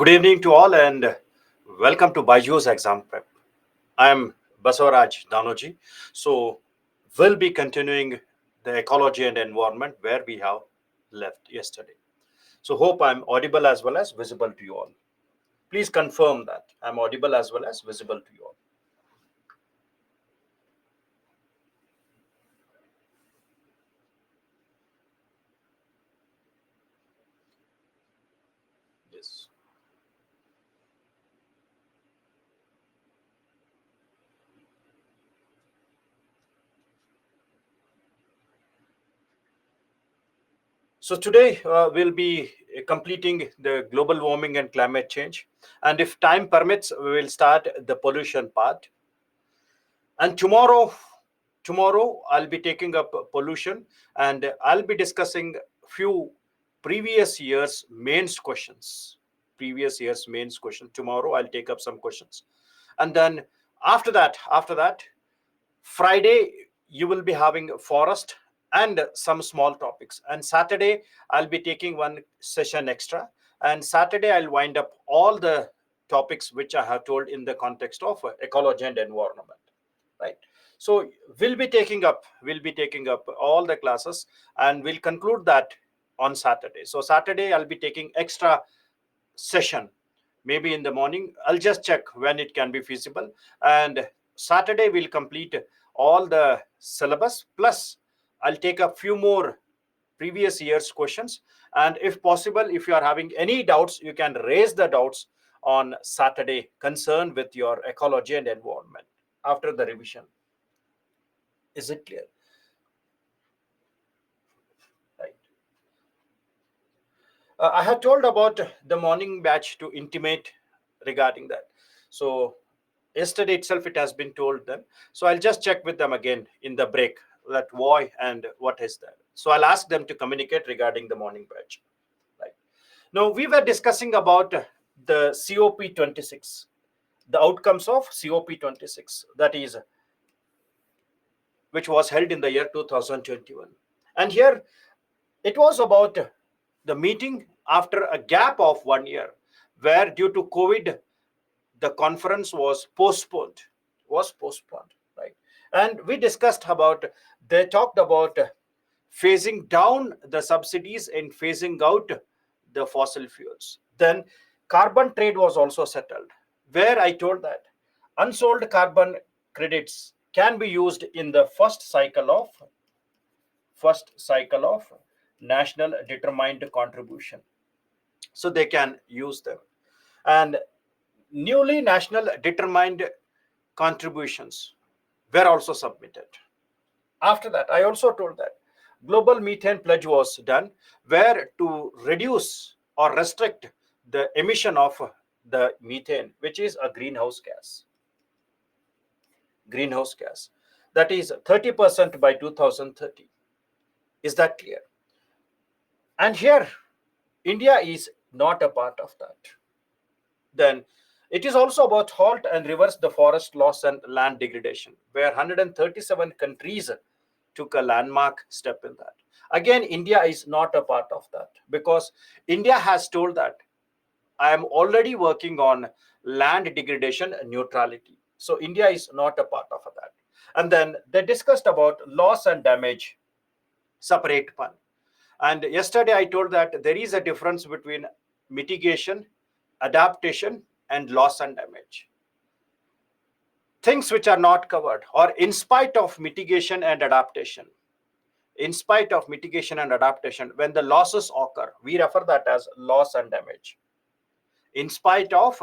Good evening to all and welcome to Byju's Exam Prep. I am Basavaraj Danoji. So we'll be continuing the ecology and environment where we have left yesterday. So hope I'm audible as well as visible to you all. Please confirm that I'm audible as well as visible to you all. Yes. So today we'll be completing the global warming and climate change. And if time permits, we will start the pollution part. And tomorrow I'll be taking up pollution and I'll be discussing few previous years mains questions. Previous years mains question. Tomorrow I'll take up some questions. And then after that, Friday you will be having forest and some small topics. And Saturday I'll be taking one session extra. And Saturday I'll wind up all the topics which I have told in the context of ecology and environment. Right. So we'll be taking up all the classes and we'll conclude that on Saturday. So Saturday I'll be taking extra session, maybe in the morning. I'll just check when it can be feasible. And Saturday we'll complete all the syllabus, plus I'll take a few more previous year's questions. And if possible, if you are having any doubts, you can raise the doubts on Saturday concerned with your ecology and environment after the revision. Is it clear? Right. I had told about the morning batch to intimate regarding that. So yesterday itself it has been told them. So I'll just check with them again in the break that why and what is that. So I'll ask them to communicate regarding the morning batch. Right. Now we were discussing about the COP26, the outcomes of COP26, that is, which was held in the year 2021. And here it was about the meeting after a gap of 1 year, where due to COVID, the conference was postponed, right? And we discussed about, they talked about phasing down the subsidies and phasing out the fossil fuels. Then carbon trade was also settled, where I told that unsold carbon credits can be used in the first cycle of national determined contribution, so they can use them. And newly national determined contributions were also submitted. After that, I also told that global methane pledge was done, where to reduce or restrict the emission of the methane, which is a greenhouse gas, that is 30% by 2030. Is that clear? And here India is not a part of that. Then it is also about halt and reverse the forest loss and land degradation, where 137 countries took a landmark step in that. Again, India is not a part of that, because India has told that I am already working on land degradation neutrality. So India is not a part of that. And then they discussed about loss and damage, separate one. And yesterday I told that there is a difference between mitigation, adaptation, and loss and damage. Things which are not covered, or in spite of mitigation and adaptation, when the losses occur, we refer that as loss and damage. In spite of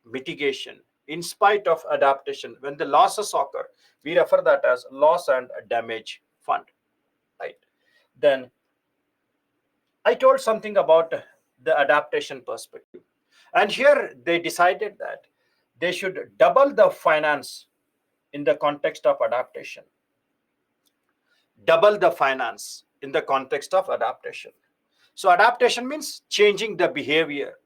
mitigation, in spite of adaptation, when the losses occur, we refer that as loss and damage fund. Right. Then I told something about the adaptation perspective. And here they decided that they should double the finance in the context of adaptation. Double the finance in the context of adaptation. So adaptation means changing the behavior,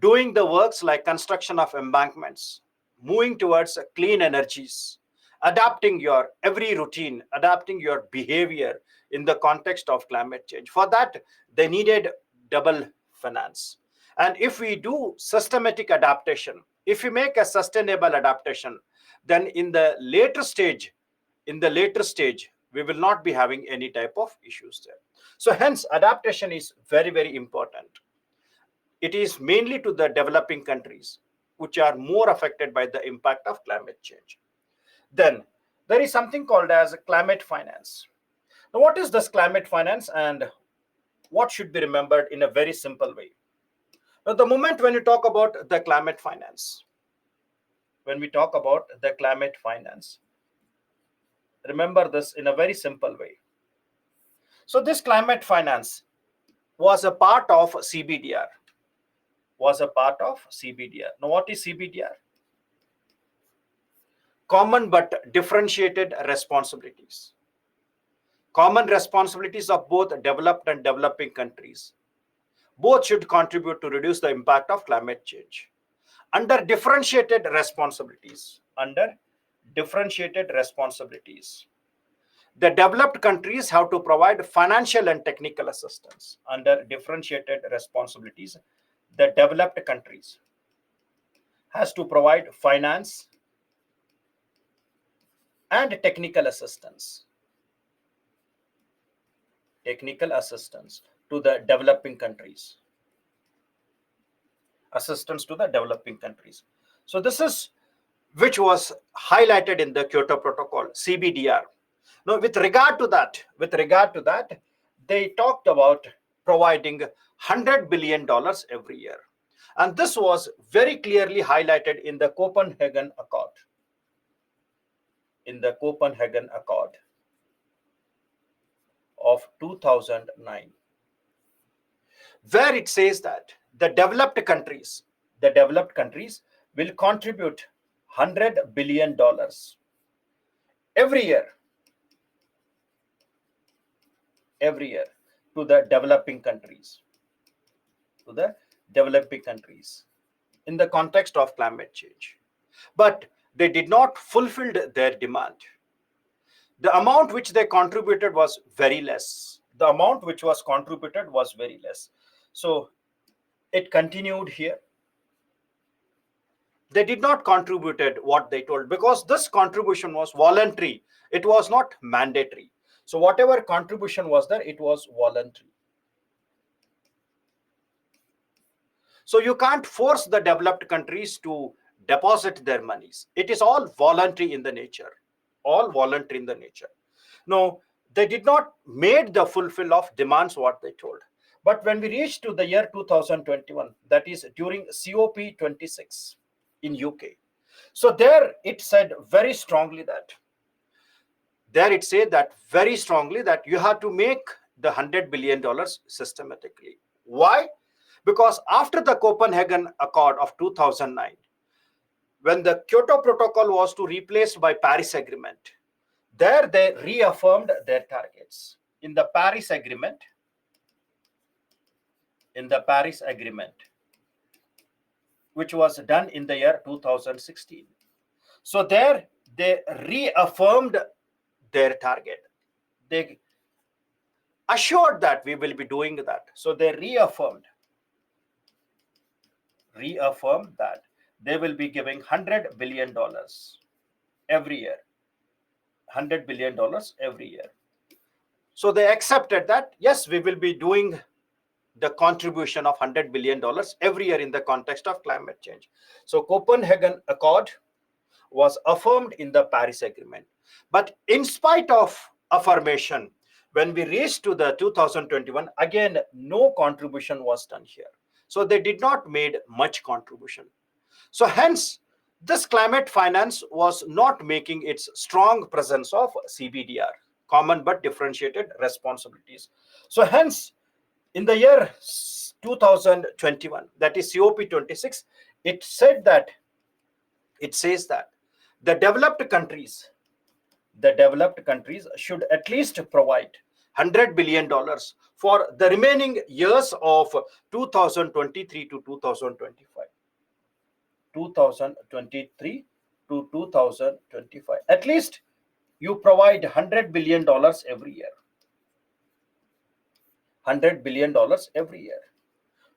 doing the works like construction of embankments, moving towards clean energies, adapting your every routine, adapting your behavior in the context of climate change. For that, they needed double finance. And if we do systematic adaptation, if we make a sustainable adaptation, then in the later stage, we will not be having any type of issues there. So hence adaptation is very, very important. It is mainly to the developing countries which are more affected by the impact of climate change. Then there is something called as climate finance. Now, what is this climate finance and what should be remembered in a very simple way? Now, the moment when you talk about the climate finance, remember this in a very simple way. So this climate finance was a part of CBDR. Now, what is CBDR? Common but differentiated responsibilities. Common responsibilities of both developed and developing countries. Both should contribute to reduce the impact of climate change. Under differentiated responsibilities, the developed countries have to provide financial and technical assistance. Under differentiated responsibilities, the developed countries has to provide finance and technical assistance to the developing countries. So this is which was highlighted in the Kyoto Protocol, CBDR. Now, with regard to that, they talked about providing $100 billion every year. And this was very clearly highlighted in the Copenhagen Accord. Of 2009, where it says that the developed countries will contribute $100 billion every year to the developing countries in the context of climate change. But they did not fulfill their demand. The amount which they contributed was very less. So it continued here. They did not contributed what they told, because this contribution was voluntary. It was not mandatory. So whatever contribution was there, it was voluntary. So you can't force the developed countries to deposit their monies. It is all voluntary in the nature. No, they did not made the fulfill of demands what they told. But when we reach to the year 2021, that is during COP26 in UK, so there it said very strongly that you have to make the $100 billion systematically. Why? Because after the Copenhagen Accord of 2009, when the Kyoto Protocol was to replace by Paris Agreement, there they reaffirmed their targets. In the Paris Agreement, which was done in the year 2016. So there they reaffirmed their target. They assured that we will be doing that. So they reaffirmed that they will be giving $100 billion every year. So they accepted that, yes, we will be doing the contribution of $100 billion every year in the context of climate change. So Copenhagen Accord was affirmed in the Paris Agreement. But in spite of affirmation, when we reached to the 2021, again, no contribution was done here. So they did not made much contribution. So hence, this climate finance was not making its strong presence of CBDR, common but differentiated responsibilities. So hence, in the year 2021, that is COP26, it says that the developed countries should at least provide $100 billion for the remaining years of 2023 to 2025. At least you provide $100 billion every year.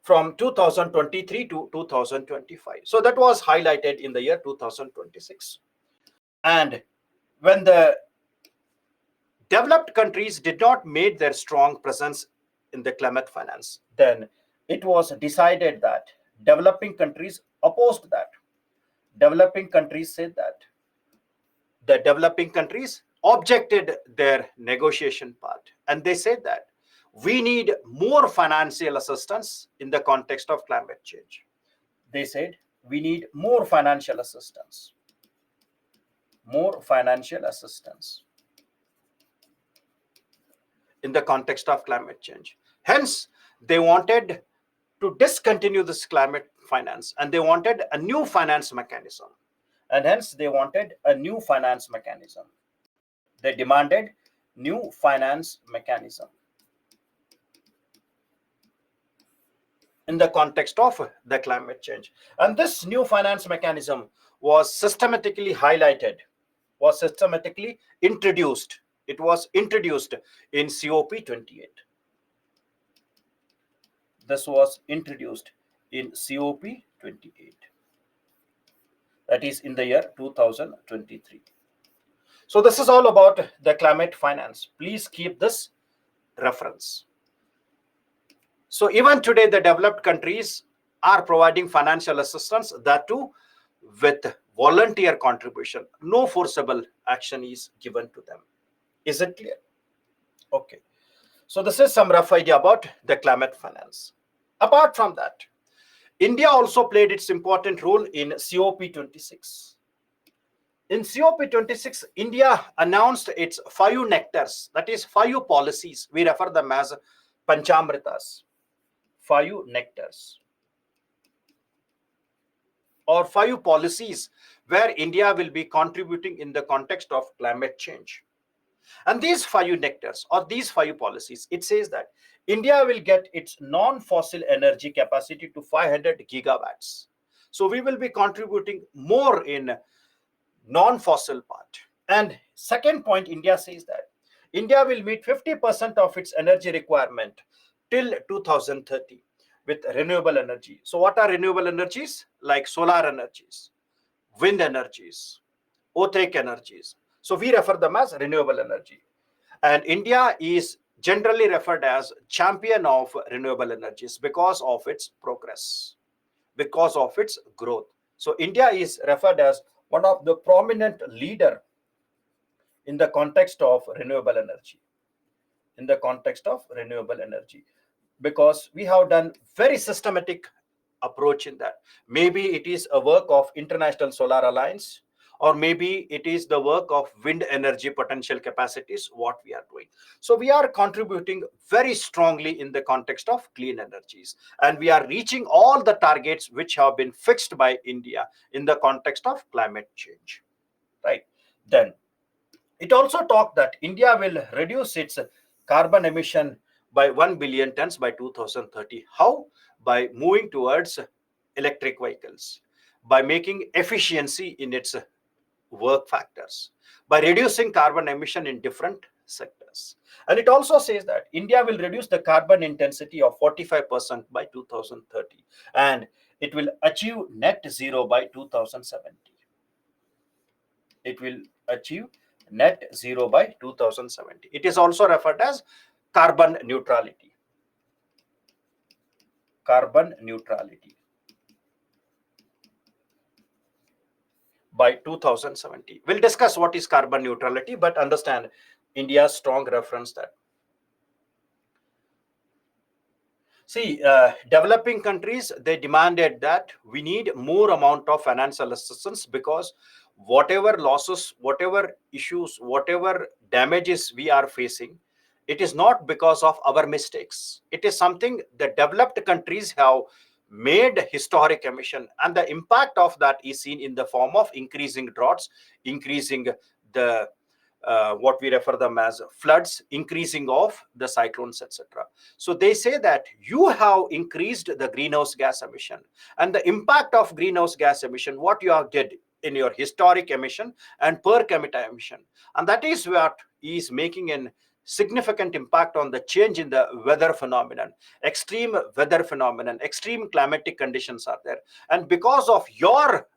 from 2023 to 2025. So that was highlighted in the year 2026. And when the developed countries did not make their strong presence in the climate finance, then it was decided that developing countries opposed that. Developing countries said that the developing countries objected their negotiation part, and they said that we need more financial assistance in the context of climate change. They said we need more financial assistance, more financial assistance in the context of climate change. Hence, they wanted to discontinue this climate finance, and they wanted a new finance mechanism. And hence, they wanted a new finance mechanism. They demanded new finance mechanism in the context of the climate change. And this new finance mechanism was systematically highlighted, was systematically introduced. It was introduced in COP28. This was introduced in COP28. That is in the year 2023. So this is all about the climate finance. Please keep this reference. So even today, the developed countries are providing financial assistance, that too with volunteer contribution. No forcible action is given to them. Is it clear? Okay. So this is some rough idea about the climate finance. Apart from that, India also played its important role in COP26. In COP26, India announced its 5 nectars, that is 5 policies. We refer them as Panchamritas, 5 nectars, or 5 policies where India will be contributing in the context of climate change. And these 5 nectars or these 5 policies, it says that India will get its non-fossil energy capacity to 500 gigawatts. So we will be contributing more in non-fossil part. And second point, India says that India will meet 50% of its energy requirement till 2030 with renewable energy. So what are renewable energies? Like solar energies, wind energies, otheric energies. So we refer them as renewable energy. And India is generally referred as champion of renewable energies because of its progress, because of its growth. So India is referred as one of the prominent leader in the context of renewable energy, in the context of renewable energy, because we have done very systematic approach in that. Maybe it is a work of International Solar Alliance, or maybe it is the work of wind energy potential capacities, what we are doing. So we are contributing very strongly in the context of clean energies, and we are reaching all the targets which have been fixed by India in the context of climate change, right? Then it also talked that India will reduce its carbon emission by 1 billion tons by 2030. How? By moving towards electric vehicles, by making efficiency in its work factors, by reducing carbon emission in different sectors. And it also says that India will reduce the carbon intensity of 45% by 2030, and it will achieve net zero by 2070. It will achieve net zero by 2070. It is also referred as carbon neutrality. Carbon neutrality by 2070. We'll discuss what is carbon neutrality, but understand India's strong reference that. See, developing countries, they demanded that we need more amount of financial assistance, because whatever losses, whatever issues, whatever damages we are facing, it is not because of our mistakes. It is something the developed countries have made historic emission, and the impact of that is seen in the form of increasing droughts, increasing the what we refer them as floods, increasing of the cyclones, etc. So they say that you have increased the greenhouse gas emission, and the impact of greenhouse gas emission, what you have did in your historic emission and per capita emission, and that is what is making an significant impact on the change in the weather phenomenon. Extreme weather phenomenon, extreme climatic conditions are there, and because of your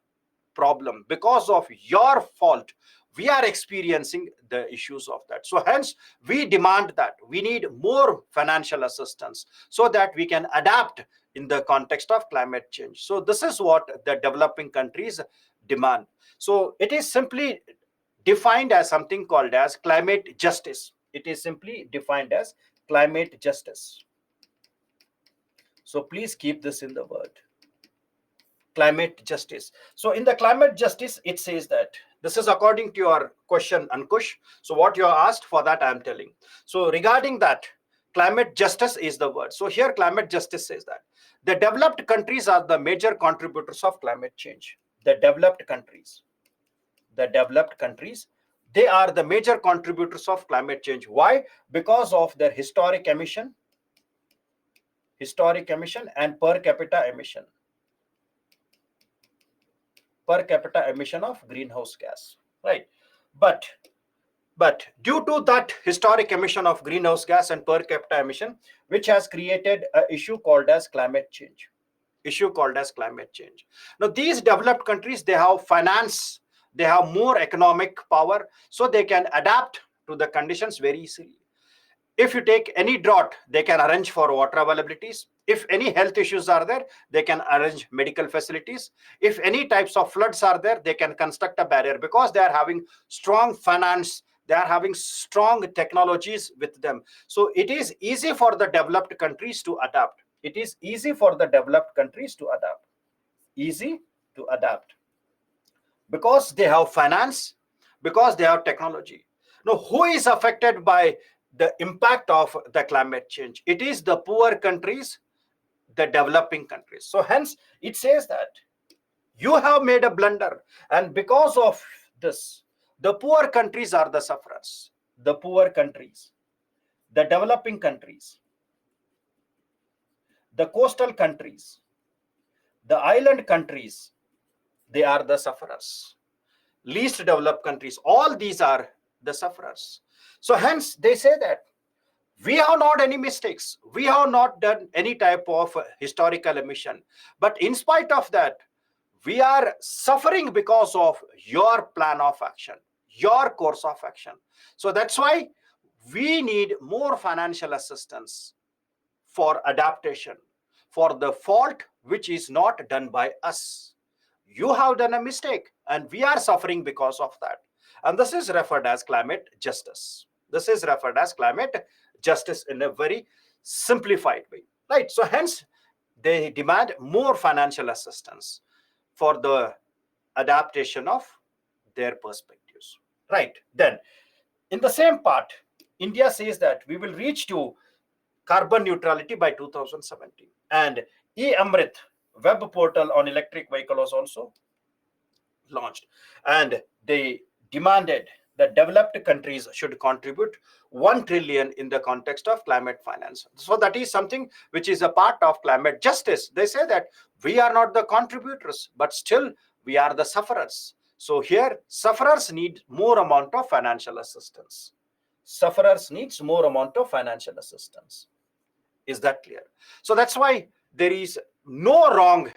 problem, because of your fault, we are experiencing the issues of that. So hence we demand that we need more financial assistance so that we can adapt in the context of climate change. So this is what the developing countries demand. So it is simply defined as something called as climate justice. It is simply defined as climate justice. So please keep this in the word, climate justice. So in the climate justice, it says that this is according to your question, Ankush. So what you are asked, for that I am telling. So regarding that, climate justice is the word. So here climate justice says that the developed countries are the major contributors of climate change. The developed countries, they are the major contributors of climate change. Why? Because of their historic emission and per capita emission of greenhouse gas, right? But due to that historic emission of greenhouse gas and per capita emission, which has created an issue called as climate change. Now these developed countries, they have finance, they have more economic power, so they can adapt to the conditions very easily. If you take any drought, they can arrange for water availabilities. If any health issues are there, they can arrange medical facilities. If any types of floods are there, they can construct a barrier, because they are having strong finance, they are having strong technologies with them. So it is easy for the developed countries to adapt. Easy to adapt because they have finance, because they have technology. Now who is affected by the impact of the climate change? It is the poor countries, the developing countries. So hence it says that you have made a blunder, and because of this, the poor countries are the sufferers. The poor countries, the developing countries, the coastal countries, the island countries, they are the sufferers. Least developed countries, all these are the sufferers. So hence they say that we have not any mistakes, we have not done any type of historical emission, but in spite of that, we are suffering because of your plan of action, your course of action. So that's why we need more financial assistance for adaptation, for the fault which is not done by us. You have done a mistake and we are suffering because of that. And this is referred as climate justice. In a very simplified way, right? So hence they demand more financial assistance for the adaptation of their perspectives, right? Then in the same part, India says that we will reach to carbon neutrality by 2070, and e-Amrit web portal on electric vehicle was also launched, and they demanded that developed countries should contribute 1 trillion in the context of climate finance. So that is something which is a part of climate justice. They say that we are not the contributors, but still we are the sufferers. So here sufferers need more amount of financial assistance. Is that clear? So that's why there is no wrong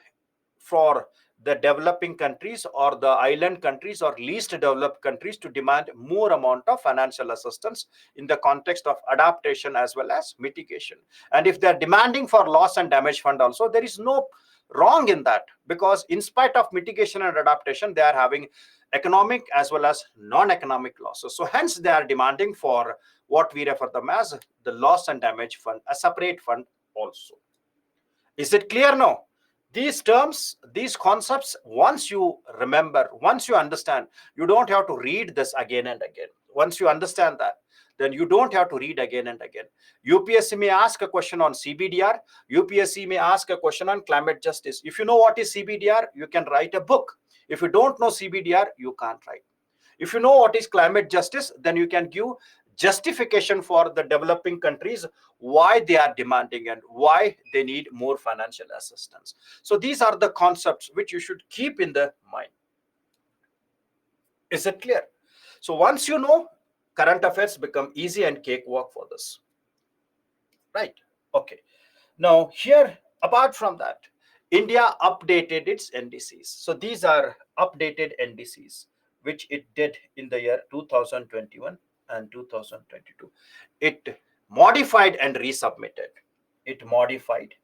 for the developing countries or the island countries or least developed countries to demand more amount of financial assistance in the context of adaptation as well as mitigation. And if they're demanding for loss and damage fund also, there is no wrong in that, because in spite of mitigation and adaptation, they are having economic as well as non-economic losses. So hence they are demanding for what we refer them as the loss and damage fund, a separate fund also. Is it clear now? These terms, these concepts, once you remember, once you understand, you don't have to read this again and again. Once you understand that, then you don't have to read again and again. UPSC may ask a question on CBDR. UPSC may ask a question on climate justice. If you know what is CBDR, you can write a book. If you don't know CBDR, you can't write. If you know what is climate justice, then you can give justification for the developing countries why they are demanding and why they need more financial assistance. So these are the concepts which you should keep in the mind. Is it clear? So once you know, then you can adapt. Current affairs become easy and cakewalk for this, right? Okay. Now here, apart from that, India updated its NDCs. So these are updated NDCs, which it did in the year 2021 and 2022. It modified and resubmitted. It modified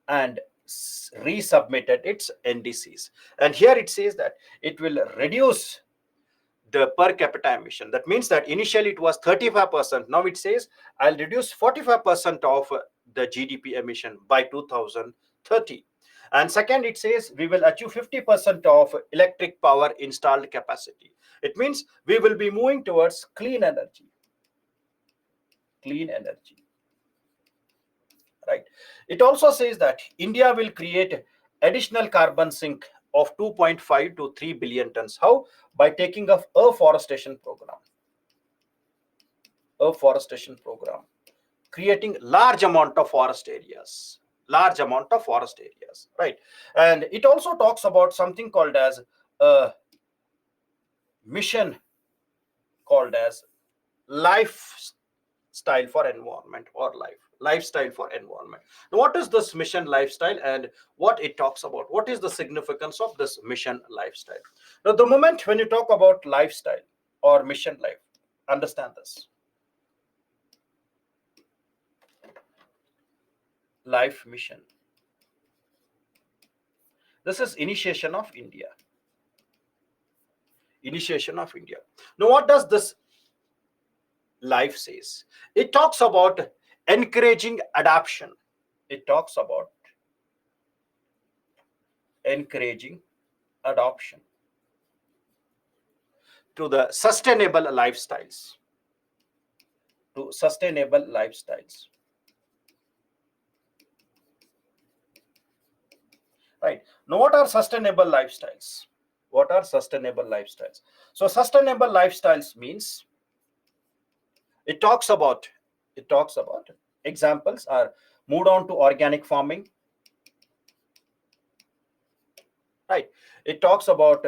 and resubmitted its NDCs. And here it says that it will reduce the per capita emission. That means that initially it was 35%. Now it says I'll reduce 45% of the GDP emission by 2030. And second, it says we will achieve 50% of electric power installed capacity. It means we will be moving towards clean energy. Clean energy. Right. It also says that India will create additional carbon sink of 2.5 to 3 billion tons. How? By taking up afforestation program. Afforestation program, creating large amount of forest areas. Large amount of forest areas. Right. And it also talks about something called as a mission called as lifestyle for environment, or lifestyle for environment. Now, what is this mission lifestyle and what it talks about? What is the significance of this mission lifestyle? Now, the moment when you talk about lifestyle or mission life, understand this. Life mission. This is initiation of India. Initiation of India. Now, what does this life says? It talks about encouraging adoption. It talks about encouraging adoption to the sustainable lifestyles. To sustainable lifestyles. Right. Now, what are sustainable lifestyles? What are sustainable lifestyles? So, sustainable lifestyles means it talks about examples are moved on to organic farming. Right. It talks about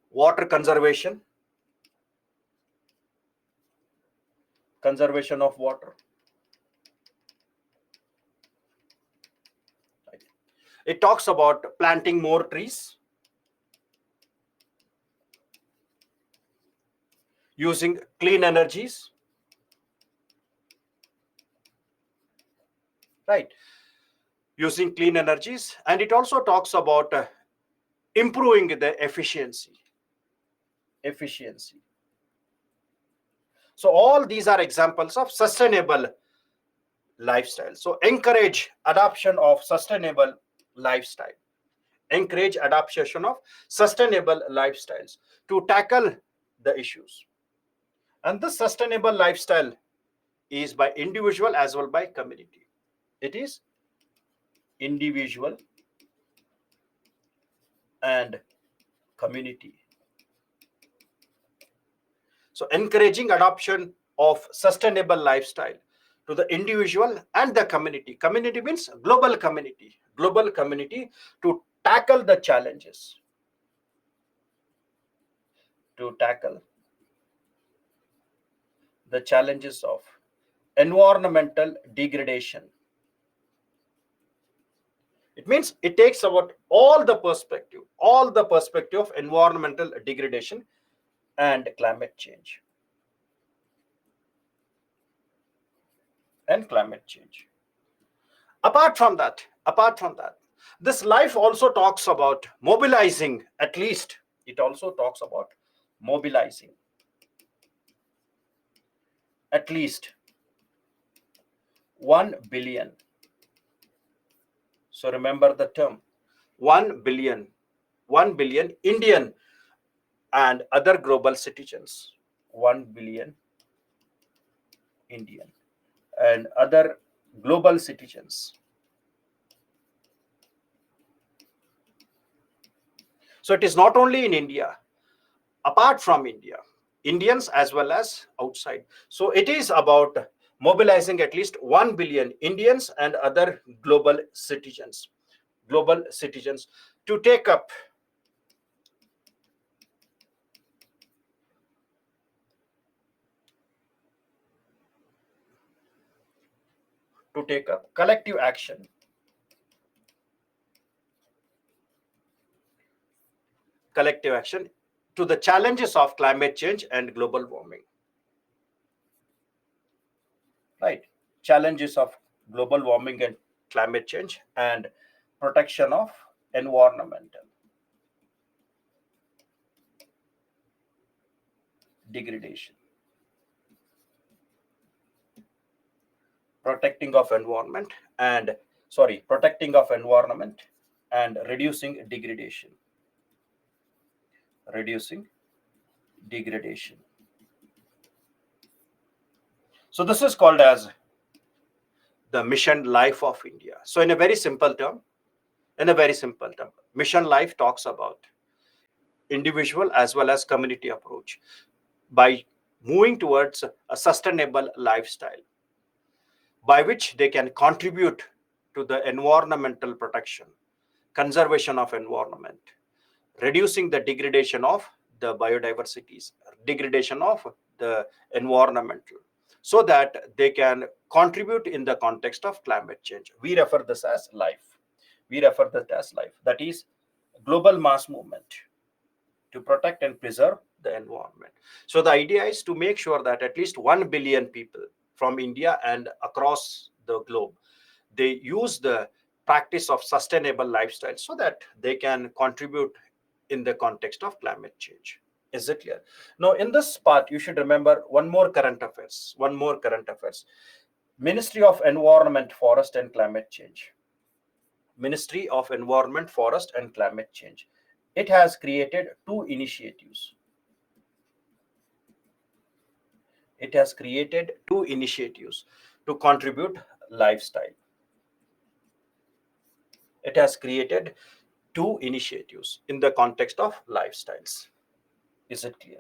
water conservation, conservation of water. Right. It talks about planting more trees, using clean energies. Right. Using clean energies. And it also talks about improving the efficiency. So all these are examples of sustainable lifestyle. So encourage adoption of sustainable lifestyle. Encourage adoption of sustainable lifestyles to tackle the issues. And this sustainable lifestyle is by individual as well by community. It is individual and community. So encouraging adoption of sustainable lifestyle to the individual and the community. Community means global community. Global community to tackle the challenges. To tackle the challenges of environmental degradation. It means it takes about all the perspective of environmental degradation and climate change. Apart from that, this life also talks about mobilizing, at least it also talks about mobilizing at least 1 billion. So remember the term 1 billion Indian and other global citizens. 1 billion Indian and other global citizens. So it is not only in India, apart from India, Indians as well as outside. So it is about mobilizing at least 1 billion Indians and other global citizens to take up to take up collective action to the challenges of climate change and global warming. Right? Challenges of global warming and climate change and protection of environmental degradation. Protecting of environment and reducing degradation. Reducing degradation. So this is called as the mission life of India. So in a very simple term, mission life talks about individual as well as community approach by moving towards a sustainable lifestyle by which they can contribute to the environmental protection, conservation of environment, reducing the degradation of the biodiversities, degradation of the environmental, so that they can contribute in the context of climate change. We refer this as life. That is global mass movement to protect and preserve the environment. So the idea is to make sure that at least 1 billion people from India and across the globe, they use the practice of sustainable lifestyle so that they can contribute in the context of climate change. Is it clear? Now, in this part, you should remember one more current affairs. Ministry of Environment, Forest and Climate Change. Ministry of Environment, Forest and Climate Change. It has created two initiatives. To contribute lifestyle. It has created two initiatives in the context of lifestyles. Is it clear?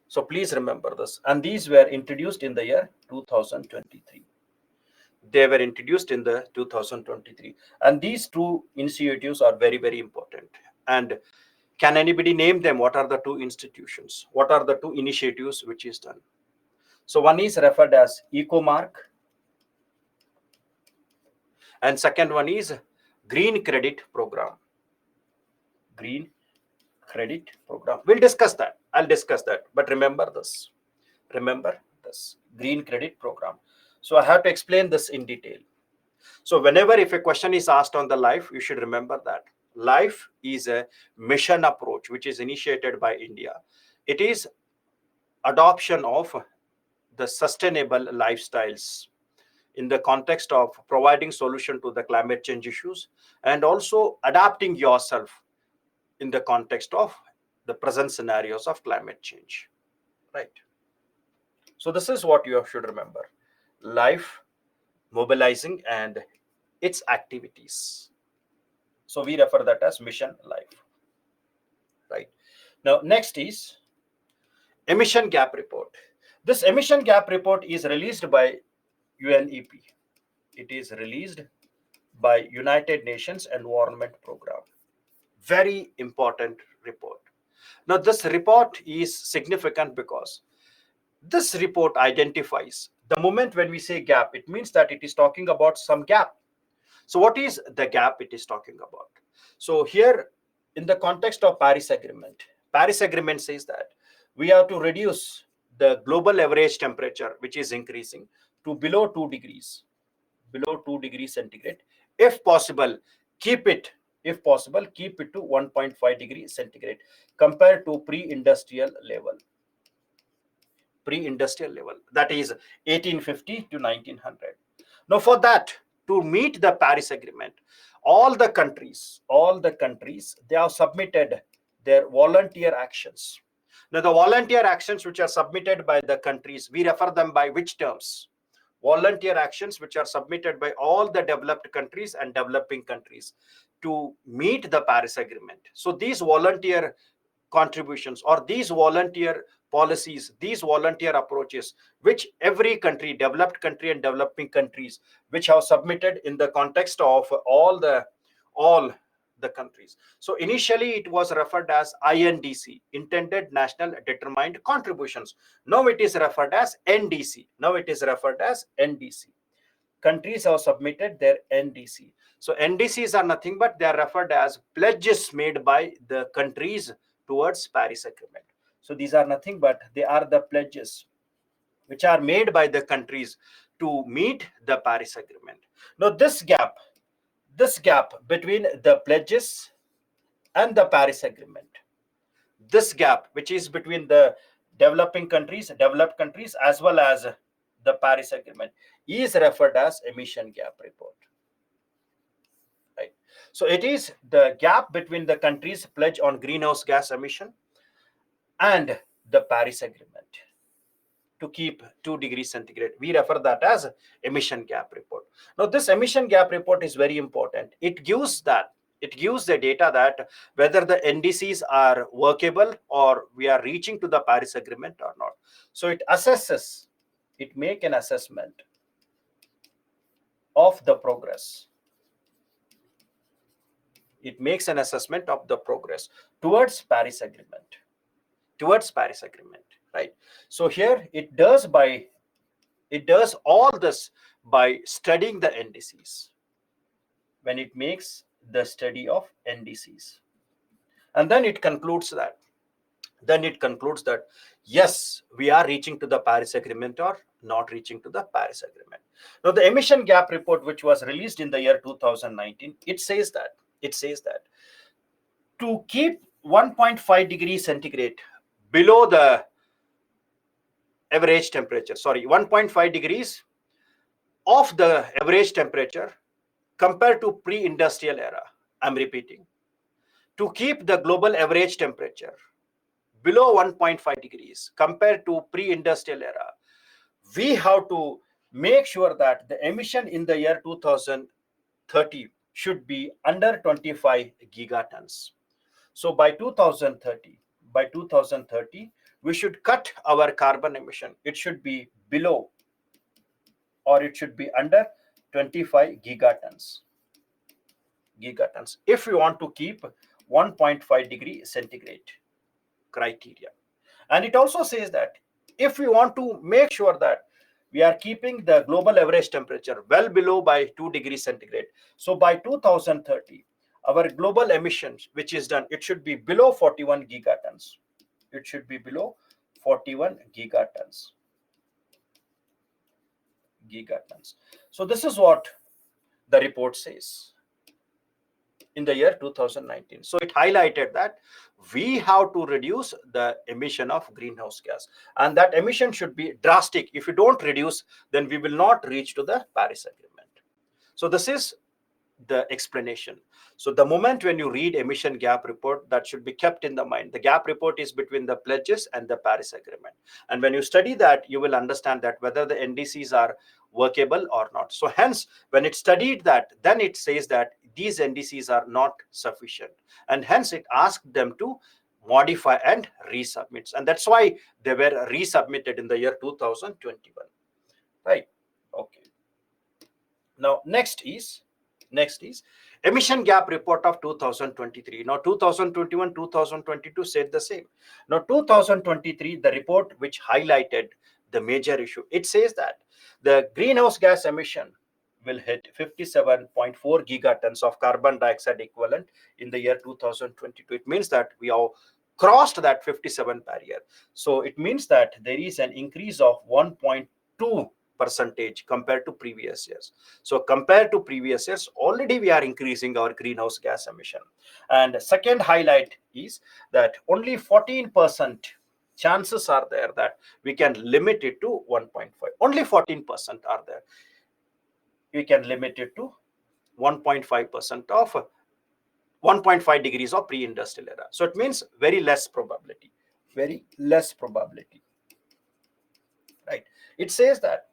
So please remember this. And these were introduced in the year 2023. They were introduced in the 2023. And these two initiatives are very, very important. And can anybody name them? What are the two institutions? What are the two initiatives which is done? So one is referred as EcoMark. And second one is Green Credit Program. Green Credit Program. We'll discuss that. I'll discuss that. But remember this. Green Credit Program. So I have to explain this in detail. So whenever if a question is asked on the life, you should remember that life is a mission approach which is initiated by India. It is adoption of the sustainable lifestyles in the context of providing solution to the climate change issues and also adapting yourself in the context of the present scenarios of climate change. Right. So this is what you should remember. Life, mobilizing and its activities. So we refer that as mission life. Right. Now next is emission gap report. This emission gap report is released by UNEP. It is released by United Nations Environment Program. Very important report. Now this report is significant because this report identifies the moment when we say gap, it means that it is talking about some gap. So what is the gap it is talking about? So here in the context of Paris Agreement says that we have to reduce the global average temperature, which is increasing, to below 2 degrees centigrade. If possible, keep it to 1.5 degrees centigrade compared to pre-industrial level. That is 1850 to 1900. Now for that, to meet the Paris Agreement, all the countries, they have submitted their volunteer actions. Now the volunteer actions which are submitted by the countries, we refer them by which terms? Volunteer actions which are submitted by all the developed countries and developing countries to meet the Paris Agreement. So these volunteer contributions or these volunteer policies, these volunteer approaches, which every country, developed country and developing countries, which have submitted in the context of all the countries. So initially it was referred as INDC, Intended National Determined Contributions. Now it is referred as NDC. countries have submitted their NDC. So NDCs are nothing but they are referred as pledges made by the countries towards Paris Agreement. So these are nothing but they are the pledges which are made by the countries to meet the Paris Agreement. Now this gap between the pledges and the Paris Agreement, this gap which is between the developed countries as well as the Paris Agreement is referred as emission gap report. Right. So it is the gap between the countries' pledge on greenhouse gas emission and the Paris Agreement to keep 2 degrees centigrade. We refer that as emission gap report. Now this emission gap report is very important. It gives the data that whether the NDCs are workable or we are reaching to the Paris Agreement or not. So it assesses, it make an assessment of the progress. It makes an assessment of the progress towards Paris Agreement. Right? So here it does all this by studying the NDCs. When it makes the study of NDCs, and then it concludes that yes, we are reaching to the Paris Agreement or not reaching to the Paris Agreement. Now the emission gap report, which was released in the year 2019, it says that to keep 1.5 degrees centigrade below the average temperature, 1.5 degrees of the average temperature compared to pre-industrial era. I'm repeating, to keep the global average temperature below 1.5 degrees compared to pre-industrial era, we have to make sure that the emission in the year 2030 should be under 25 gigatons. So by 2030, we should cut our carbon emission. It should be below, or it should be under 25 gigatons. If we want to keep 1.5 degree centigrade criteria. And it also says that if we want to make sure that we are keeping the global average temperature well below by 2 degrees centigrade, so by 2030, our global emissions, which is done, it should be below 41 gigatons. It should be below 41 gigatons. So this is what the report says in the year 2019. So it highlighted that we have to reduce the emission of greenhouse gas, and that emission should be drastic. If you don't reduce, then we will not reach to the Paris Agreement. So this is the explanation. So the moment when you read emission gap report, that should be kept in the mind. The gap report is between the pledges and the Paris Agreement. And when you study that, you will understand that whether the NDCs are workable or not. So hence, when it studied that, then it says that these NDCs are not sufficient. And hence it asked them to modify and resubmit. And that's why they were resubmitted in the year 2021. Right? Okay. Now, next is emission gap report of 2023. Now 2021, 2022 said the same. Now 2023, the report which highlighted the major issue, it says that the greenhouse gas emission will hit 57.4 gigatons of carbon dioxide equivalent in the year 2022. It means that we have crossed that 57 barrier. So it means that there is an increase of 1.2% compared to previous years. So compared to previous years, already we are increasing our greenhouse gas emission. And the second highlight is that only 14% chances are there that we can limit it to 1.5. Only 14% are there. We can limit it to 1.5% of 1.5 degrees of pre-industrial era. So it means very less probability. Right? It says that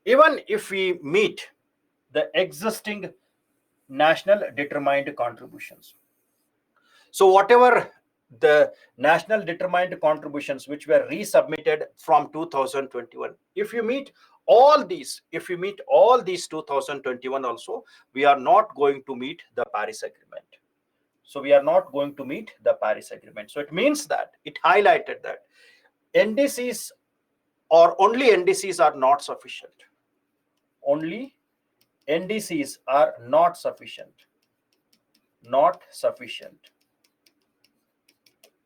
even if we meet the existing national determined contributions, so whatever the national determined contributions which were resubmitted from 2021, if you meet all these 2021 also, we are not going to meet the Paris Agreement. So we are not going to meet the Paris Agreement. So it means that it highlighted that NDCs or only NDCs are not sufficient. only NDCs are not sufficient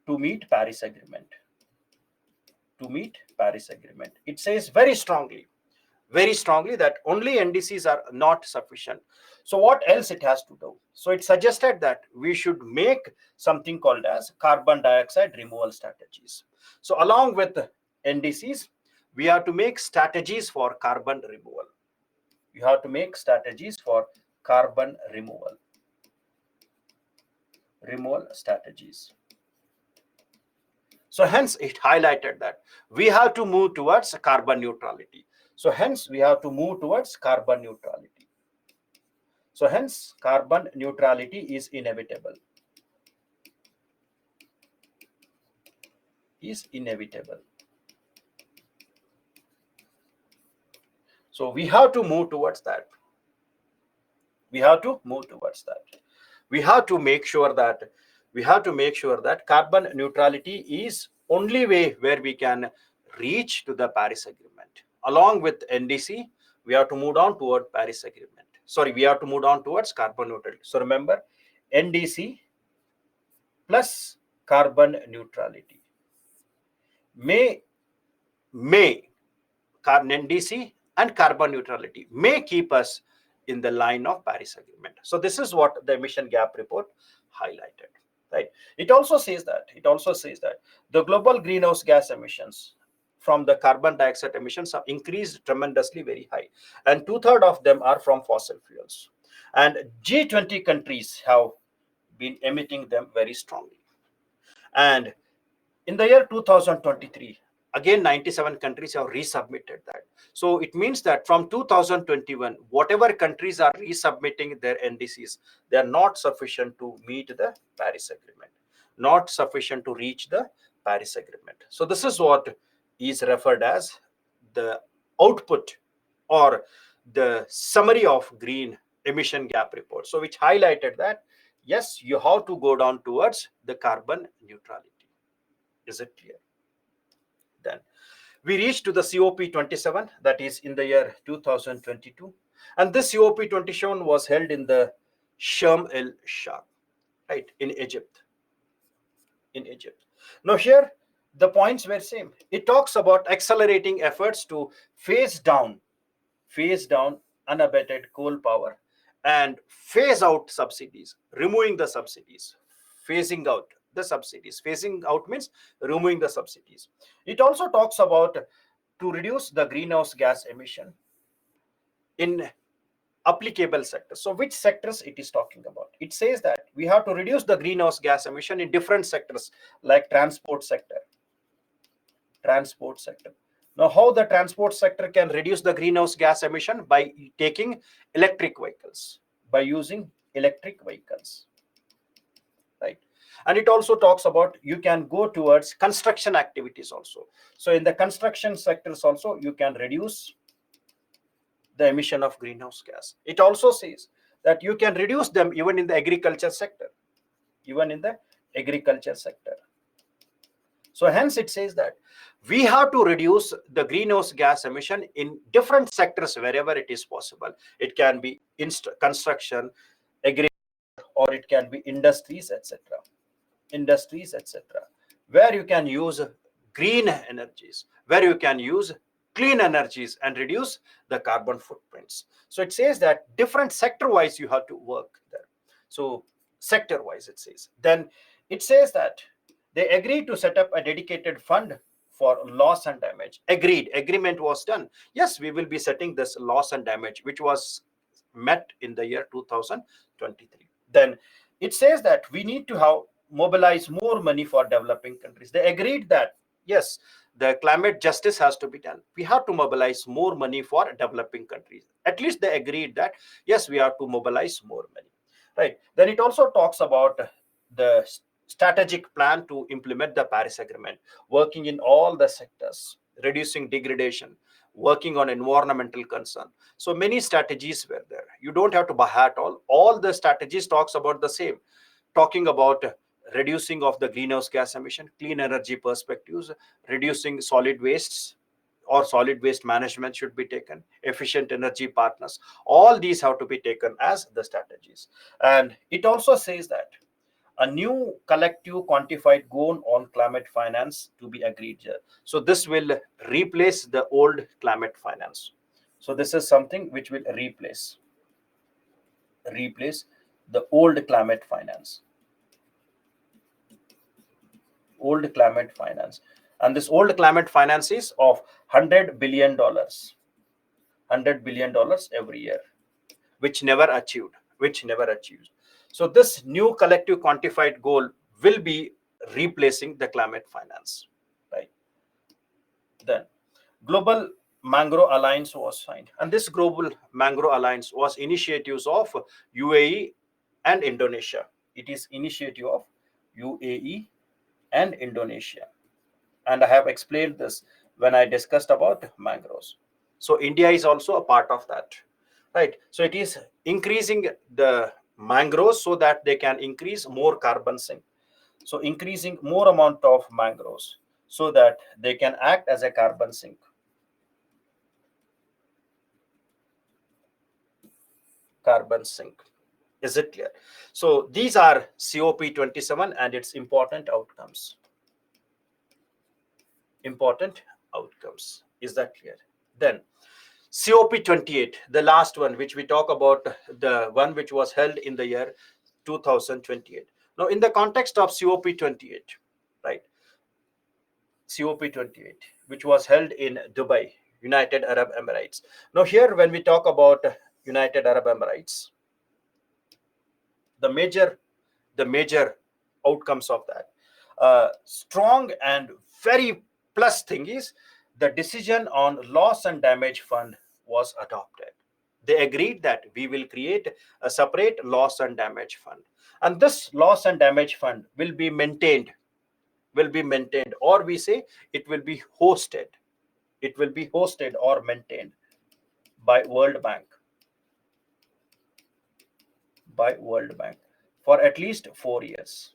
to meet Paris Agreement. It says very strongly that only NDCs are not sufficient. So what else it has to do? So it suggested that we should make something called as carbon dioxide removal strategies. So along with NDCs, we have to make strategies for carbon removal. You have to make strategies for carbon removal strategies. So hence it highlighted that we have to move towards carbon neutrality. So hence we have to move towards carbon neutrality. So hence carbon neutrality is inevitable. So we have to move towards that. We have to make sure that carbon neutrality is only way where we can reach to the Paris Agreement. Along with NDC, we have to move on toward Paris Agreement. Sorry, we have to move on towards carbon neutrality. So remember, NDC plus carbon neutrality may NDC and carbon neutrality may keep us in the line of Paris Agreement. So this is what the emission gap report highlighted. Right. It also says that the global greenhouse gas emissions from the carbon dioxide emissions have increased tremendously, very high, and 2/3 of them are from fossil fuels. And G20 countries have been emitting them very strongly. And in the year 2023, again 97 countries have resubmitted that. So it means that from 2021, whatever countries are resubmitting their NDCs, they are not sufficient to meet the Paris Agreement, not sufficient to reach the Paris Agreement. So this is what is referred as the output or the summary of green emission gap report. So which highlighted that, yes, you have to go down towards the carbon neutrality. Is it clear? Then we reached to the COP27, that is in the year 2022, and this COP27 was held in the Sharm el Sheikh, right, in Egypt. Now here the points were same. It talks about accelerating efforts to phase down unabated coal power and phase out subsidies, removing the subsidies, phasing out the subsidies. Phasing out means removing the subsidies. It also talks about to reduce the greenhouse gas emission in applicable sectors. So which sectors it is talking about? It says that we have to reduce the greenhouse gas emission in different sectors like transport sector. Now, how the transport sector can reduce the greenhouse gas emission? By taking electric vehicles, by using electric vehicles, right? And it also talks about you can go towards construction activities also. So in the construction sectors also, you can reduce the emission of greenhouse gas. It also says that you can reduce them even in the agriculture sector. So hence it says that we have to reduce the greenhouse gas emission in different sectors wherever it is possible. It can be construction, agriculture, or it can be industries, etc. Where you can use green energies, where you can use clean energies and reduce the carbon footprints. So it says that different sector-wise you have to work there. So sector-wise it says. Then it says that they agreed to set up a dedicated fund for loss and damage. Agreement was done. Yes, we will be setting this loss and damage, which was met in the year 2023. Then it says that we need to have mobilize more money for developing countries. They agreed that yes, the climate justice has to be done. We have to mobilize more money for developing countries. At least they agreed that yes, we have to mobilize more money, right? Then it also talks about the strategic plan to implement the Paris Agreement, working in all the sectors, reducing degradation, working on environmental concern. So many strategies were there. You don't have to buy hat all the strategies talks about the same, talking about reducing of the greenhouse gas emission, clean energy perspectives, reducing solid wastes, or solid waste management should be taken, efficient energy partners. All these have to be taken as the strategies. And it also says that a new collective quantified goal on climate finance to be agreed here. So this will replace the old climate finance. So this is something which will replace the old climate finance. Old climate finance. And this old climate finance is of $100 billion. $100 billion every year, which never achieved. So this new collective quantified goal will be replacing the climate finance, right? Then global mangrove alliance was signed, and this global mangrove alliance was initiatives of UAE and Indonesia. It is initiative of UAE and Indonesia, and I have explained this when I discussed about mangroves. So India is also a part of that, right? So it is increasing the mangroves so that they can increase more carbon sink. So increasing more amount of mangroves so that they can act as a carbon sink. Carbon sink. Is it clear? So these are COP27 and its important outcomes. Important outcomes. Is that clear? Then COP28, the last one, which we talk about, the one which was held in the year 2028. Now, in the context of COP28, right? COP28, which was held in Dubai, United Arab Emirates. Now, here, when we talk about United Arab Emirates, the major outcomes of that, strong and very plus thing is the decision on loss and damage fund was adopted. They agreed that we will create a separate loss and damage fund, and this loss and damage fund will be maintained, or we say it will be hosted. It will be hosted or maintained by World Bank, for at least 4 years.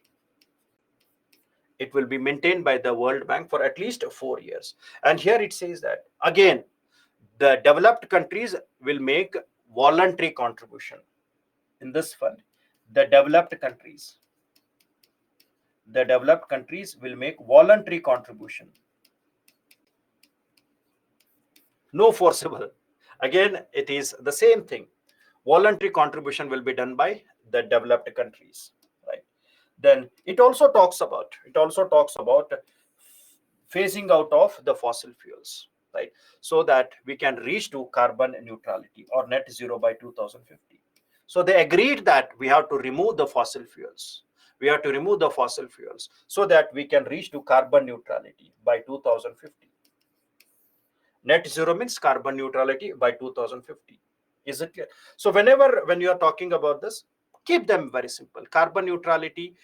It will be maintained by the World Bank for at least 4 years. And here it says that again, the developed countries will make voluntary contribution in this fund. The developed countries will make voluntary contribution. No forcible. Again, it is the same thing. Voluntary contribution will be done by the developed countries, right? Then it also talks about phasing out of the fossil fuels, right? So that we can reach to carbon neutrality or net zero by 2050. So they agreed that we have to remove the fossil fuels. So that we can reach to carbon neutrality by 2050. Net zero means carbon neutrality by 2050. Is it clear? So when you are talking about this, keep them very simple. Carbon neutrality,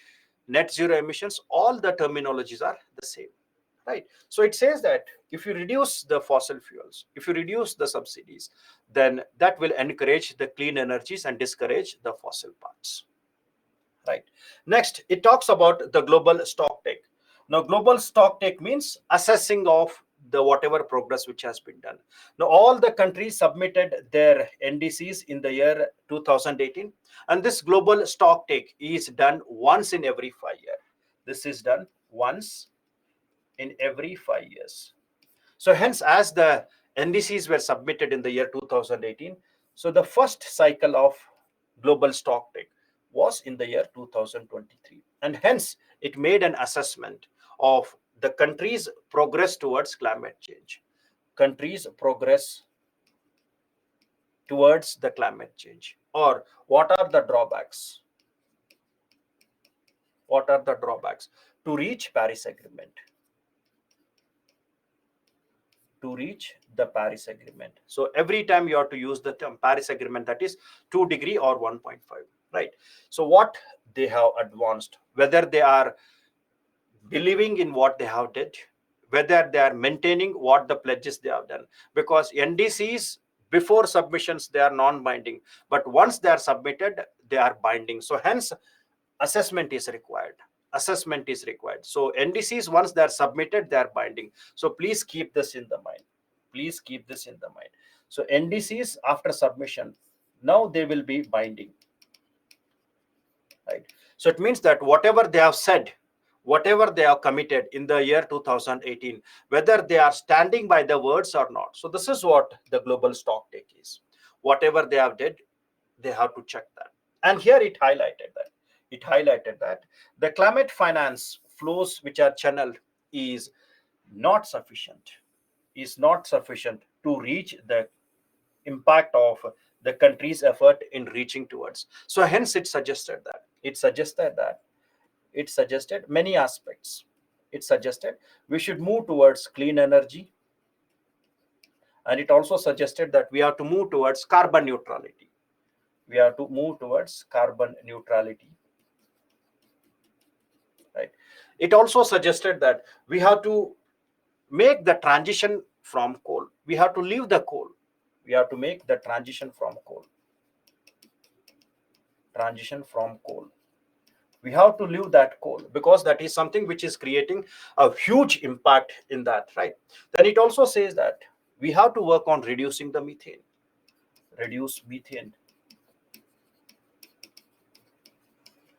net zero emissions, all the terminologies are the same, right? So it says that if you reduce the fossil fuels, if you reduce the subsidies, then that will encourage the clean energies and discourage the fossil parts, right? Next, it talks about the global stock take. Now, global stock take means assessing of the whatever progress which has been done. Now, all the countries submitted their NDCs in the year 2018, and this global stock take is done once in every 5 years. This is done once in every 5 years. So hence, as the NDCs were submitted in the year 2018, so the first cycle of global stock take was in the year 2023, and hence it made an assessment of the country's progress towards climate change. Countries' progress towards the climate change, or what are the drawbacks? What are the drawbacks to reach Paris Agreement? To reach the Paris Agreement. So every time you have to use the term Paris Agreement, that is 2 degree or 1.5, right? So what they have advanced, whether they are believing in what they have did, whether they are maintaining what the pledges they have done, because NDCs before submissions they are non-binding, but once they are submitted they are binding. So hence assessment is required. So NDCs, once they are submitted, they are binding. So please keep this in the mind. Please keep this in the mind. So NDCs after submission, now they will be binding, right? So it means that whatever they have said, whatever they have committed in the year 2018, whether they are standing by the words or not. So this is what the global stock take is. Whatever they have did, they have to check that. And here it highlighted that. It highlighted that the climate finance flows which are channeled is not sufficient, to reach the impact of the country's effort in reaching towards. So hence it suggested many aspects. It suggested we should move towards clean energy, and it also suggested that we have to move towards carbon neutrality. Right. It also suggested that we have to make the transition from coal. We have to leave the coal. We have to make the transition from coal. We have to leave that coal because that is something which is creating a huge impact in that, right? Then it also says that we have to work on reducing the methane. Reduce methane.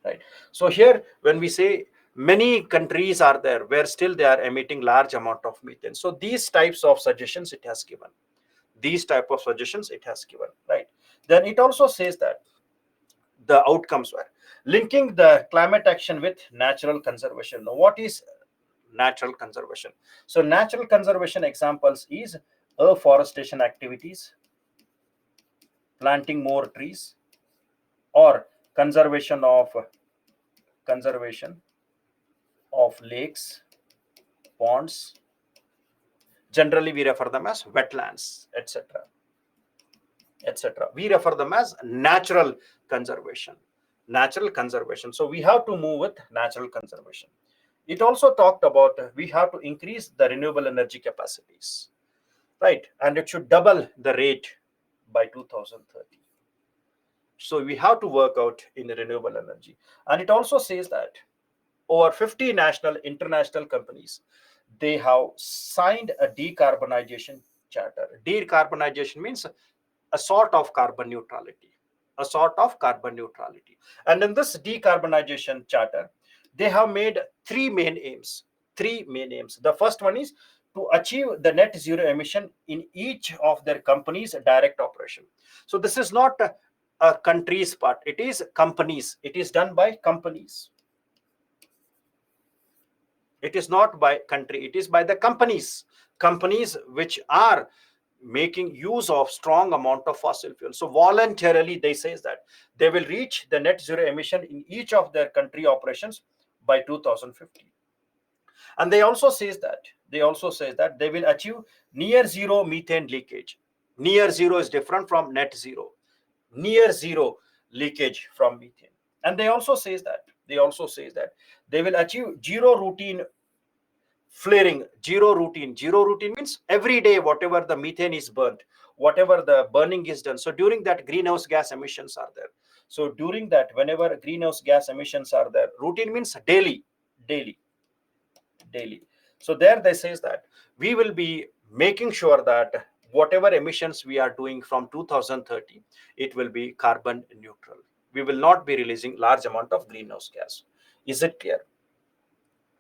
Right. So here, when we say many countries are there where still they are emitting large amount of methane. So these types of suggestions it has given. Right. Then it also says that the outcomes were linking the climate action with natural conservation. Now, what is natural conservation? So natural conservation examples is afforestation activities, planting more trees, or conservation of lakes, ponds. Generally, we refer them as wetlands, etc. We refer them as natural conservation. So we have to move with natural conservation. It also talked about we have to increase the renewable energy capacities, right? And it should double the rate by 2030. So we have to work out in renewable energy. And it also says that over 50 national, international companies, they have signed a decarbonization charter. Decarbonization means a sort of carbon neutrality. And in this decarbonization charter, they have made three main aims. The first one is to achieve the net zero emission in each of their companies' direct operation. So this is not a country's part. It is companies. It is done by companies. It is not by country. It is by the companies which are making use of strong amount of fossil fuel. So voluntarily they say that they will reach the net zero emission in each of their country operations by 2050. And they also say that they will achieve near zero methane leakage. Near zero is different from net zero. Near zero leakage from methane. And they also say that they will achieve zero routine flaring. Zero routine means every day whatever the methane is burnt, whatever the burning is done. So during that, greenhouse gas emissions are there. So during that, whenever greenhouse gas emissions are there, routine means daily. So there they says that we will be making sure that whatever emissions we are doing from 2030, it will be carbon neutral. We will not be releasing large amount of greenhouse gas. Is it clear?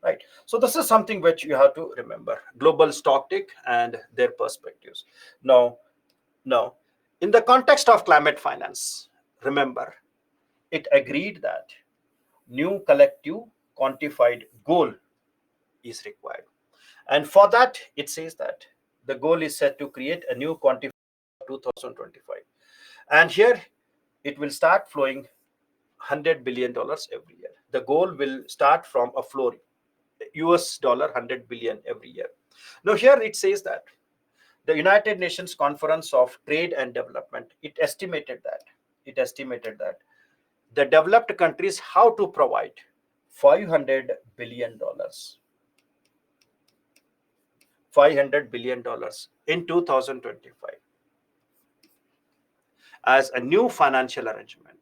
Right. So this is something which you have to remember. Global Stocktake and their perspectives. Now, in the context of climate finance, remember, it agreed that new collective quantified goal is required. And for that, it says that the goal is set to create a new quantified 2025. And here, it will start flowing $100 billion every year. The goal will start from a floor US dollar 100 billion every year. Now here it says that the United Nations Conference of Trade and Development, it estimated that the developed countries have to provide $500 billion in 2025 as a new financial arrangement.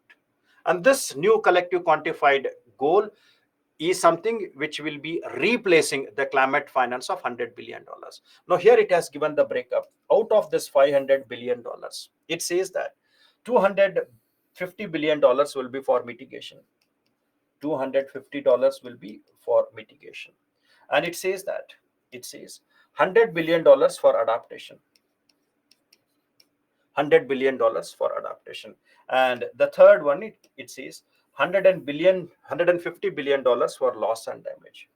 And this new collective quantified goal is something which will be replacing the climate finance of $100 billion. Now here it has given the breakup. Out of this $500 billion, it says that $250 billion will be for mitigation. $250 will be for mitigation. And it says $100 billion for adaptation. $100 billion for adaptation. And the third one, it says $150 billion for loss and damage.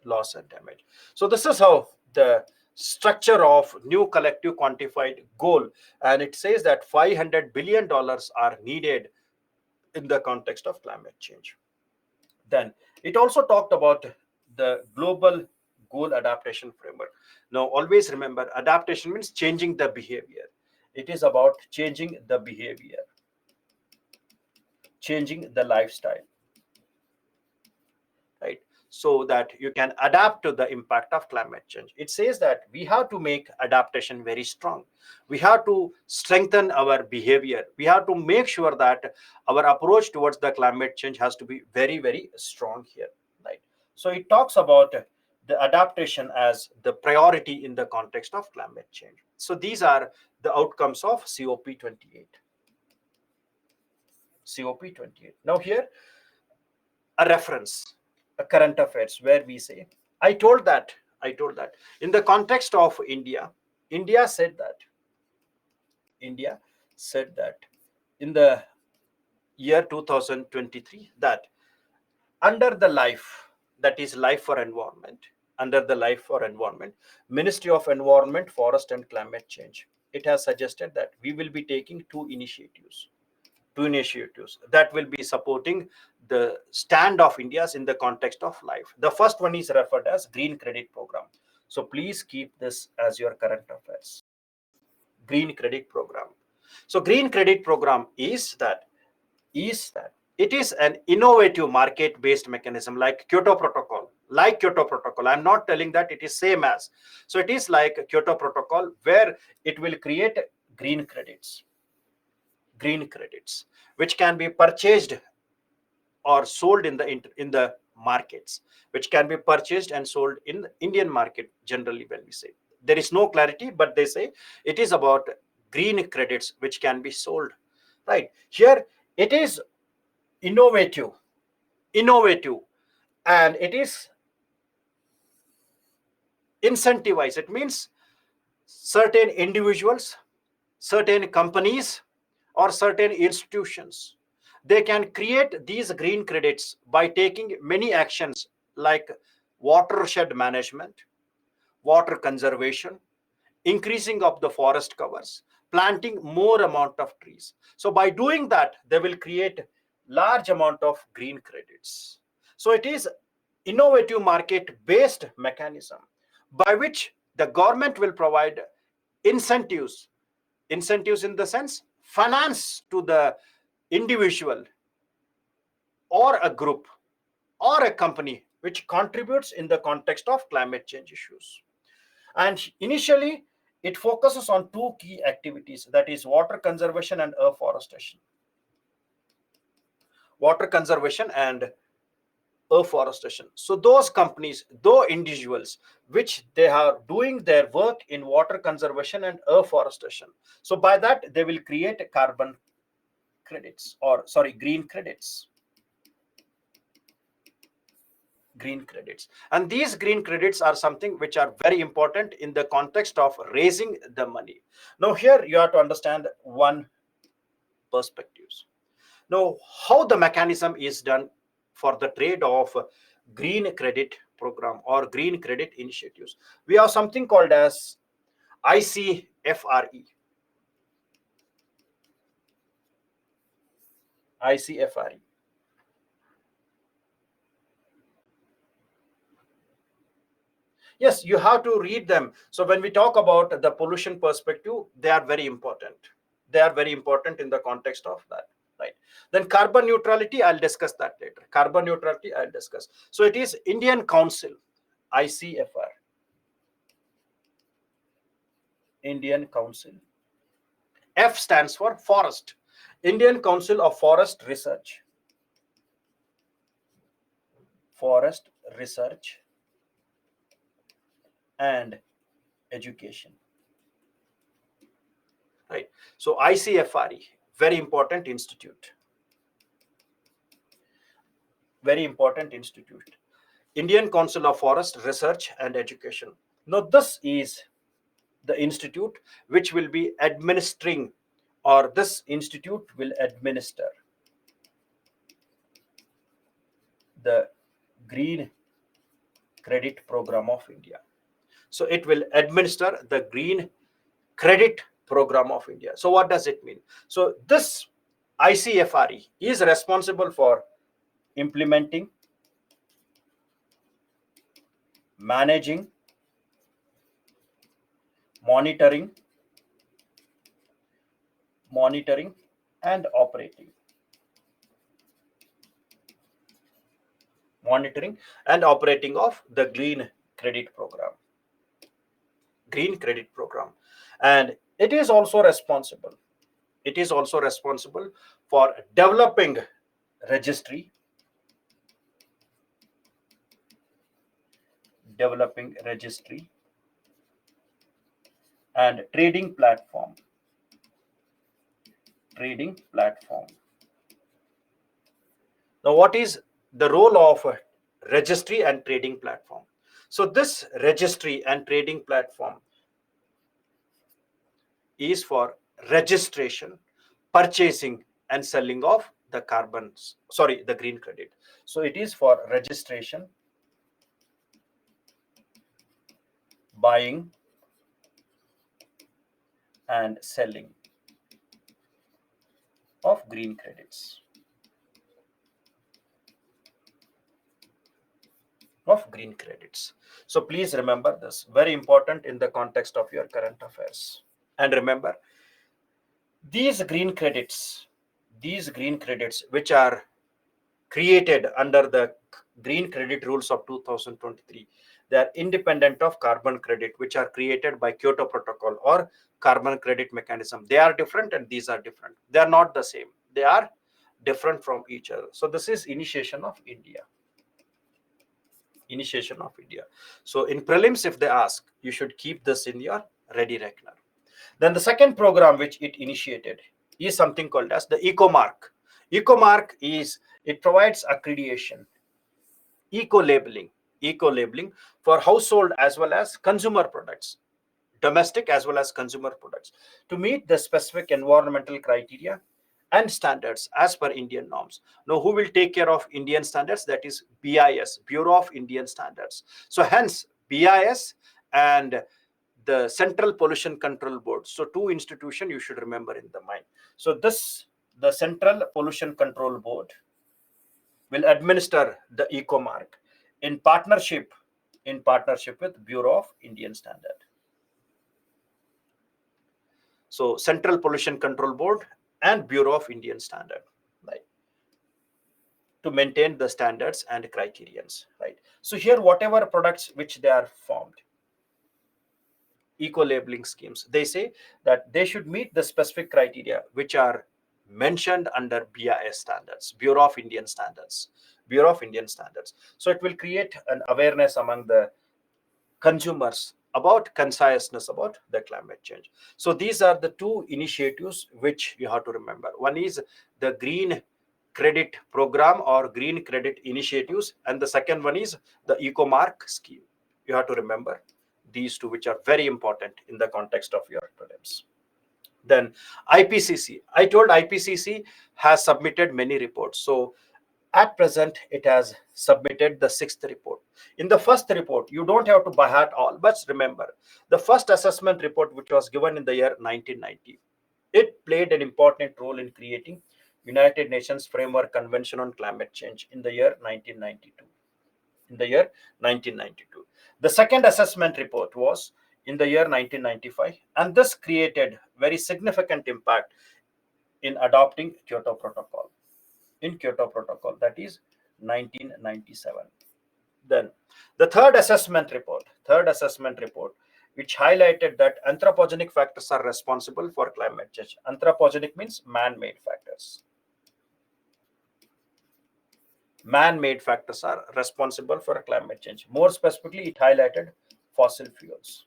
Loss and damage. So this is how the structure of new collective quantified goal, and it says that $500 billion are needed in the context of climate change. Then it also talked about the global goal adaptation framework. Now always remember, adaptation means changing the behavior. It is about changing the behavior, changing the lifestyle, right? So that you can adapt to the impact of climate change. It says that we have to make adaptation very strong. We have to strengthen our behavior. We have to make sure that our approach towards the climate change has to be very, very strong here, right? So it talks about the adaptation as the priority in the context of climate change. So these are the outcomes of COP28. COP28. Now here, a reference, a current affairs, where we say, I told that in the context of India said that in the year 2023, that under the life, that is life for environment, Ministry of Environment, Forest and Climate Change, it has suggested that we will be taking two initiatives that will be supporting the stand of India's in the context of life. The first one is referred as Green Credit Program. So please keep this as your current affairs. Green Credit Program. So Green Credit Program is that it is an innovative market-based mechanism like Kyoto Protocol. I'm not telling that it is same as. So it is like Kyoto Protocol, where it will create green credits, which can be purchased or sold in the markets, which can be purchased and sold in the Indian market. Generally, when we say, there is no clarity, but they say it is about green credits which can be sold, right? Here it is innovative, and it is incentivized. It means certain individuals, certain companies, or certain institutions, they can create these green credits by taking many actions like watershed management, water conservation, increasing of the forest covers, planting more amount of trees. So by doing that, they will create large amount of green credits. So it is innovative market-based mechanism by which the government will provide incentives in the sense finance to the individual or a group or a company which contributes in the context of climate change issues. And initially, it focuses on two key activities, that is water conservation and afforestation. Water conservation and afforestation. So those companies, those individuals, which they are doing their work in water conservation and afforestation, so by that they will create carbon credits, or sorry, green credits. And these green credits are something which are very important in the context of raising the money. Now here you have to understand one perspectives. Now how the mechanism is done for the trade of green credit program or green credit initiatives. We have something called as ICFRE. Yes, you have to read them. So when we talk about the pollution perspective, they are very important. They are very important in the context of that, right? Then carbon neutrality, I'll discuss that later. Carbon neutrality, I'll discuss. So it is Indian Council, ICFR, Indian Council. F stands for forest. Indian Council of Forest Research and Education. Right. So ICFRE, very important institute. Very important institute. Indian Council of Forest Research and Education. Now, this is the institute which will be administering, or this institute will administer the Green Credit Program of India. So it will administer the Green Credit Program of India. So what does it mean? So this ICFRE is responsible for implementing, managing, monitoring and operating of the Green Credit Program. And it is also responsible for developing registry, and trading platform. Now, what is the role of a registry and trading platform? So this registry and trading platform is for registration, purchasing and selling of the green credit. So it is for registration, buying and selling of green credits. So please remember this, very important in the context of your current affairs. And remember, these green credits which are created under the green credit rules of 2023, they are independent of carbon credit, which are created by Kyoto Protocol or carbon credit mechanism. They are different and these are different. They are not the same. They are different from each other. So this is initiation of India. So in prelims, if they ask, you should keep this in your ready reckoner. Then the second program which it initiated is something called as the EcoMark. EcoMark is, it provides accreditation, eco-labeling for household as well as consumer products, domestic as well as consumer products, to meet the specific environmental criteria and standards as per Indian norms. Now, who will take care of Indian standards? That is BIS, Bureau of Indian Standards. So hence BIS and the Central Pollution Control Board. So two institutions you should remember in the mind. So the Central Pollution Control Board will administer the EcoMark in partnership with Bureau of Indian Standard. So Central Pollution Control Board and Bureau of Indian Standard, right, to maintain the standards and criterions, right? So here, whatever products which they are formed, eco-labeling schemes, they say that they should meet the specific criteria which are mentioned under BIS standards, Bureau of Indian Standards. So it will create an awareness among the consumers about consciousness about the climate change. So these are the two initiatives which you have to remember. One is the Green Credit Program or Green Credit Initiatives, and the second one is the EcoMark scheme. You have to remember these two, which are very important in the context of your prelims. Then IPCC. I told IPCC has submitted many reports. So at present, it has submitted the 6th report. In the first report, you don't have to by heart all, but remember, the first assessment report, which was given in the year 1990, it played an important role in creating United Nations Framework Convention on Climate Change in the year 1992. The second assessment report was in the year 1995, and this created very significant impact in adopting Kyoto Protocol. That is 1997. Then the third assessment report which highlighted that anthropogenic factors are responsible for climate change. Anthropogenic means man-made factors. Man-made factors are responsible for climate change. More specifically, it highlighted fossil fuels.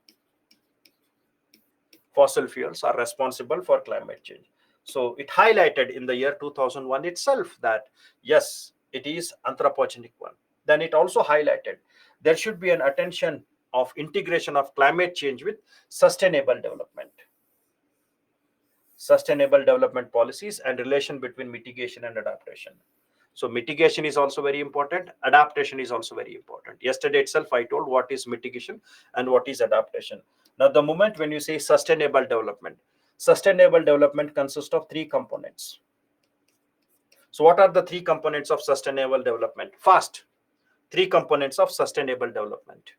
Fossil fuels are responsible for climate change. So it highlighted in the year 2001 itself that yes, it is anthropogenic one. Then it also highlighted there should be an attention of integration of climate change with sustainable development. Sustainable development policies and relation between mitigation and adaptation. So mitigation is also very important. Adaptation is also very important. Yesterday itself, I told what is mitigation and what is adaptation. Now, the moment when you say sustainable development consists of three components. So what are the three components of sustainable development? First, three components of sustainable development.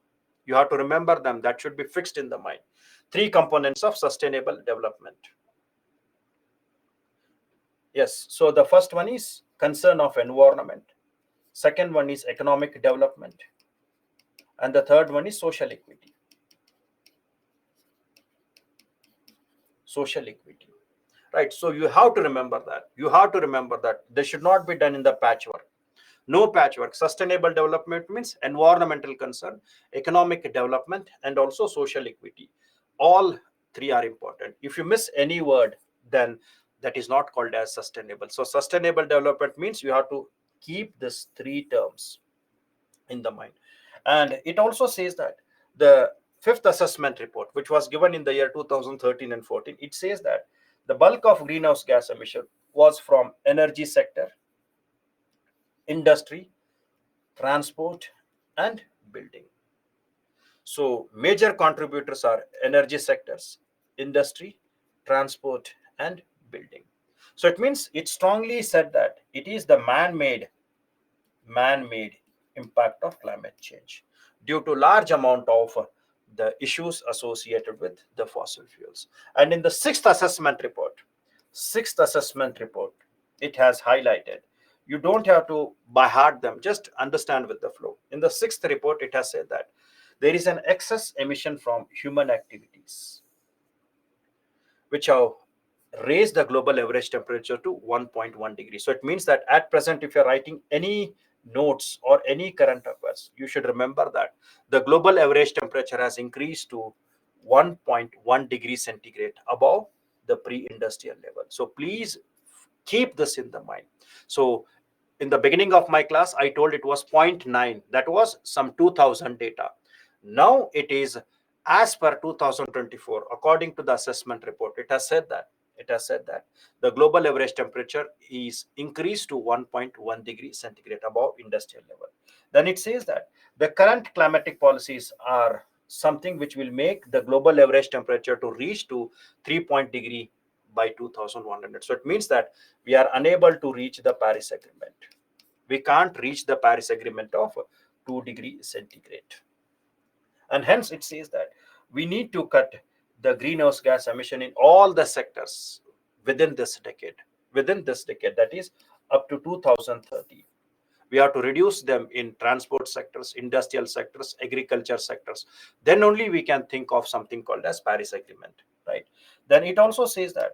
You have to remember them. That should be fixed in the mind. Three components of sustainable development. Yes, so the first one is concern of environment. Second one is economic development. And the third one is social equity. Social equity. Right, so you have to remember that. You have to remember that this should not be done in the patchwork. No patchwork. Sustainable development means environmental concern, economic development, and also social equity. All three are important. If you miss any word, then that is not called as sustainable. So sustainable development means you have to keep these three terms in the mind. And it also says that the fifth assessment report, which was given in the year 2013 and 14, it says that the bulk of greenhouse gas emission was from energy sector, industry, transport, and building. So major contributors are energy sectors, industry, transport, and building. So it means it strongly said that it is the man-made impact of climate change due to large amount of the issues associated with the fossil fuels. And in the sixth assessment report, it has highlighted, you don't have to by heart them, just understand with the flow. In the sixth report, it has said that there is an excess emission from human activities which have raised the global average temperature to 1.1 degrees. So it means that at present, if you're writing any notes or any current affairs, you should remember that the global average temperature has increased to 1.1 degrees centigrade above the pre-industrial level. So please keep this in the mind. So in the beginning of my class, I told it was 0.9. That was some 2000 data. Now it is as per 2024, according to the assessment report, it has said that the global average temperature is increased to 1.1 degrees centigrade above industrial level. Then it says that the current climatic policies are something which will make the global average temperature to reach to 3 degree by 2100. So it means that we are unable to reach the Paris Agreement. We can't reach the Paris Agreement of 2 degrees centigrade. And hence it says that we need to cut the greenhouse gas emission in all the sectors within this decade. That is up to 2030. We have to reduce them in transport sectors, industrial sectors, agriculture sectors. Then only we can think of something called as Paris Agreement, right? Then it also says that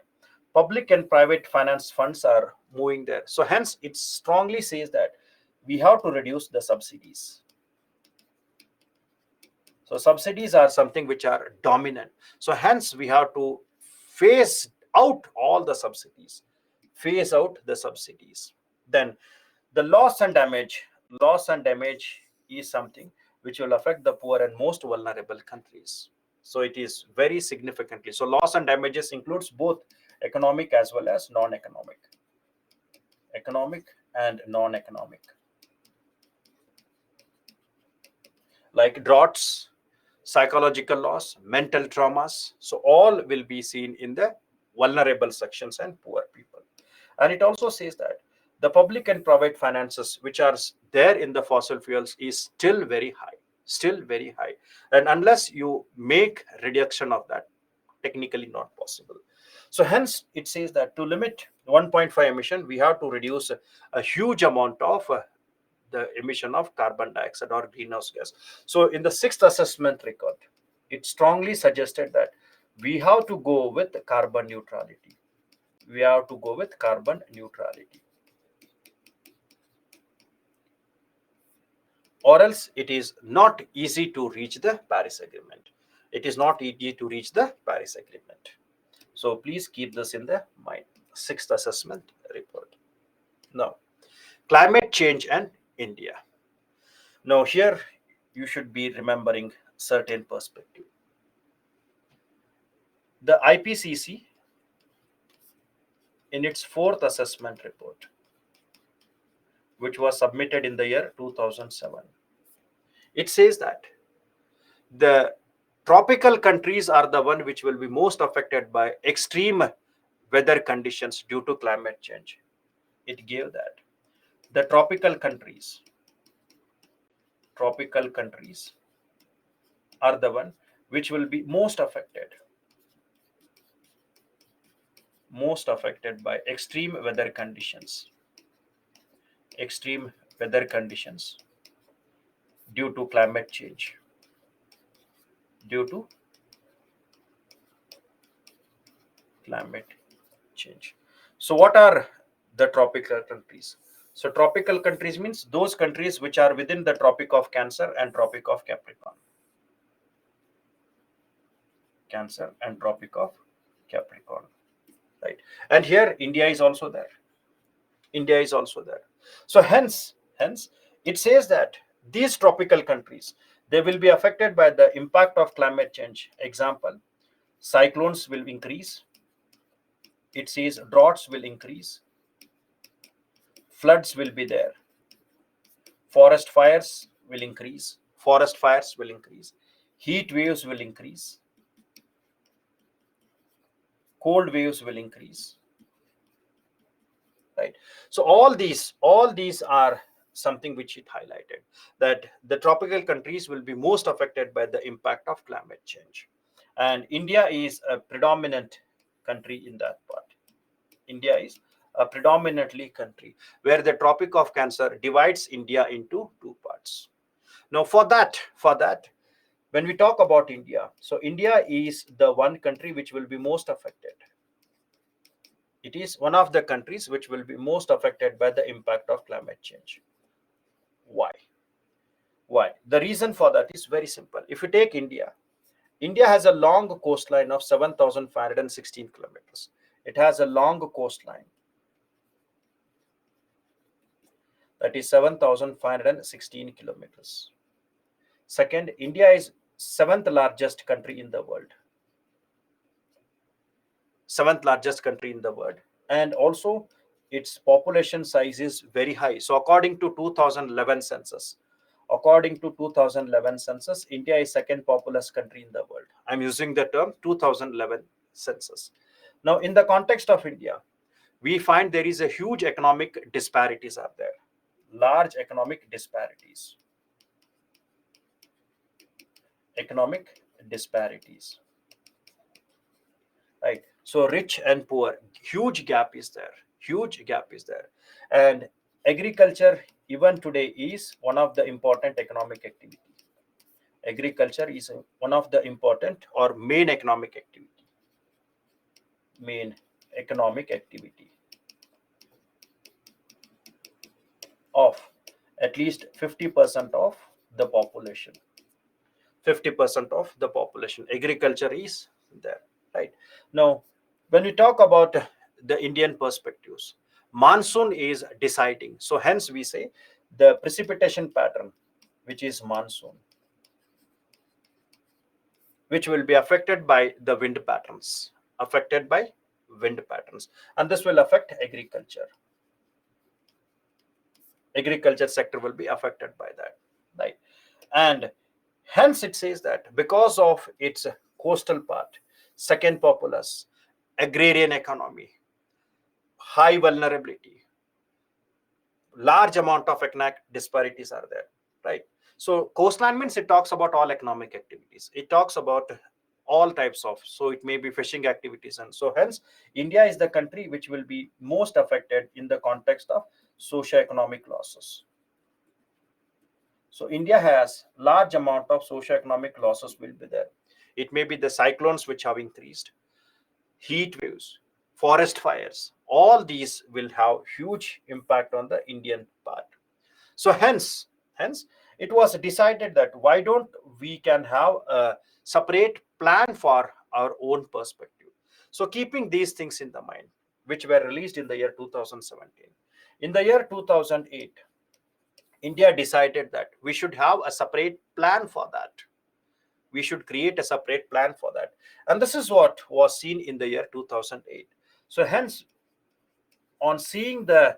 public and private finance funds are moving there. So hence it strongly says that we have to reduce the subsidies. So subsidies are something which are dominant. So hence we have to phase out all the subsidies. Phase out the subsidies. Then the loss and damage is something which will affect the poor and most vulnerable countries. So it is very significantly. So loss and damages includes both economic as well as non-economic. Economic and non-economic. Like droughts, psychological loss, mental traumas. So all will be seen in the vulnerable sections and poor people. And it also says that the public and private finances which are there in the fossil fuels is still very high. And unless you make reduction of that, technically not possible. So hence it says that to limit 1.5 emission, we have to reduce a huge amount of the emission of carbon dioxide or greenhouse gas. So in the sixth assessment report, it strongly suggested that we have to go with carbon neutrality. We have to go with carbon neutrality, or else it is not easy to reach the Paris Agreement. It is not easy to reach the Paris Agreement. So please keep this in the mind. Sixth assessment report. Now, climate change and India. Now, here you should be remembering certain perspective. The IPCC, in its fourth assessment report, which was submitted in the year 2007, it says that the tropical countries are the one which will be most affected by extreme weather conditions due to climate change. It gave that the tropical countries are the one which will be most affected by extreme weather conditions due to climate change, due to climate change. So what are the tropical countries? So tropical countries means those countries which are within the Tropic of Cancer and Tropic of Capricorn. Cancer and Tropic of Capricorn, right? And here India is also there. India is also there. So hence, it says that these tropical countries, they will be affected by the impact of climate change. Example, cyclones will increase. It says droughts will increase. Floods will be there. Forest fires will increase. Heat waves will increase. Cold waves will increase. Right. So all these are something which it highlighted, that the tropical countries will be most affected by the impact of climate change, and India is a predominant country in that part. India is a predominantly country where the Tropic of Cancer divides India into two parts. Now for that, when we talk about India, so India is the one country which will be most affected. It is one of the countries which will be most affected by the impact of climate change. Why? The reason for that is very simple. If you take India, India has a long coastline of 7,516 kilometers. It has a long coastline, that is 7,516 kilometers. Second, India is seventh largest country in the world. And also its population size is very high. So according to 2011 census, India is second populous country in the world. I'm using the term 2011 census. Now in the context of India, we find there is a huge economic disparities are there, large economic disparities. Right. So rich and poor, huge gap is there. And agriculture even today is one of the important economic activity. Agriculture is one of the important or main economic activity of at least 50% of the population. Agriculture is there, right? Now when we talk about the Indian perspectives, monsoon is deciding. So hence we say the precipitation pattern, which is monsoon, which will be affected by the wind patterns, and this will affect agriculture. Agriculture sector will be affected by that, right? And hence it says that because of its coastal part, second populous, agrarian economy, high vulnerability, large amount of economic disparities are there, right? So coastline means it talks about all economic activities. It talks about all types of, so it may be fishing activities, and so hence India is the country which will be most affected in the context of socio-economic losses. So India has large amount of socio-economic losses will be there. It may be the cyclones which have increased, heat waves, forest fires. All these will have huge impact on the Indian part. So hence it was decided that why don't we can have a separate plan for our own perspective. So keeping these things in the mind, which were released in the year 2017. In the year 2008, India decided that we should have a separate plan for that. We should create a separate plan for that. And this is what was seen in the year 2008. So hence, on seeing the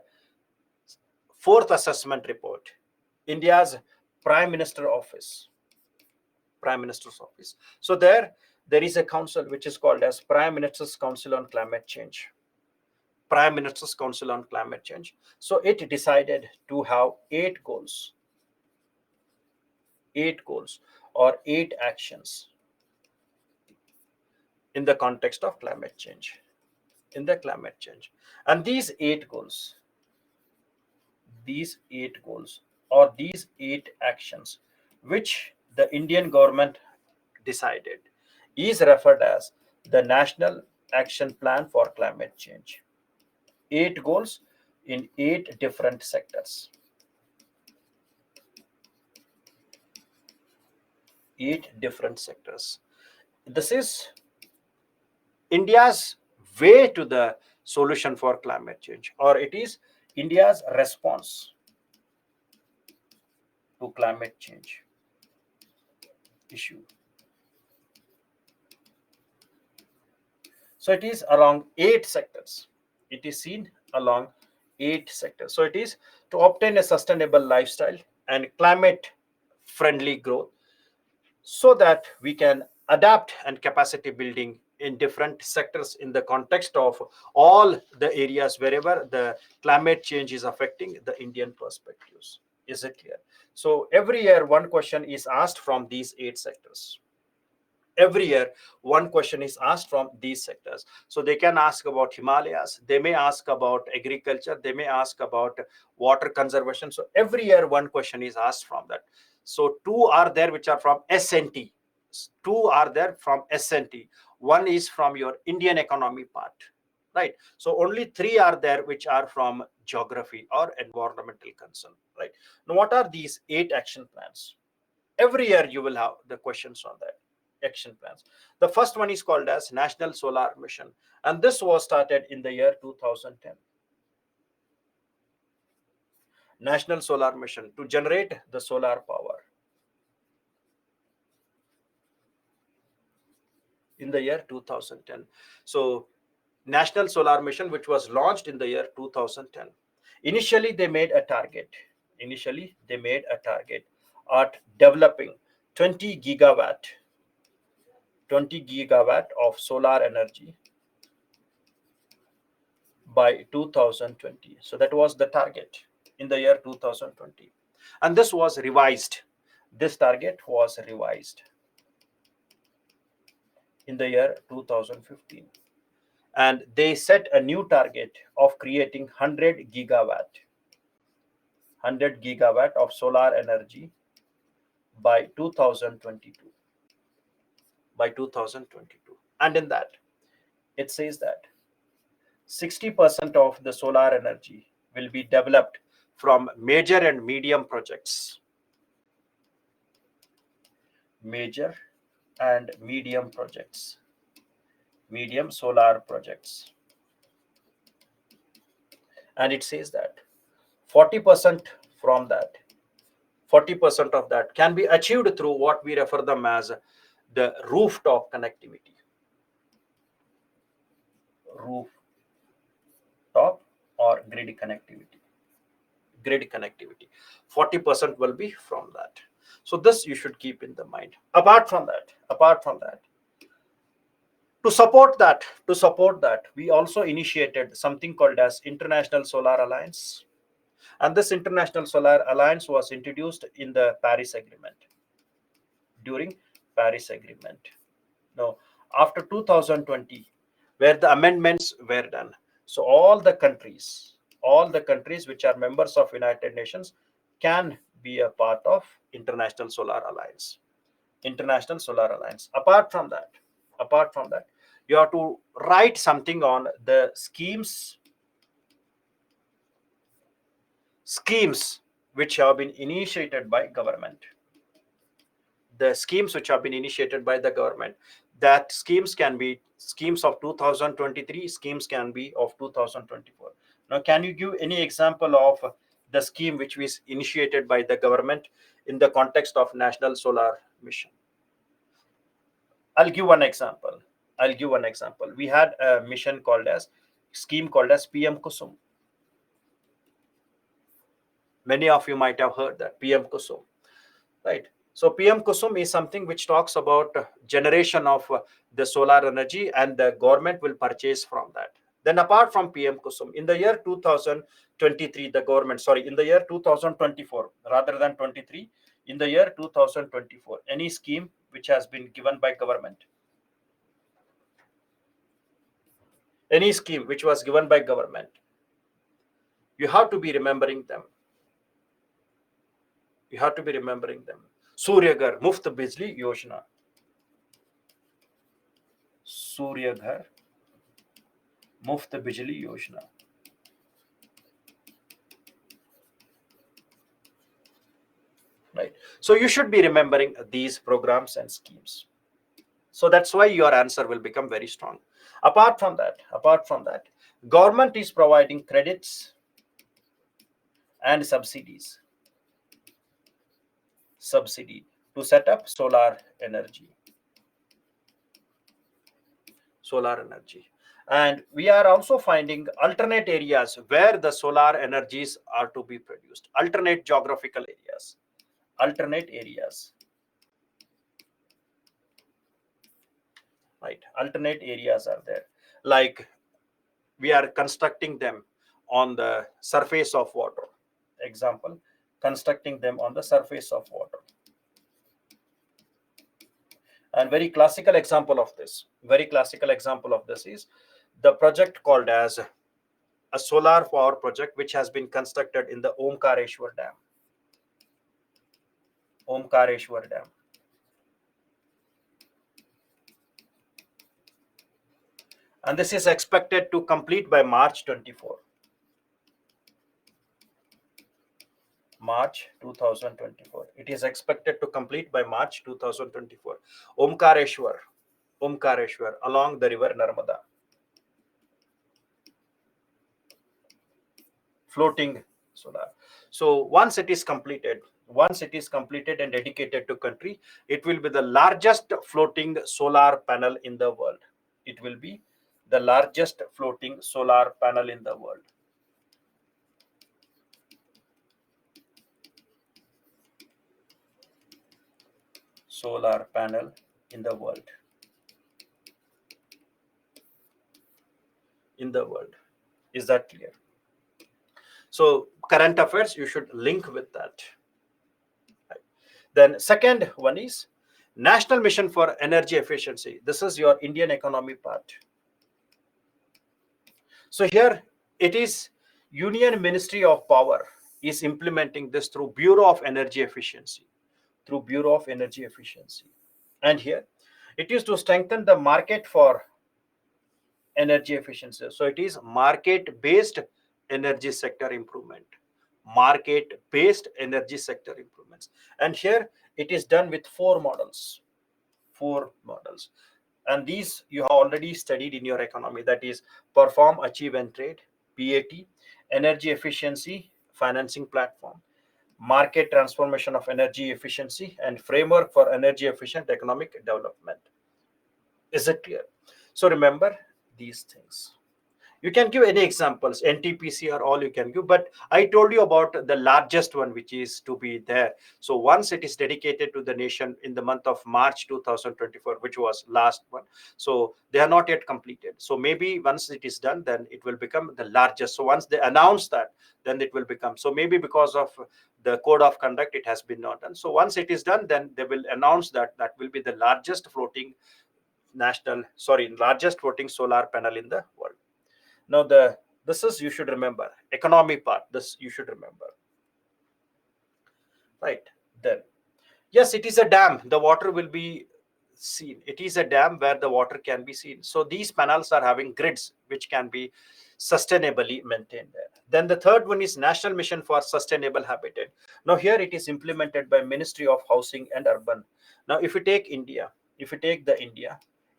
fourth assessment report, India's Prime Minister office, Prime Minister's office. So there is a council which is called as Prime Minister's Council on Climate Change. Prime Minister's Council on Climate Change. So it decided to have eight goals or eight actions in the context of climate change. In the climate change. And these eight goals or these eight actions which the Indian government decided is referred as the National Action Plan for Climate Change. Eight goals in eight different sectors. Eight different sectors. This is India's way to the solution for climate change, or it is India's response to climate change issue. So it is along eight sectors. It is seen along eight sectors. So it is to obtain a sustainable lifestyle and climate friendly growth so that we can adapt and capacity building in different sectors in the context of all the areas wherever the climate change is affecting the Indian perspectives. Is it clear? So every year one question is asked from these eight sectors. Every year one question is asked from these sectors. So they can ask about Himalayas, they may ask about agriculture, they may ask about water conservation. So every year one question is asked from that. So two are there which are from SNT. Two are there from SNT. One is from your Indian economy part, right? So only three are there which are from geography or environmental concern, right? Now what are these eight action plans? Every year you will have the questions on that action plans. The first one is called as National Solar Mission, and this was started in the year 2010. National Solar Mission to generate the solar power in the year 2010. So National Solar Mission, which was launched in the year 2010. Initially they made a target at developing 20 gigawatt of solar energy by 2020. So that was the target in the year 2020. And this was revised. This target was revised in the year 2015. And they set a new target of creating 100 gigawatt of solar energy by 2022. By 2022. And in that, it says that 60% of the solar energy will be developed from major and medium projects. Major and medium projects. Medium solar projects. And it says that 40% from that, 40% of that can be achieved through what we refer them as the rooftop connectivity. Rooftop or grid connectivity. Grid connectivity. 40% will be from that. So this you should keep in the mind. Apart from that, to support that, we also initiated something called as International Solar Alliance. And this International Solar Alliance was introduced in the Paris Agreement. During Paris Agreement. Now, after 2020, where the amendments were done, so all the countries which are members of United Nations can be a part of International Solar Alliance. International Solar Alliance. Apart from that, you have to write something on the schemes which have been initiated by government. The schemes which have been initiated by the government, that schemes can be schemes of 2023, schemes can be of 2024. Now, can you give any example of the scheme which was initiated by the government in the context of national solar mission? I'll give one example. We had a mission called as scheme called as PM Kusum. Many of you might have heard that PM Kusum, right? So PM Kusum is something which talks about generation of the solar energy, and the government will purchase from that. Then apart from PM Kusum, in the year 2023, the government, sorry, in the year 2024, rather than 23, in the year 2024, any scheme which has been given by government, any scheme which was given by government, you have to be remembering them. Surya Ghar Muft Bijli Yojana. Surya Ghar Muft Bijli Yojana. Right. So you should be remembering these programs and schemes. So that's why your answer will become very strong. Apart from that, government is providing credits and subsidy to set up solar energy. And we are also finding alternate areas where the solar energies are to be produced, alternate geographical areas, right? Alternate areas are there, like we are constructing them on the surface of water. Example, constructing them on the surface of water. And very classical example of this is the project called as a solar power project which has been constructed in the Omkareshwar Dam. And this is expected to complete by March 24. March 2024. It is expected to complete by March 2024. Omkareshwar along the river Narmada. Floating solar. So once it is completed and dedicated to country, it will be the largest floating solar panel in the world. It will be the largest floating solar panel in the world. Solar panel in the world. Is that clear? So current affairs, you should link with that. Then second one is National Mission for Energy Efficiency. This is your Indian economy part. So here it is Union Ministry of Power is implementing this through Bureau of Energy Efficiency. And here it is to strengthen the market for energy efficiency. So it is market-based energy sector improvement. And here it is done with four models. And these you have already studied in your economy. That is perform, achieve and trade, PAT, energy efficiency financing platform, market transformation of energy efficiency, and framework for energy efficient economic development. Is it clear? So remember these things. You can give any examples, NTPC or all you can give, but I told you about the largest one which is to be there. So once it is dedicated to the nation in the month of March 2024, which was last one, so they are not yet completed. So maybe once it is done, then it will become the largest. So once they announce that, then it will become. So maybe because of the code of conduct, it has been not done. So once it is done, then they will announce that will be the largest floating solar panel in the world. Now this is, you should remember, economy part. This you should remember, right? Then Yes, it is a dam. The water will be seen. It is a dam where the water can be seen. So these panels are having grids which can be sustainably maintained there. Then the third one is National Mission for Sustainable Habitat. Now here it is implemented by Ministry of Housing and Urban. Now if you take India, if you take the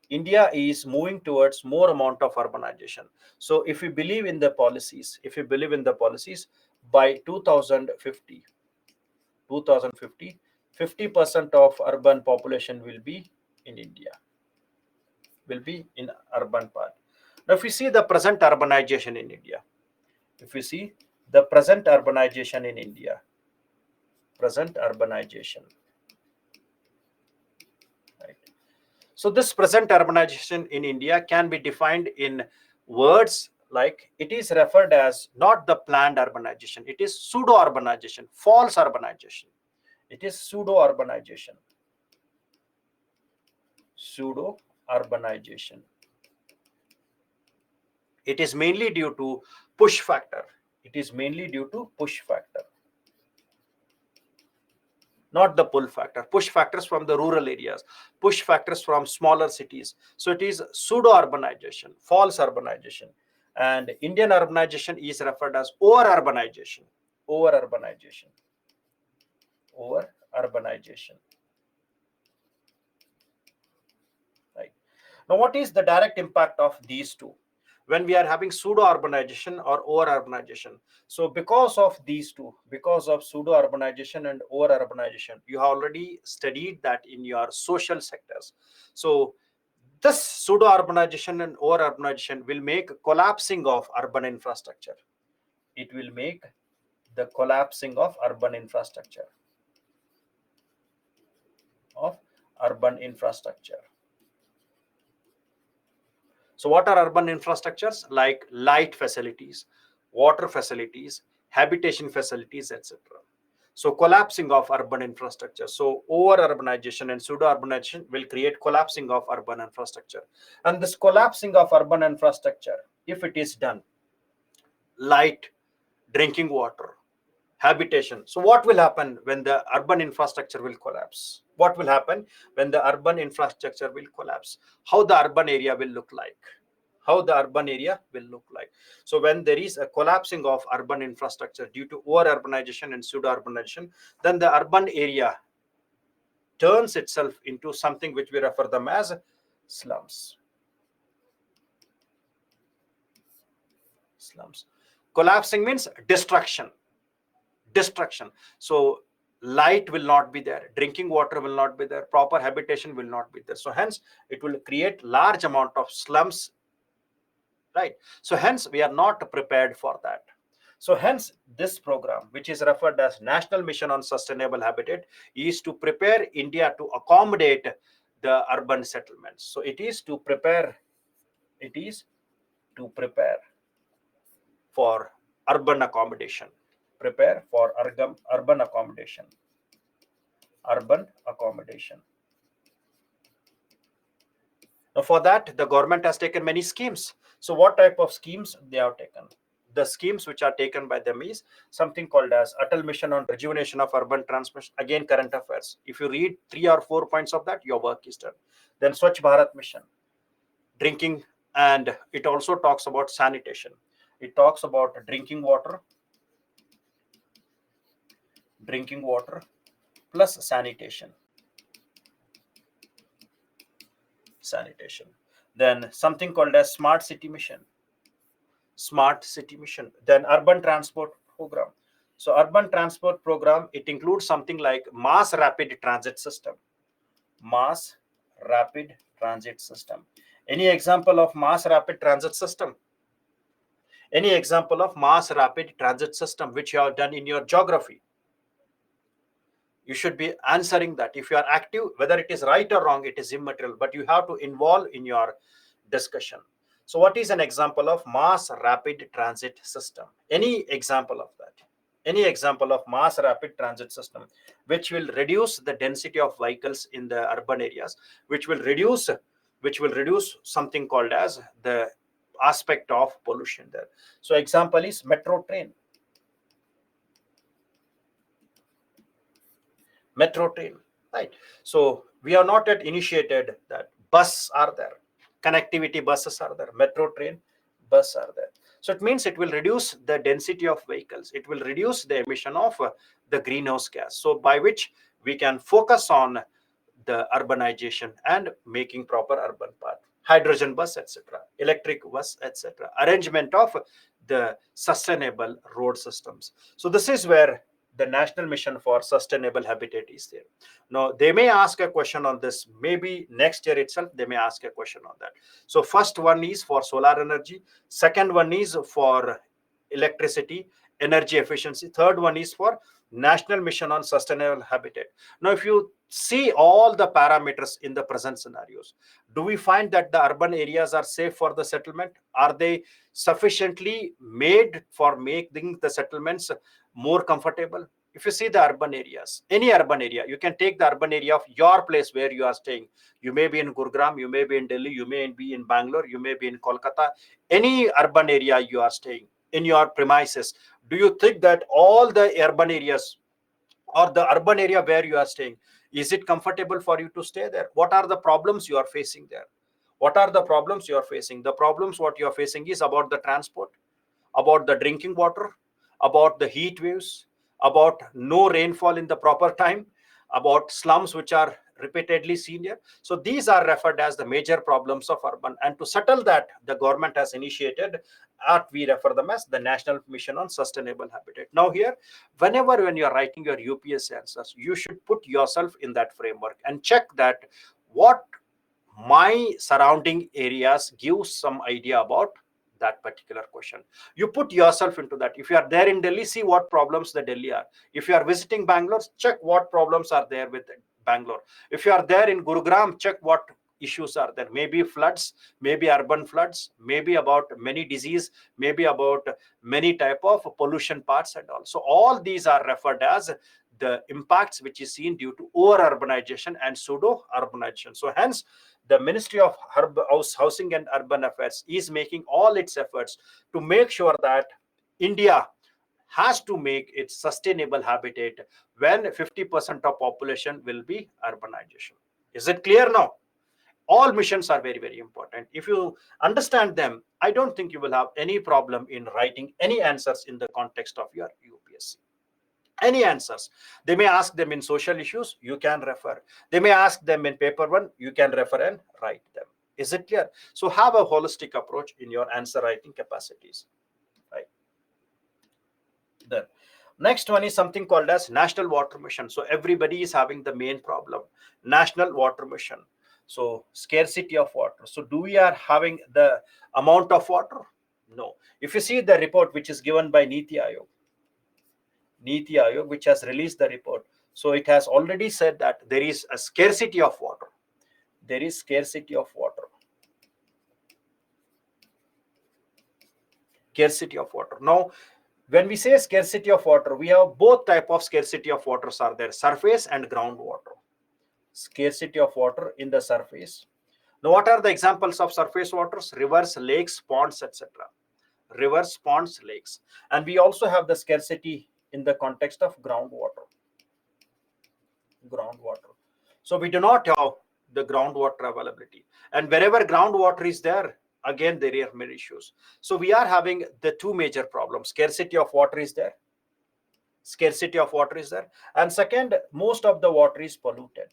India is moving towards more amount of urbanization. So if we believe in the policies, if we believe in the policies, by 2050, 50% of urban population will be in India, will be in urban part. Now, if we see the present urbanization in India, if we see the present urbanization in India, present urbanization, right? So this present urbanization in India can be defined in words like it is referred as not the planned urbanization, it is pseudo urbanization, false urbanization. It is pseudo urbanization, pseudo urbanization. It is mainly due to push factor. It is mainly due to push factor, not the pull factor. Push factors from the rural areas, push factors from smaller cities. So it is pseudo urbanization, false urbanization. And Indian urbanization is referred as over urbanization, over urbanization, over urbanization. Right. Now, what is the direct impact of these two when we are having pseudo urbanization or over urbanization? So because of these two, because of pseudo urbanization and over urbanization, you have already studied that in your social sectors. So this pseudo urbanization and over urbanization will make collapsing of urban infrastructure. It will make the collapsing of urban infrastructure, of urban infrastructure. So what are urban infrastructures? Like light facilities, water facilities, habitation facilities, etc. So collapsing of urban infrastructure. So over urbanization and pseudo urbanization will create collapsing of urban infrastructure. And this collapsing of urban infrastructure, if it is done, light, drinking water, habitation. So what will happen when the urban infrastructure will collapse? What will happen when the urban infrastructure will collapse? How the urban area will look like? How the urban area will look like? So when there is a collapsing of urban infrastructure due to over urbanization and pseudo urbanization, then the urban area turns itself into something which we refer them as slums. Slums. Collapsing means destruction. Destruction. So light will not be there, drinking water will not be there, proper habitation will not be there. So hence it will create large amount of slums, right? So hence we are not prepared for that. So hence this program, which is referred as National Mission on Sustainable Habitat, is to prepare India to accommodate the urban settlements. So it is to prepare, it is to prepare for urban accommodation, prepare for urban accommodation, urban accommodation. Now for that, the government has taken many schemes. So what type of schemes they have taken? The schemes which are taken by them is something called as Atal Mission on Rejuvenation of Urban Transmission. Again, current affairs. If you read 3 or 4 points of that, your work is done. Then Swachh Bharat Mission, drinking, and it also talks about sanitation. It talks about drinking water plus sanitation. Sanitation. Then something called as Smart City Mission. Smart City Mission. Then Urban Transport Program. So urban transport program, it includes something like mass rapid transit system. Mass rapid transit system. Any example of mass rapid transit system? Any example of mass rapid transit system which you have done in your geography? You should be answering that. If you are active, whether it is right or wrong, it is immaterial, but you have to involve in your discussion. So what is an example of mass rapid transit system? Any example of that? Any example of mass rapid transit system which will reduce the density of vehicles in the urban areas, which will reduce something called as the aspect of pollution there. So example is metro train. Metro train. right? So we have not yet initiated that. Bus are there, connectivity buses are there, metro train bus are there. So it means it will reduce the density of vehicles, it will reduce the emission of the greenhouse gas, so by which we can focus on the urbanization and making proper urban path, hydrogen bus, etc., electric bus, etc., arrangement of the sustainable road systems. So this is where the national mission for sustainable habitat is there. Now they may ask a question on this, maybe next year itself they may ask a question on that. So first one is for solar energy, second one is for electricity, energy efficiency, third one is for national mission on sustainable habitat. Now if you see all the parameters in the present scenarios, do we find that the urban areas are safe for the settlement? Are they sufficiently made for making the settlements more comfortable? If you see the urban areas, any urban area, you can take the urban area of your place where you are staying. You may be in Gurugram, you may be in Delhi, you may be in Bangalore, you may be in Kolkata, any urban area you are staying in your premises. Do you think that all the urban areas or the urban area where you are staying, is it comfortable for you to stay there? What are the problems you are facing there? What are the problems you are facing? The problems what you are facing is about the transport, about the drinking water, about the heat waves, about no rainfall in the proper time, about slums which are repeatedly seen here. So these are referred as the major problems of urban. And to settle that, the government has initiated, we refer them as the National Mission on Sustainable Habitat. Now here, whenever when you are writing your UPSC answers, you should put yourself in that framework and check that what my surrounding areas give some idea about that particular question. You put yourself into that. If you are there in Delhi, see what problems the Delhi are. If you are visiting Bangalore, check what problems are there with Bangalore. If you are there in Gurugram, check what issues are there. Maybe floods, maybe urban floods, maybe about many disease, maybe about many type of pollution parts and all. So all these are referred as the impacts which is seen due to over urbanization and pseudo urbanization. So hence the Ministry of Housing and Urban Affairs is making all its efforts to make sure that India has to make its sustainable habitat when 50% of population will be urbanization. Is it clear now? All missions are very, very important. If you understand them, I don't think you will have any problem in writing any answers in the context of your UPSC. Any answers. They may ask them in social issues, you can refer. They may ask them in paper one, you can refer and write them. Is it clear? So have a holistic approach in your answer writing capacities. Right. Then next one is something called as National Water Mission. So everybody is having the main problem, National Water Mission. So scarcity of water. So do we are having the amount of water? No. If you see the report which is given by Niti Ayog, which has released the report. So it has already said that there is a scarcity of water. There is scarcity of water. Scarcity of water. Now, when we say scarcity of water, we have both type of scarcity of waters are there, surface and groundwater. Scarcity of water in the surface. Now, what are the examples of surface waters? Rivers, lakes, ponds, etc. Rivers, ponds, lakes. And we also have the scarcity in the context of groundwater. So we do not have the groundwater availability. And wherever groundwater is there, again, there are many issues. So we are having the two major problems. Scarcity of water is there. Scarcity of water is there. And second, most of the water is polluted.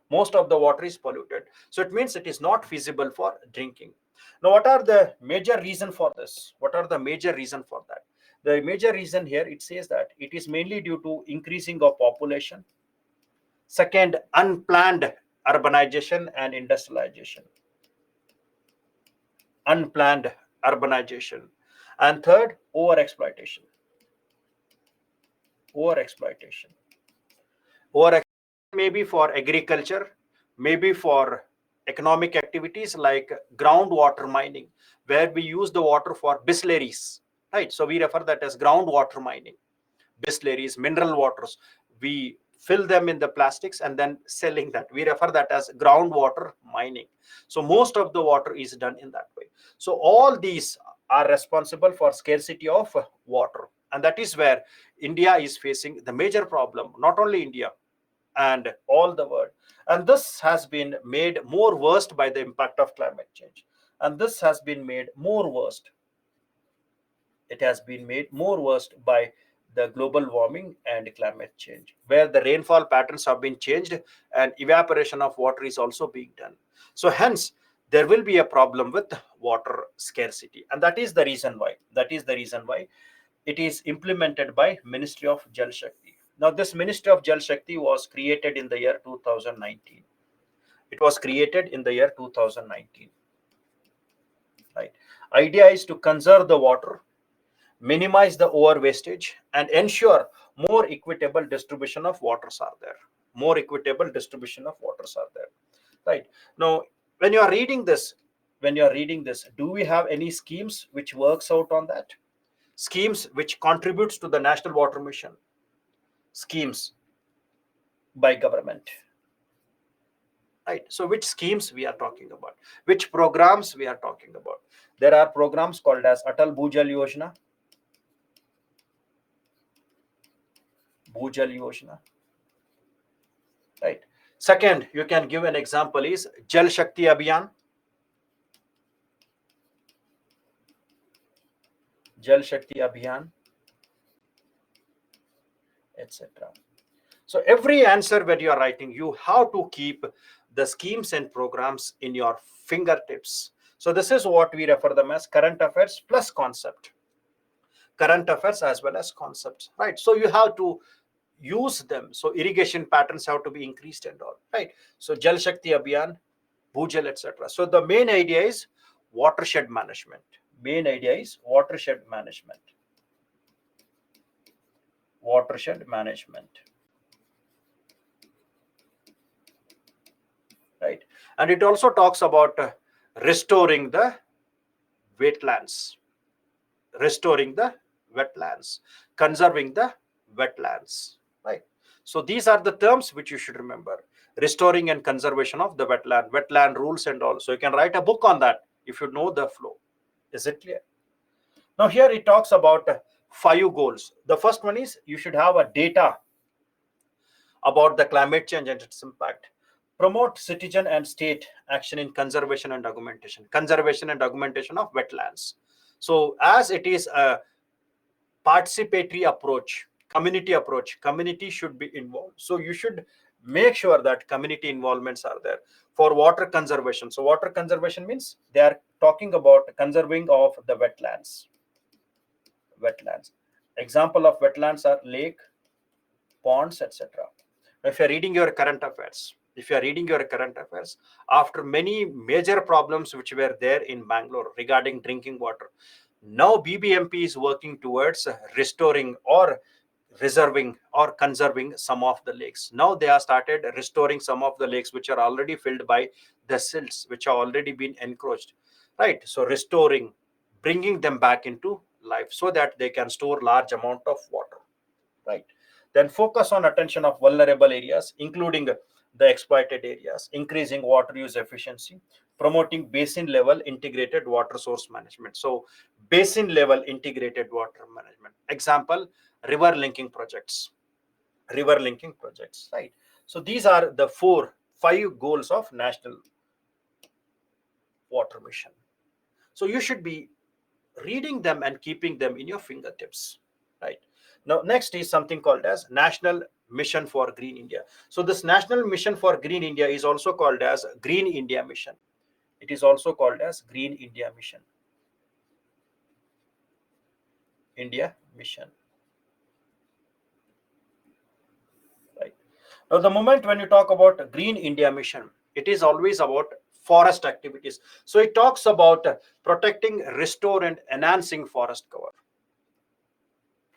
Most of the water is polluted. So it means it is not feasible for drinking. Now, what are the major reason for this? What are the major reason for that? The major reason here, it says that it is mainly due to increasing of population. Second, unplanned urbanization and industrialization. Unplanned urbanization. And third, overexploitation. Overexploitation. Overexploitation maybe for agriculture, maybe for economic activities like groundwater mining, where we use the water for bistleries, right? So we refer that as groundwater mining. Bistleries, mineral waters, we fill them in the plastics and then selling that. We refer that as groundwater mining. So most of the water is done in that way. So all these are responsible for scarcity of water. And that is where India is facing the major problem, not only India and all the world. And this has been made more worst by the impact of climate change. And this has been made more worst. It has been made more worst by the global warming and climate change, where the rainfall patterns have been changed and evaporation of water is also being done. So hence, there will be a problem with water scarcity. And that is the reason why. That is the reason why it is implemented by Ministry of Jal Shakti. Now, this Ministry of Jal Shakti was created in the year 2019. It was created in the year 2019. Right. Idea is to conserve the water, minimize the over wastage, and ensure more equitable distribution of waters are there. More equitable distribution of waters are there. Right. Now, when you are reading this, do we have any schemes which works out on that? Schemes which contributes to the national water mission, schemes by government, right? So which schemes we are talking about, which programs we are talking about? There are programs called as Atal Bhujal Yojana, right? Second, you can give an example is Jal Shakti Abhiyan, etc. So every answer when you are writing, you have to keep the schemes and programs in your fingertips. So this is what we refer them as current affairs plus concept. Current affairs as well as concepts, right? So you have to use them. So irrigation patterns have to be increased and all, right? So Jal Shakti Abhiyan, Bhujal, etc. So the main idea is watershed management. Main idea is watershed management. Watershed management. Right. And it also talks about restoring the wetlands, restoring the wetlands, conserving the wetlands, right? So these are the terms which you should remember: restoring and conservation of the wetland rules and all. So you can write a book on that if you know the flow. Is it clear? Now here it talks about 5 goals. The first one is you should have a data about the climate change and its impact. Promote citizen and state action in conservation and augmentation of wetlands. So as it is a participatory approach, community should be involved. So you should make sure that community involvements are there for water conservation. So water conservation means they are talking about conserving of the wetlands. Example of wetlands are lake, ponds, etc. If you're reading your current affairs, after many major problems which were there in Bangalore regarding drinking water, now BBMP is working towards restoring or reserving or conserving some of the lakes. Now they have started restoring some of the lakes which are already filled by the silts, which have already been encroached, right? So restoring, bringing them back into life so that they can store large amount of water, right? Then focus on attention of vulnerable areas, including the exploited areas, increasing water use efficiency, promoting basin level integrated water source management. So basin level integrated water management. Example, river linking projects, right? So these are the 5 goals of National Water Mission. So you should be reading them and keeping them in your fingertips, right? Now next is something called as National Mission for Green India. So this National Mission for Green India is also called as Green India Mission. It is also called as Green India Mission. Right. Now the moment when you talk about Green India Mission, it is always about forest activities. So it talks about protecting, restore and enhancing forest cover.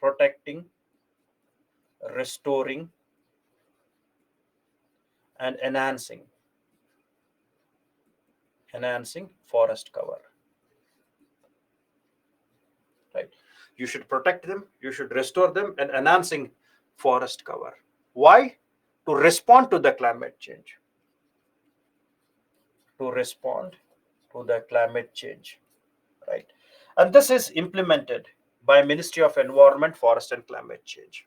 Protecting, restoring and enhancing forest cover, right? You should protect them, you should restore them, and enhancing forest cover. Why? To respond to the climate change. Right? And this is implemented by Ministry of Environment, Forest and Climate Change.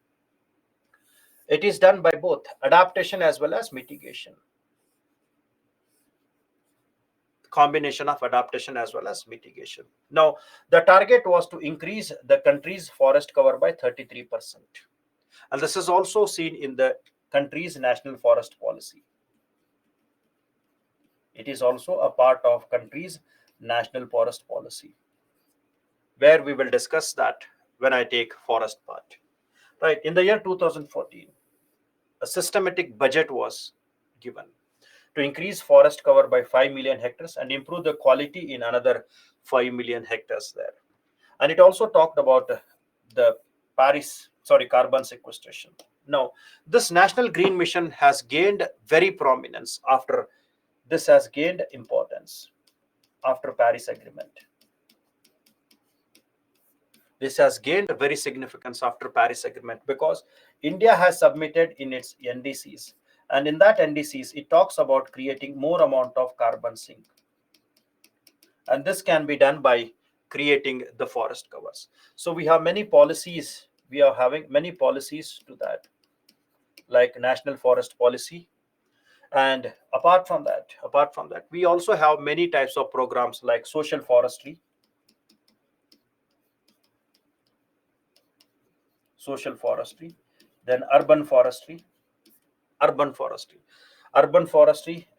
It is done by both adaptation as well as mitigation. Combination of adaptation as well as mitigation. Now, the target was to increase the country's forest cover by 33%. And this is also seen in the country's national forest policy. It is also a part of country's national forest policy, where we will discuss that when I take forest part. Right, in the year 2014, a systematic budget was given to increase forest cover by 5 million hectares and improve the quality in another 5 million hectares there. And it also talked about the carbon sequestration. Now, this national green mission has gained very prominence after this has gained importance after Paris Agreement. This has gained very significance after Paris Agreement because India has submitted in its NDCs, and in that NDCs it talks about creating more amount of carbon sink, and this can be done by creating the forest covers. So we have many policies. We are having many policies to that, like national forest policy. And apart from that, we also have many types of programs like social forestry, then urban forestry,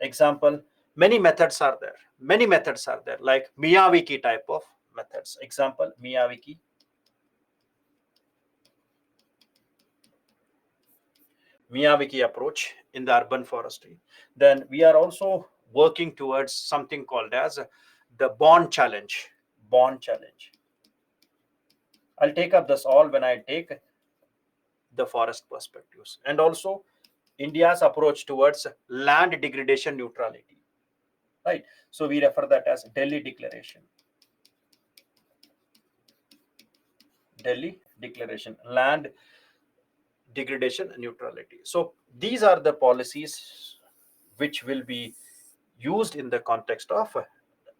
example, many methods are there like Miyawaki type of methods. Example, Miyawaki approach in the urban forestry. Then we are also working towards something called as the bond challenge. I'll take up this all when I take the forest perspectives. And also India's approach towards land degradation neutrality. Right. So we refer that as Delhi Declaration. Land degradation neutrality. So these are the policies which will be used in the context of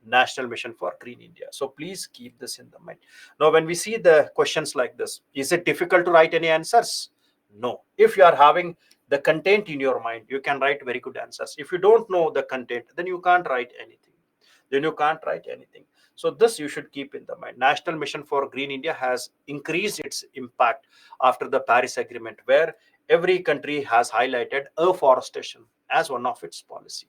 National Mission for Green India. So please keep this in the mind. Now, when we see the questions like this, is it difficult to write any answers? No. If you are having the content in your mind, you can write very good answers. If you don't know the content, then you can't write anything. So this you should keep in the mind. National Mission for Green India has increased its impact after the Paris Agreement, where every country has highlighted afforestation as one of its policy.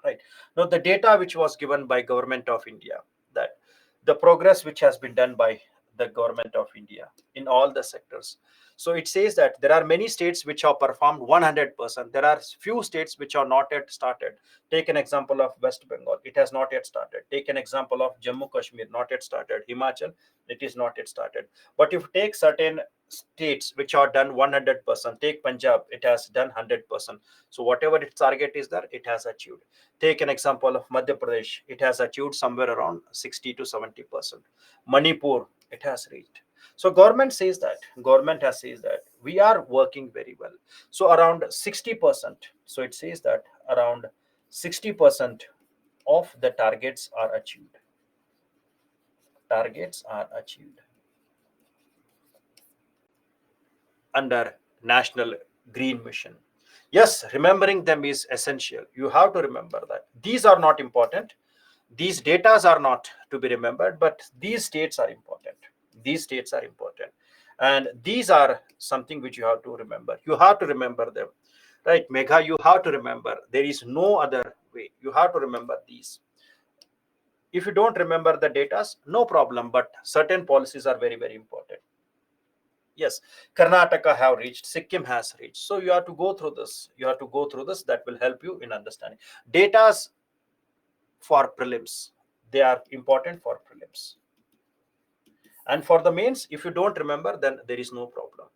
Right. Now, the data which was given by Government of India, that the progress which has been done by the Government of India in all the sectors. So it says that there are many states which have performed 100%. There are few states which are not yet started. Take an example of West Bengal. It has not yet started. Take an example of Jammu Kashmir. Not yet started. Himachal. It is not yet started. But if you take certain states which are done 100%, take Punjab. It has done 100%. So whatever its target is there, it has achieved. Take an example of Madhya Pradesh. It has achieved somewhere around 60 to 70%. Manipur, it has reached. So government has says that we are working very well. So around 60%. So it says that around 60% of the targets are achieved. Under National Green Mission. Yes, remembering them is essential. You have to remember that. These are not important. These datas are not to be remembered, but these states are important. And these are something which you have to remember. You have to remember them. Right, Megha, you have to remember. There is no other way. You have to remember these. If you don't remember the datas, no problem, but certain policies are very, very important. Yes, Karnataka have reached, Sikkim has reached. So you have to go through this. That will help you in understanding. Datas for prelims, they are important for prelims. And for the mains, if you don't remember, then there is no problem.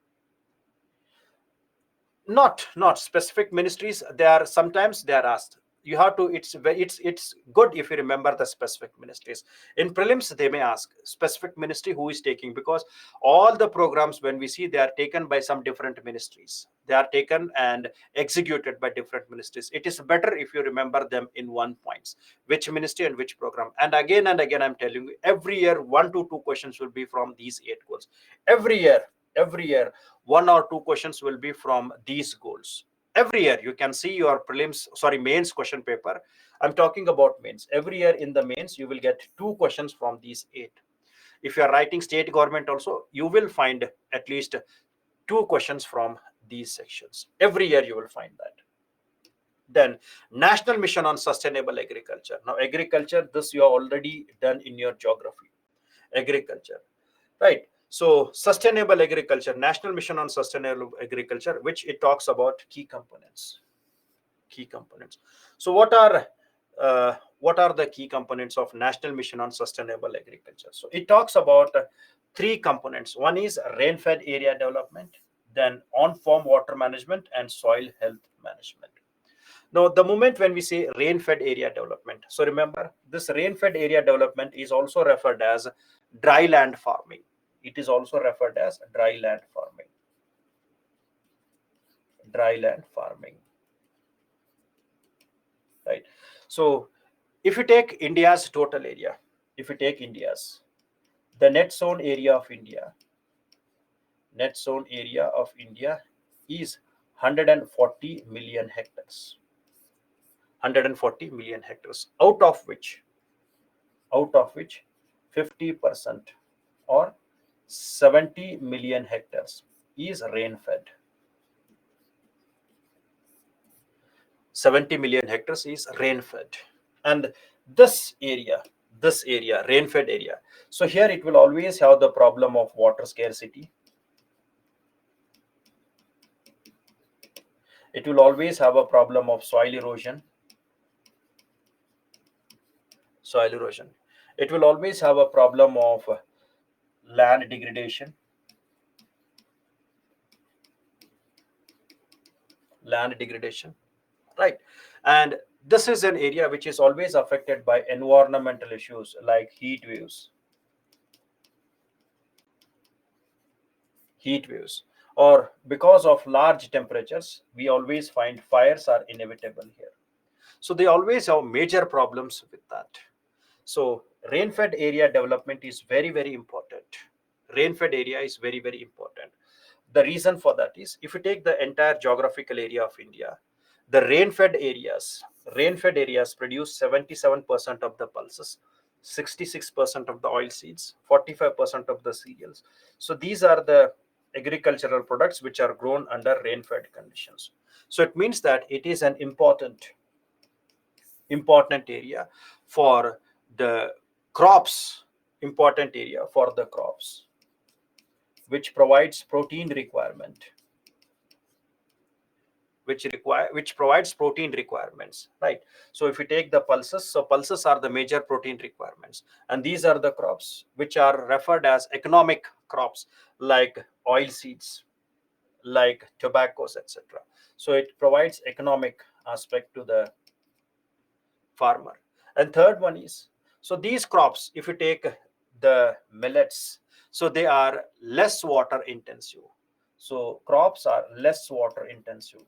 Not specific ministries. Sometimes they are asked. you have to, it's good if you remember the specific ministries. In prelims they may ask specific ministry who is taking, because all the programs when we see, they are taken by some different ministries, they are taken and executed by different ministries. It is better if you remember them in one points, which ministry and which program. And again I'm telling you, every year 1 to 2 questions will be from these 8 goals. Every year 1 or 2 questions will be from these goals. Every year you can see your mains question paper. I'm talking about mains. Every year in the mains you will get 2 questions from these 8. If you are writing state government also, you will find at least 2 questions from these sections. Every year you will find that. Then national mission on sustainable agriculture. Now agriculture, this you have already done in your geography. Agriculture, right? So sustainable agriculture, national mission on sustainable agriculture, which it talks about key components. So what are the key components of national mission on sustainable agriculture? So it talks about 3 components. One is rain-fed area development, then on-farm water management, and soil health management. Now, the moment when we say rain-fed area development, so remember, this rain-fed area development is also referred as dry land farming. It is also referred as dry land farming. Dry land farming. Right. So, if you take India's total area, the net zone area of India is 140 million hectares. 140 million hectares, out of which 50% or 70 million hectares is rain fed. 70 million hectares is rain fed. And this area, rain fed area, so here it will always have the problem of water scarcity. It will always have a problem of soil erosion. It will always have a problem of land degradation. Right? And this is an area which is always affected by environmental issues like heat waves, or because of large temperatures, we always find fires are inevitable here. So they always have major problems with that. So rain-fed area development is very, very important. Rain-fed area is very, very important. The reason for that is, if you take the entire geographical area of India, the rain-fed areas produce 77% of the pulses, 66% of the oil seeds, 45% of the cereals. So these are the agricultural products which are grown under rain-fed conditions. So it means that it is an important area for the crops, which provides protein requirement, which provides protein requirements, right? So if you take the pulses, so pulses are the major protein requirements, and these are the crops which are referred as economic crops, like oil seeds, like tobaccos, etc. So it provides economic aspect to the farmer. And third one is, so these crops, if you take the millets, so they are less water intensive. So crops are less water intensive.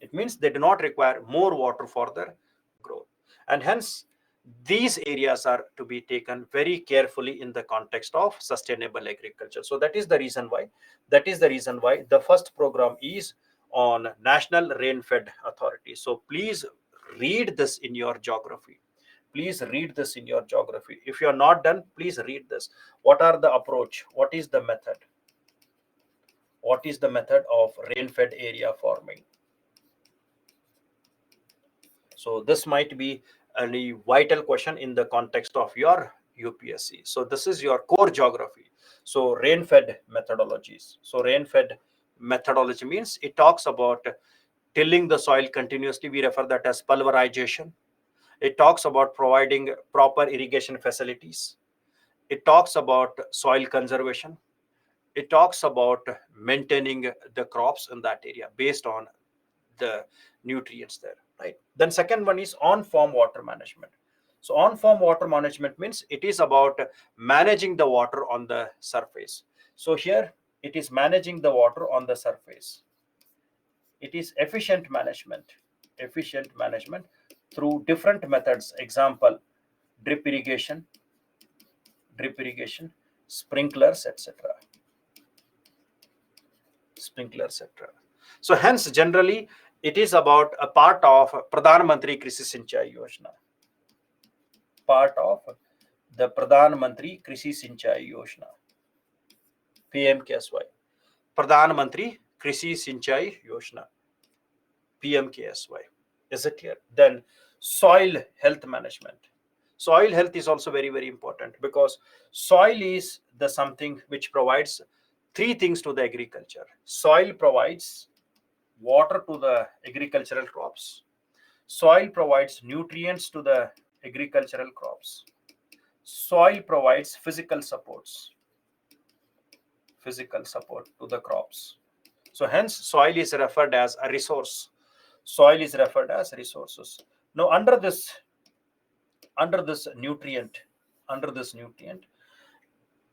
It means they do not require more water for their growth, and hence these areas are to be taken very carefully in the context of sustainable agriculture. So that is the reason why the first program is on National Rain-Fed Authority. So please read this in your geography. If you are not done, please read this. What are the approach? What is the method? Of rain-fed area farming? So this might be a vital question in the context of your UPSC. So this is your core geography. So rain-fed methodologies. So rain-fed methodology means it talks about tilling the soil continuously. We refer that as pulverization. It talks about providing proper irrigation facilities. It talks about soil conservation. it talks about maintaining the crops in that area based on the nutrients there, right? Then second one is on farm water management. So on farm water management means it is about managing the water on the surface. So here it is managing the water on the surface. It is efficient management through different methods. Example, drip irrigation, sprinklers, etc. So hence generally it is about a part of Pradhan Mantri Krishi Sinchai Yojana. Part of the Pradhan Mantri Krishi Sinchai Yojana. PMKSY. Pradhan Mantri Krishi Sinchai Yojana. PMKSY. Is it clear? Then soil health management. Soil health is also very, very important, because soil is the something which provides three things to the agriculture. Soil provides water to the agricultural crops. Soil provides nutrients to the agricultural crops. Soil provides physical support to the crops. So hence soil is referred as a resource. Soil is referred as resources. Now under this nutrient,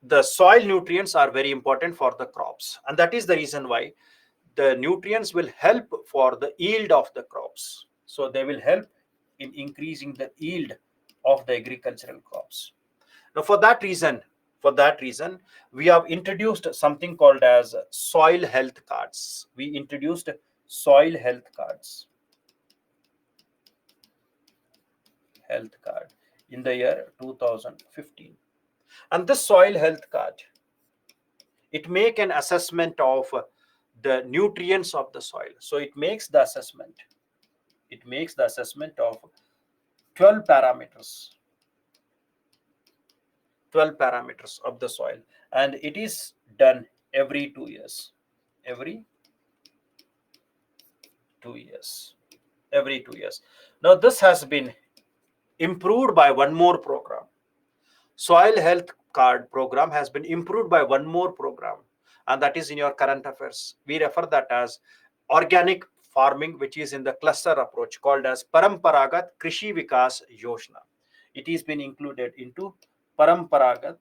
the soil nutrients are very important for the crops, and that is the reason why the nutrients will help for the yield of the crops. So they will help in increasing the yield of the agricultural crops. Now for that reason, we have introduced something called as soil health cards. We introduced soil health cards. In the year 2015. And this soil health card, it make an assessment of the nutrients of the soil. So it makes the assessment of 12 parameters of the soil, and it is done every 2 years. Now this has been improved by one more program. Soil health card program has been improved by one more program, and that is in your current affairs. We refer that as organic farming, which is in the cluster approach, called as Paramparagat Krishi Vikas Yojana. It has been included into Paramparagat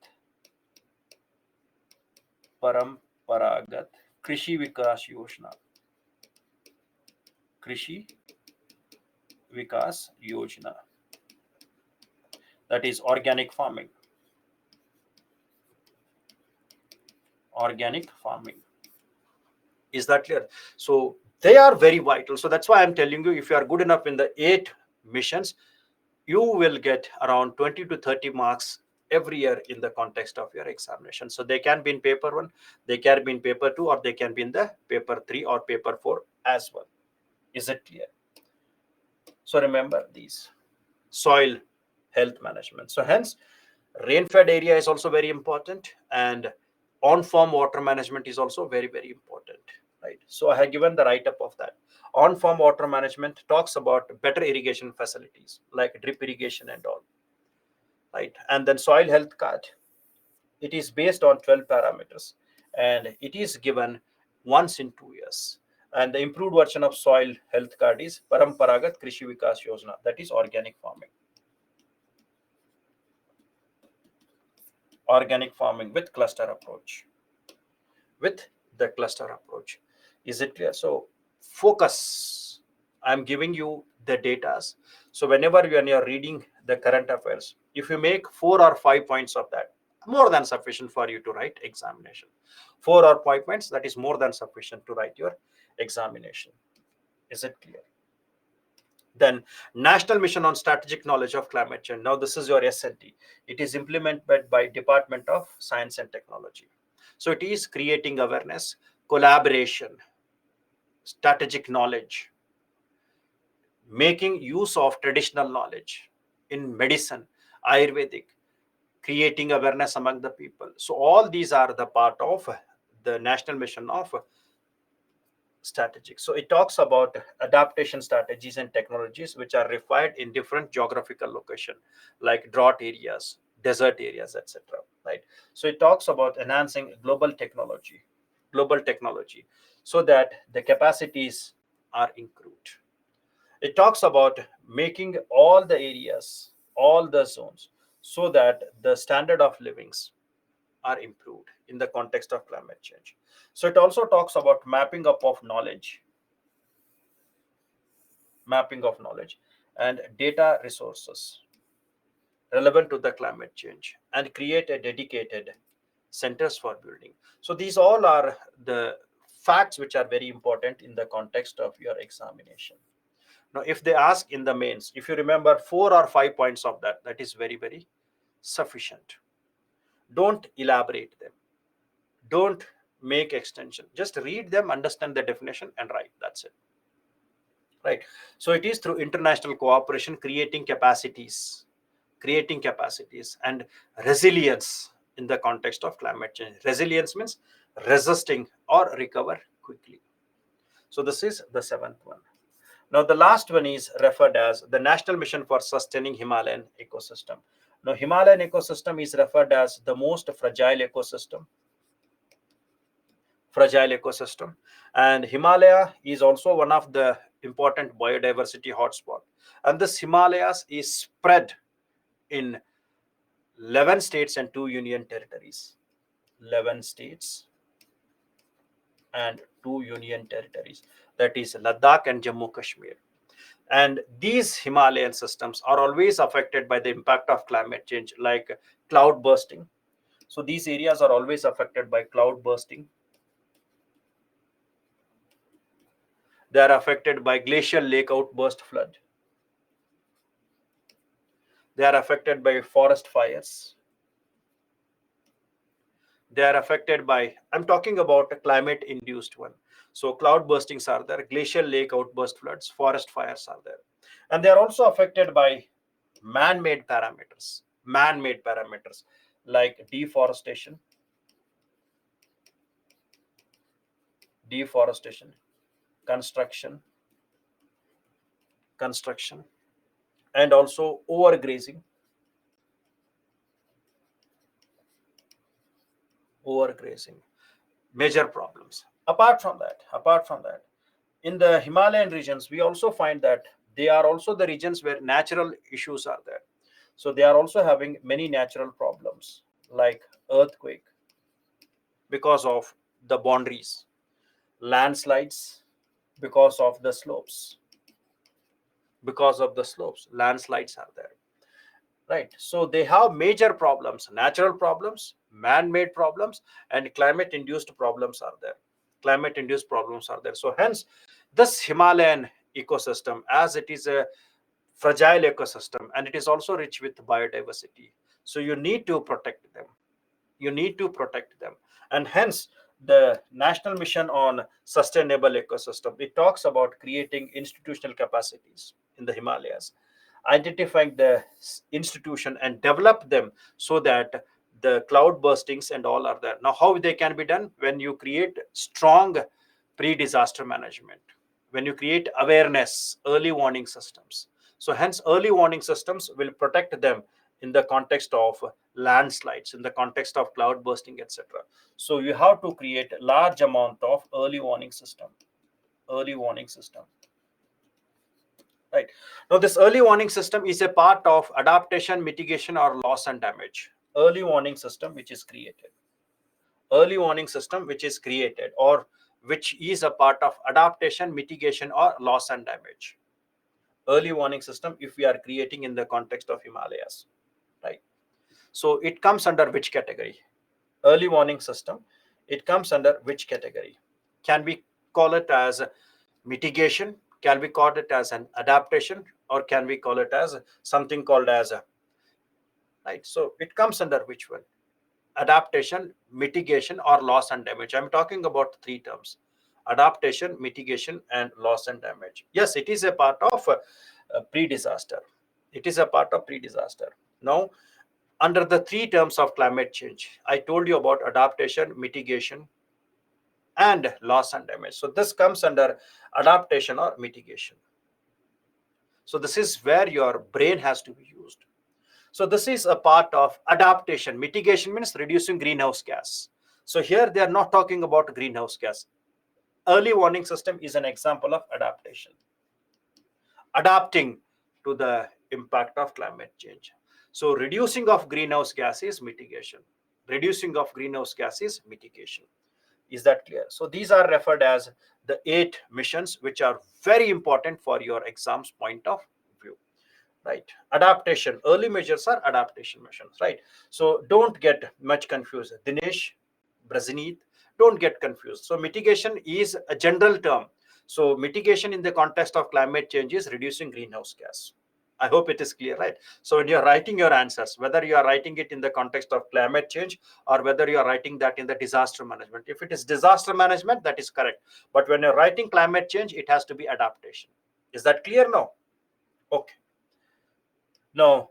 Krishi Vikas Yojana. That is organic farming. Is that clear? So they are very vital. So that's why I'm telling you, if you are good enough in the 8 missions, you will get around 20 to 30 marks every year in the context of your examination. So they can be in paper 1, they can be in paper 2, or they can be in the paper 3 or paper 4 as well. Is it clear? So remember these. Soil health management. So hence rain-fed area is also very important, and on-farm water management is also very, very important, right? So I have given the write-up of that. On-farm water management talks about better irrigation facilities like drip irrigation and all, right? And then soil health card, it is based on 12 parameters, and it is given once in 2 years. And the improved version of soil health card is Paramparagat Krishi Vikas Yojana, that is organic farming. With cluster approach. Is it clear? So focus. I'm giving you the data. So whenever when you're reading the current affairs, if you make 4 or 5 points of that, more than sufficient for you to write examination. 4 or 5 points, that is more than sufficient to write your examination. Is it clear? Then National Mission on Strategic Knowledge of Climate Change. Now this is your SNT. It is implemented by Department of Science and Technology. So it is creating awareness, collaboration, strategic knowledge, making use of traditional knowledge in medicine, Ayurvedic, creating awareness among the people. So all these are the part of the National Mission of Strategic. So it talks about adaptation strategies and technologies which are required in different geographical location, like drought areas, desert areas, etc. Right. So it talks about enhancing global technology, so that the capacities are improved. It talks about making all the areas, all the zones, so that the standard of livings are improved in the context of climate change. So it also talks about mapping of knowledge and data resources relevant to the climate change, and create a dedicated centers for building. So these all are the facts which are very important in the context of your examination. Now, if they ask in the mains, if you remember 4 or 5 points of that, that is very, very sufficient. Don't elaborate them. Don't make extension. Just read them, understand the definition, and write. That's it. Right. So it is through international cooperation, creating capacities and resilience in the context of climate change. Resilience means resisting or recover quickly. So this is the seventh one. Now the last one is referred as the National Mission for Sustaining Himalayan Ecosystem. Now Himalayan ecosystem is referred as the most fragile ecosystem, and Himalaya is also one of the important biodiversity hotspot. And this Himalayas is spread in 11 states and 2 union territories. 11 states and 2 union territories, that is Ladakh and Jammu Kashmir. And these Himalayan systems are always affected by the impact of climate change, like cloud bursting. So these areas are always affected by cloud bursting. They are affected by glacial lake outburst flood. They are affected by forest fires. They are affected by, I'm talking about a climate induced one. So cloud burstings are there, glacial lake outburst floods, forest fires are there. And they are also affected by man-made parameters like deforestation, construction, and also overgrazing, major problems. Apart from that, in the Himalayan regions, we also find that they are also the regions where natural issues are there. So they are also having many natural problems like earthquake because of the boundaries, landslides because of the slopes, landslides are there. Right. So they have major problems, natural problems, man-made problems, and climate-induced problems are there. So hence, this Himalayan ecosystem, as it is a fragile ecosystem and it is also rich with biodiversity, so you need to protect them. And hence, the National Mission on Sustainable Ecosystem, it talks about creating institutional capacities in the Himalayas, identifying the institution and develop them, so that the cloud burstings and all are there. Now how they can be done? When you create strong pre-disaster management, when you create awareness, early warning systems. So hence early warning systems will protect them in the context of landslides, in the context of cloud bursting, etc. So you have to create a large amount of early warning system. Right. Now, this early warning system is a part of adaptation, mitigation, or loss and damage. Early warning system which is created. Or which is a part of adaptation, mitigation, or loss and damage. Early warning system, if we are creating in the context of Himalayas. Right. So it comes under which category? Early warning system. It comes under which category? Can we call it as mitigation? Can we call it as an adaptation? Or can we call it as something called as a, right? So it comes under which one? Adaptation, mitigation, or loss and damage. I'm talking about three terms: adaptation, mitigation, and loss and damage. Yes, it is a part of pre-disaster. Now, under the three terms of climate change, I told you about adaptation, mitigation, and loss and damage. So this comes under adaptation or mitigation. So this is where your brain has to be used. So this is a part of adaptation. Mitigation means reducing greenhouse gas. So here they are not talking about greenhouse gas. Early warning system is an example of adaptation, adapting to the impact of climate change. So reducing of greenhouse gas is mitigation. Reducing of greenhouse gas is mitigation. Is that clear? So these are referred as the 8 missions, which are very important for your exams point of view. Right? Adaptation. Early measures are adaptation measures. Right? So don't get much confused. Dinesh, Brazineet, don't get confused. So mitigation is a general term. So mitigation in the context of climate change is reducing greenhouse gas. I hope it is clear, right? So when you're writing your answers, whether you are writing it in the context of climate change or whether you are writing that in the disaster management, if it is disaster management, that is correct. But when you're writing climate change, it has to be adaptation. Is that clear now? Okay. Now,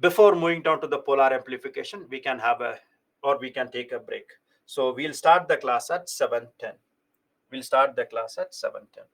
before moving down to the polar amplification, we can have a, or we can take a break. So we'll start the class at 7:10. We'll start the class at 7:10.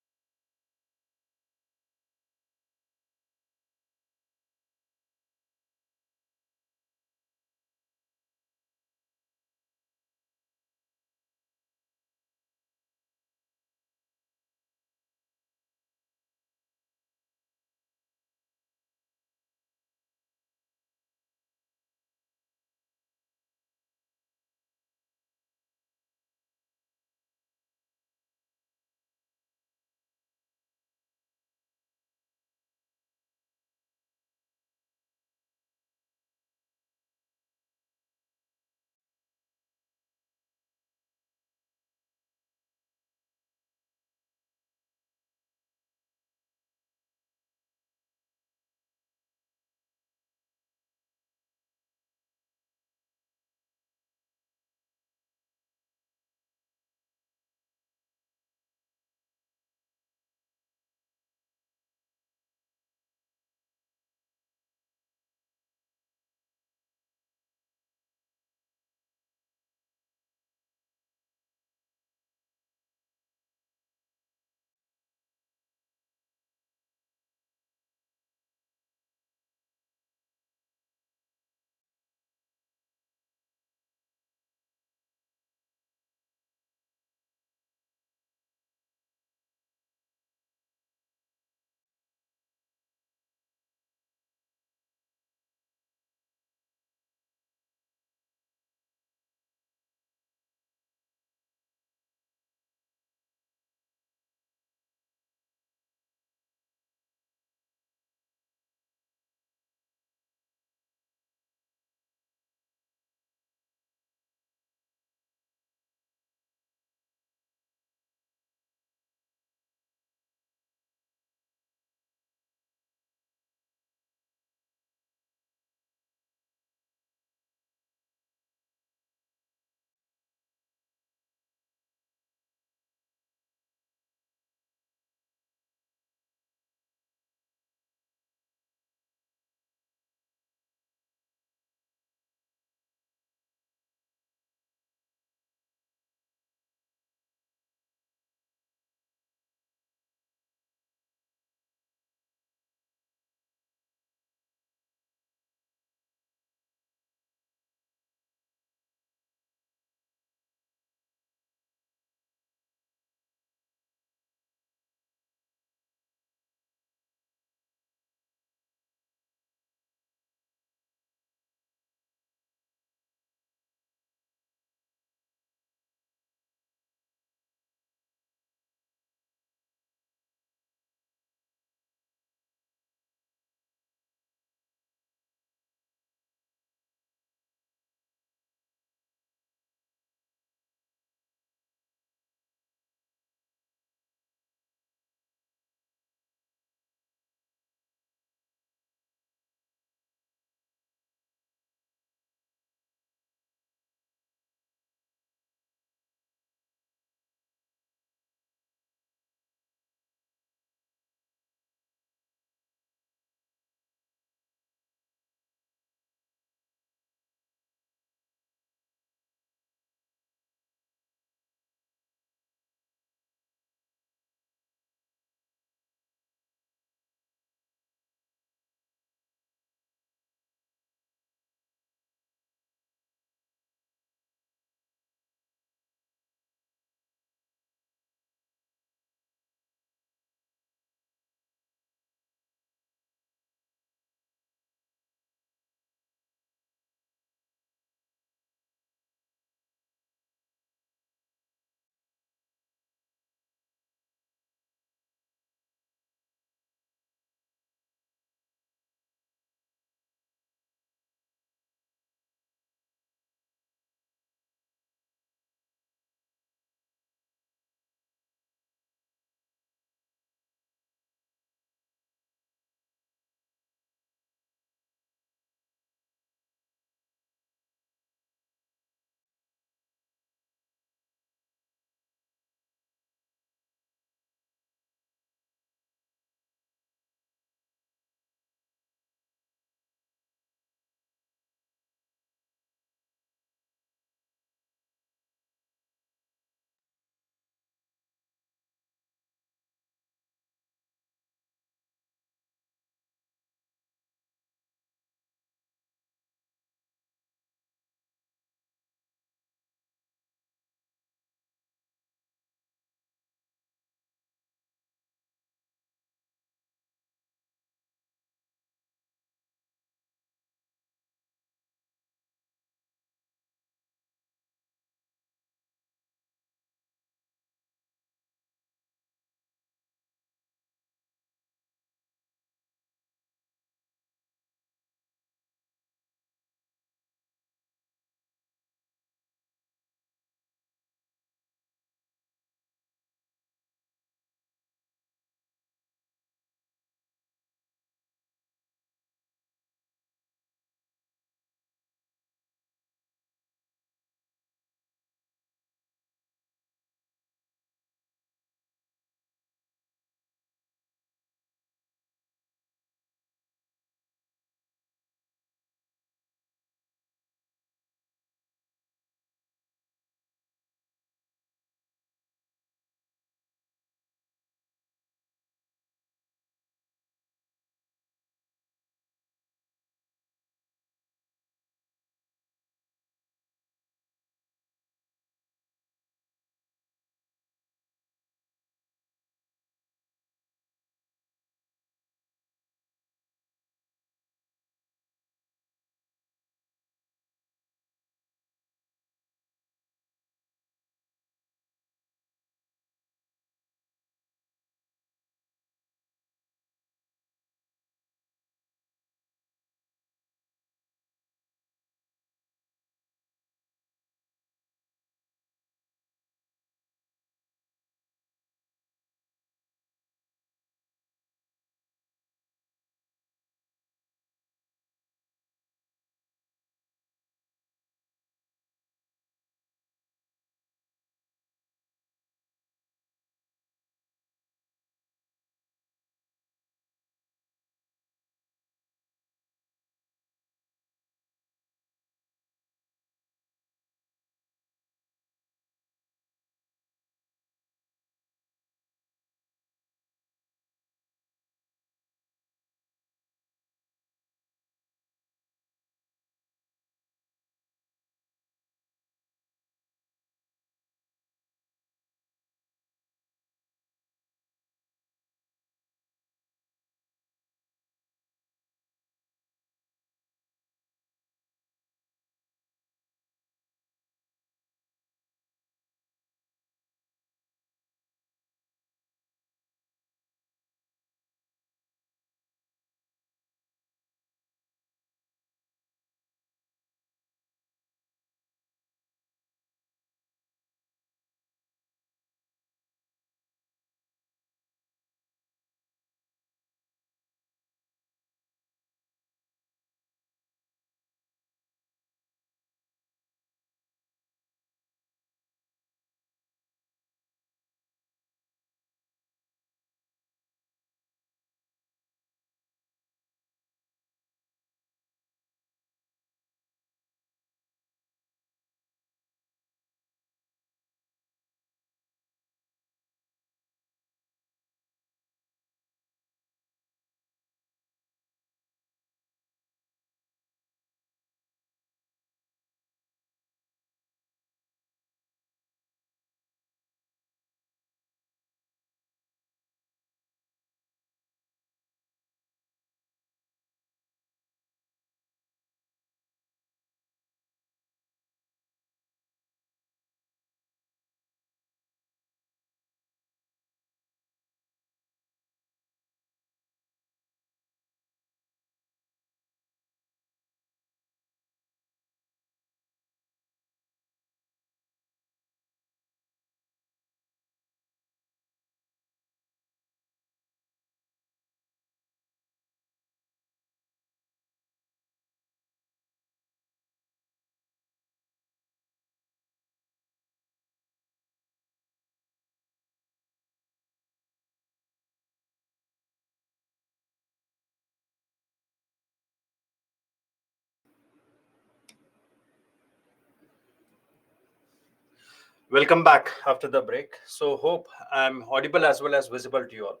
Welcome back after the break. So hope I'm audible as well as visible to you all.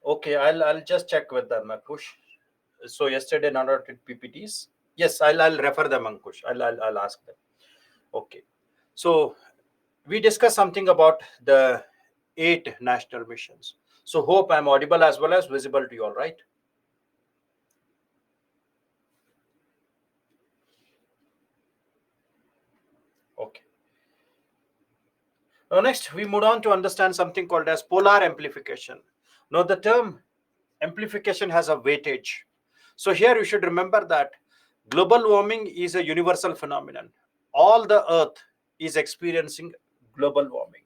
Okay, I'll just check with them, Ankush. So yesterday none of it PPTs. Yes, I'll refer them, Ankush. I'll ask them. Okay. So we discussed something about the 8 national missions. So hope I'm audible as well as visible to you all, right? Okay. Now next we move on to understand something called as polar amplification. Now the term amplification has a weightage. So here you should remember that global warming is a universal phenomenon. All the earth is experiencing global warming.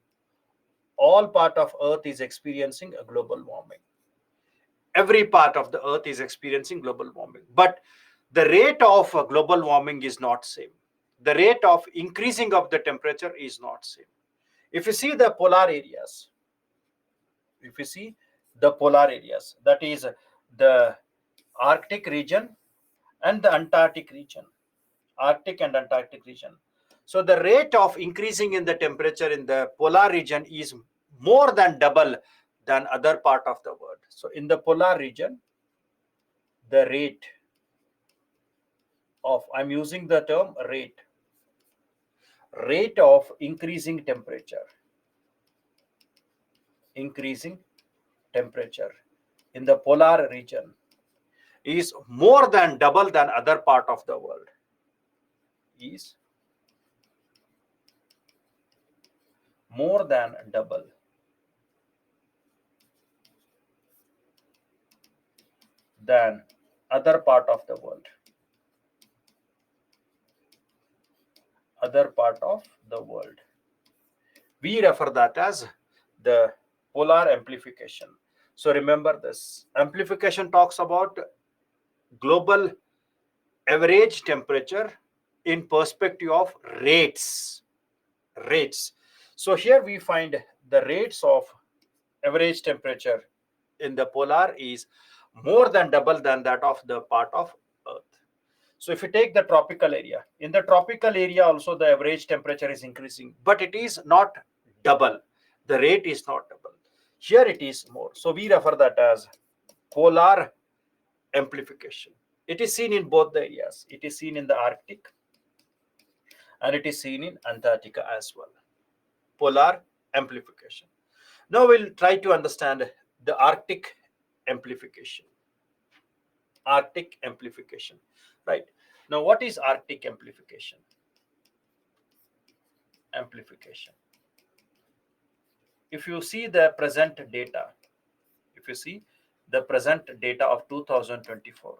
All part of earth is experiencing a global warming. Every part of the earth is experiencing global warming. But the rate of global warming is not same. The rate of increasing of the temperature is not same. If you see the polar areas, if you see the polar areas, that is the Arctic region and the Antarctic region, Arctic and Antarctic region. So the rate of increasing in the temperature in the polar region is more than double than other part of the world. So in the polar region, the rate of, I'm using the term rate of increasing temperature in the polar region is more than double than other part of the world, is more than double than other part of the world, other part of the world. We refer that as the polar amplification. So remember this. Amplification talks about global average temperature in perspective of rates. Rates. So here we find the rates of average temperature in the polar is more than double than that of the part of Earth. So if you take the tropical area, in the tropical area also the average temperature is increasing, but it is not double. The rate is not double. Here it is more. So we refer that as polar amplification. It is seen in both the areas. It is seen in the Arctic and it is seen in Antarctica as well. Polar amplification. Now we'll try to understand the Arctic amplification. Arctic amplification. Right. Now what is Arctic amplification? Amplification. If you see the present data, if you see the present data of 2024,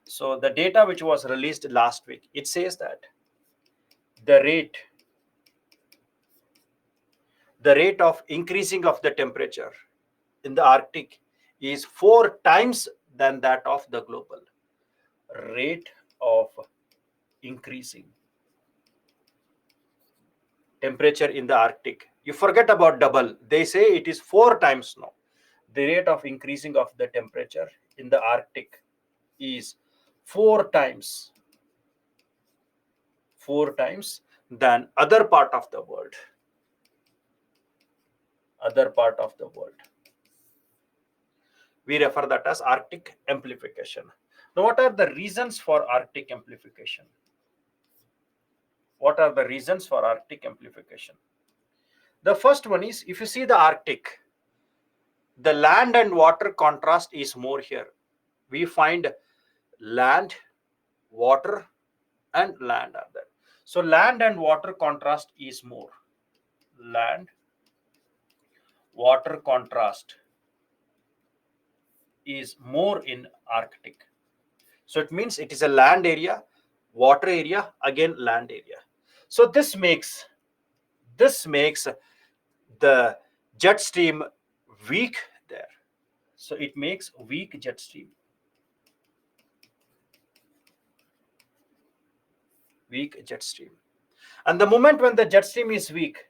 so the data which was released last week, it says that the rate of increasing of the temperature in the Arctic is 4 times than that of the global rate of increasing temperature in the Arctic. You forget about double. They say it is 4 times now. The rate of increasing of the temperature in the Arctic is 4 times, 4 times than other part of the world. Other part of the world. We refer that as Arctic amplification. Now, what are the reasons for Arctic amplification? What are the reasons for Arctic amplification? The first one is, if you see the Arctic, the land and water contrast is more here. We find land, water, and land are there. So land and water contrast is more. Land, water contrast is more in Arctic. So it means it is a land area, water area, again land area. So this makes the jet stream weak there. So it makes weak jet stream. Weak jet stream. And the moment when the jet stream is weak,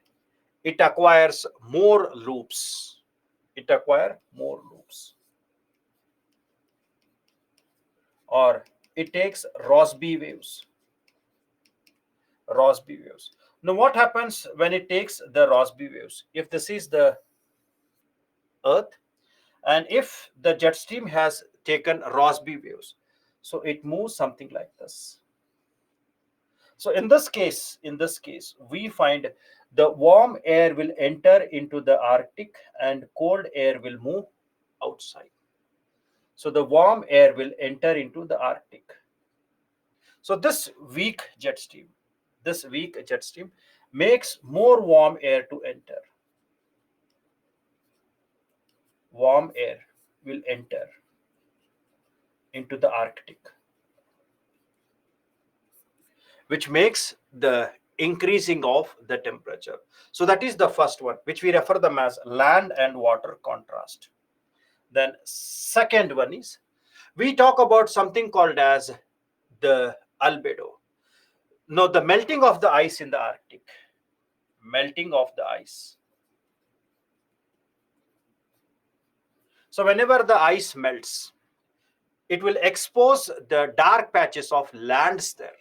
it acquires more loops. It acquires more loops. Or it takes Rossby waves. Rossby waves. Now, what happens when it takes the Rossby waves? If this is the Earth, and if the jet stream has taken Rossby waves, so it moves something like this. So in this case, we find the warm air will enter into the Arctic and cold air will move outside. So the warm air will enter into the Arctic. So this weak jet stream makes more warm air to enter. Warm air will enter into the Arctic, which makes the increasing of the temperature. So that is the first one, which we refer them as land and water contrast. Then second one is, we talk about something called as the albedo. No, the melting of the ice in the Arctic. Melting of the ice. So whenever the ice melts, it will expose the dark patches of lands there.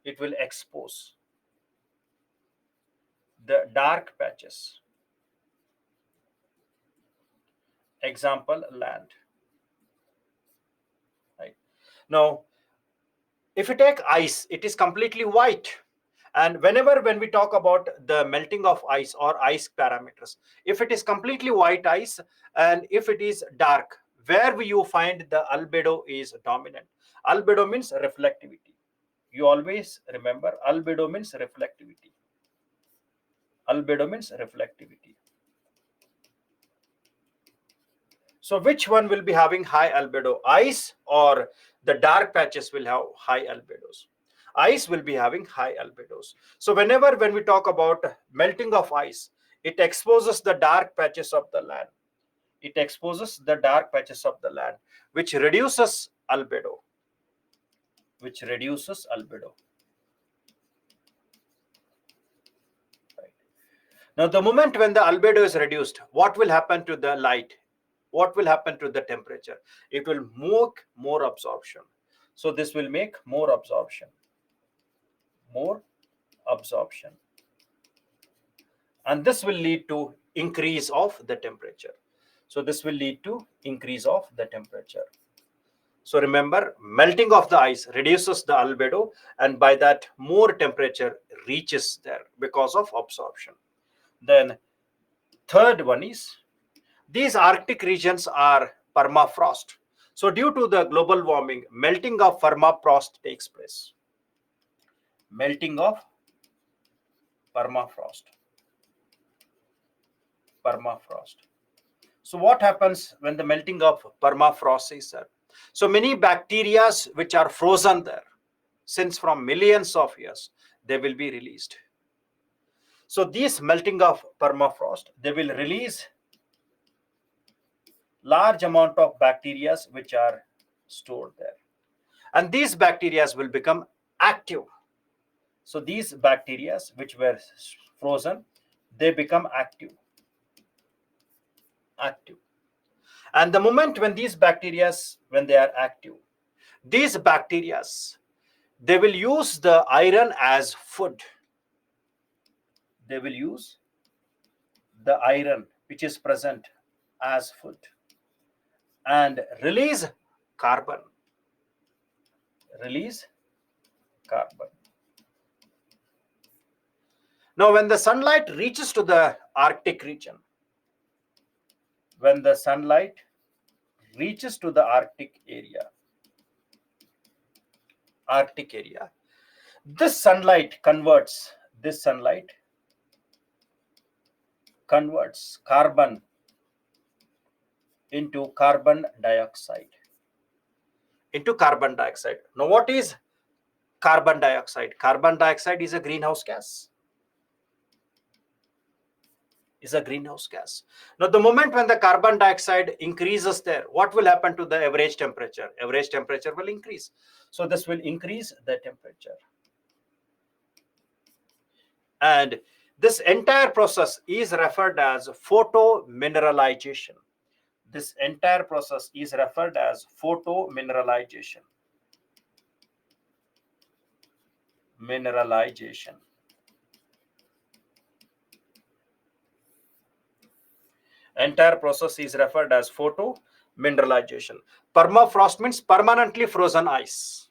It will expose the dark patches. Example, land. Right. Now, if you take ice, it is completely white. And when we talk about the melting of ice or ice parameters, if it is completely white ice and if it is dark, where will you find the albedo is dominant? Albedo means reflectivity. You always remember, albedo means reflectivity. Albedo means reflectivity. So which one will be having high albedo? Ice or the dark patches will have high albedos? Ice will be having high albedos. So when we talk about melting of ice, it exposes the dark patches of the land. It exposes the dark patches of the land, which reduces albedo. Which reduces albedo. Right. Now, the moment when the albedo is reduced, what will happen to the light? What will happen to the temperature? It will make more absorption. So this will make more absorption. More absorption. And this will lead to increase of the temperature. So this will lead to increase of the temperature. So remember, melting of the ice reduces the albedo, and by that more temperature reaches there because of absorption. Then third one is, these Arctic regions are permafrost. So due to the global warming, melting of permafrost takes place. Melting of permafrost. Permafrost. So what happens when the melting of permafrost is there? So many bacteria which are frozen there since from millions of years, they will be released. So these melting of permafrost, they will release large amount of bacteria which are stored there. And these bacteria will become active. So these bacteria which were frozen, they become active. Active. And the moment when these bacteria, when they are active, these bacteria, they will use the iron as food. They will use the iron which is present as food and release carbon. Release carbon. Now, when the sunlight reaches to the Arctic region, when the sunlight reaches to the Arctic area, this sunlight converts carbon into carbon dioxide. Now, what is carbon dioxide? Carbon dioxide is a greenhouse gas. Now, the moment when the carbon dioxide increases there, what will happen to the average temperature? Average temperature will increase. So this will increase the temperature. And this entire process is referred as photomineralization. This entire process is referred as photomineralization. mineralization. Entire process is referred as photomineralization. Permafrost means permanently frozen ice.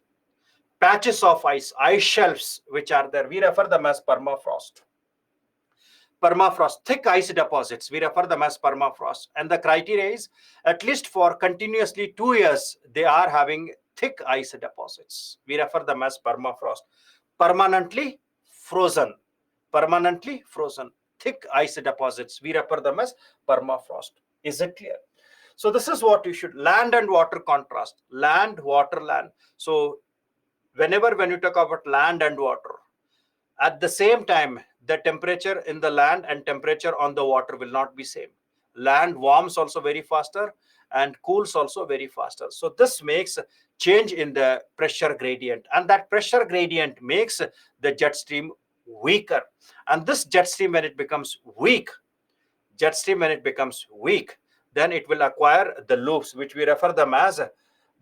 Patches of ice shelves which are there, we refer them as permafrost. Permafrost, thick ice deposits, we refer them as permafrost. And the criteria is at least for continuously 2 years, they are having thick ice deposits. We refer them as permafrost. Permanently frozen, permanently frozen, thick ice deposits, we refer them as permafrost. Is it clear? So this is what you should, land and water contrast, land, water, land. So when you talk about land and water, at the same time, the temperature in the land and temperature on the water will not be same. Land warms also very faster and cools also very faster. So this makes change in the pressure gradient, and that pressure gradient makes the jet stream weaker. And this jet stream, when it becomes weak, then it will acquire the loops, which we refer them as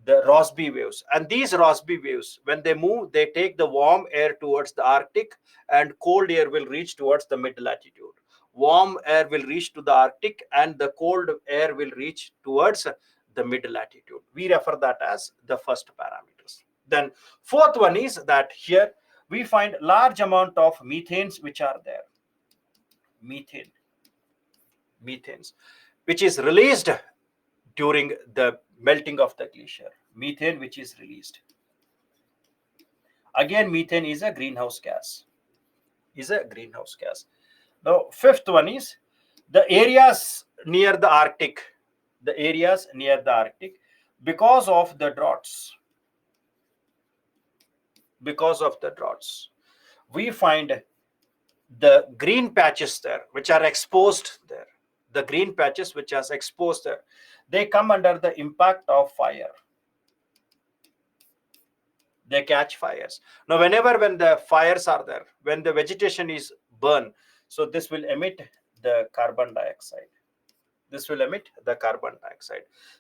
the Rossby waves. And these Rossby waves, when they move, they take the warm air towards the Arctic, and cold air will reach towards the mid latitude. Warm air will reach to the Arctic, and the cold air will reach towards the mid latitude. We refer that as the first parameters. Then fourth one is that here we find large amount of methanes which are there. Methanes, which is released during the melting of the glacier. Methane which is released. Again, methane is a greenhouse gas. Now, fifth one is the areas near the Arctic. Because of the droughts. We find the green patches there, which are exposed there. They come under the impact of fire. They catch fires. Now, when the fires are there, when the vegetation is burned, so this will emit the carbon dioxide.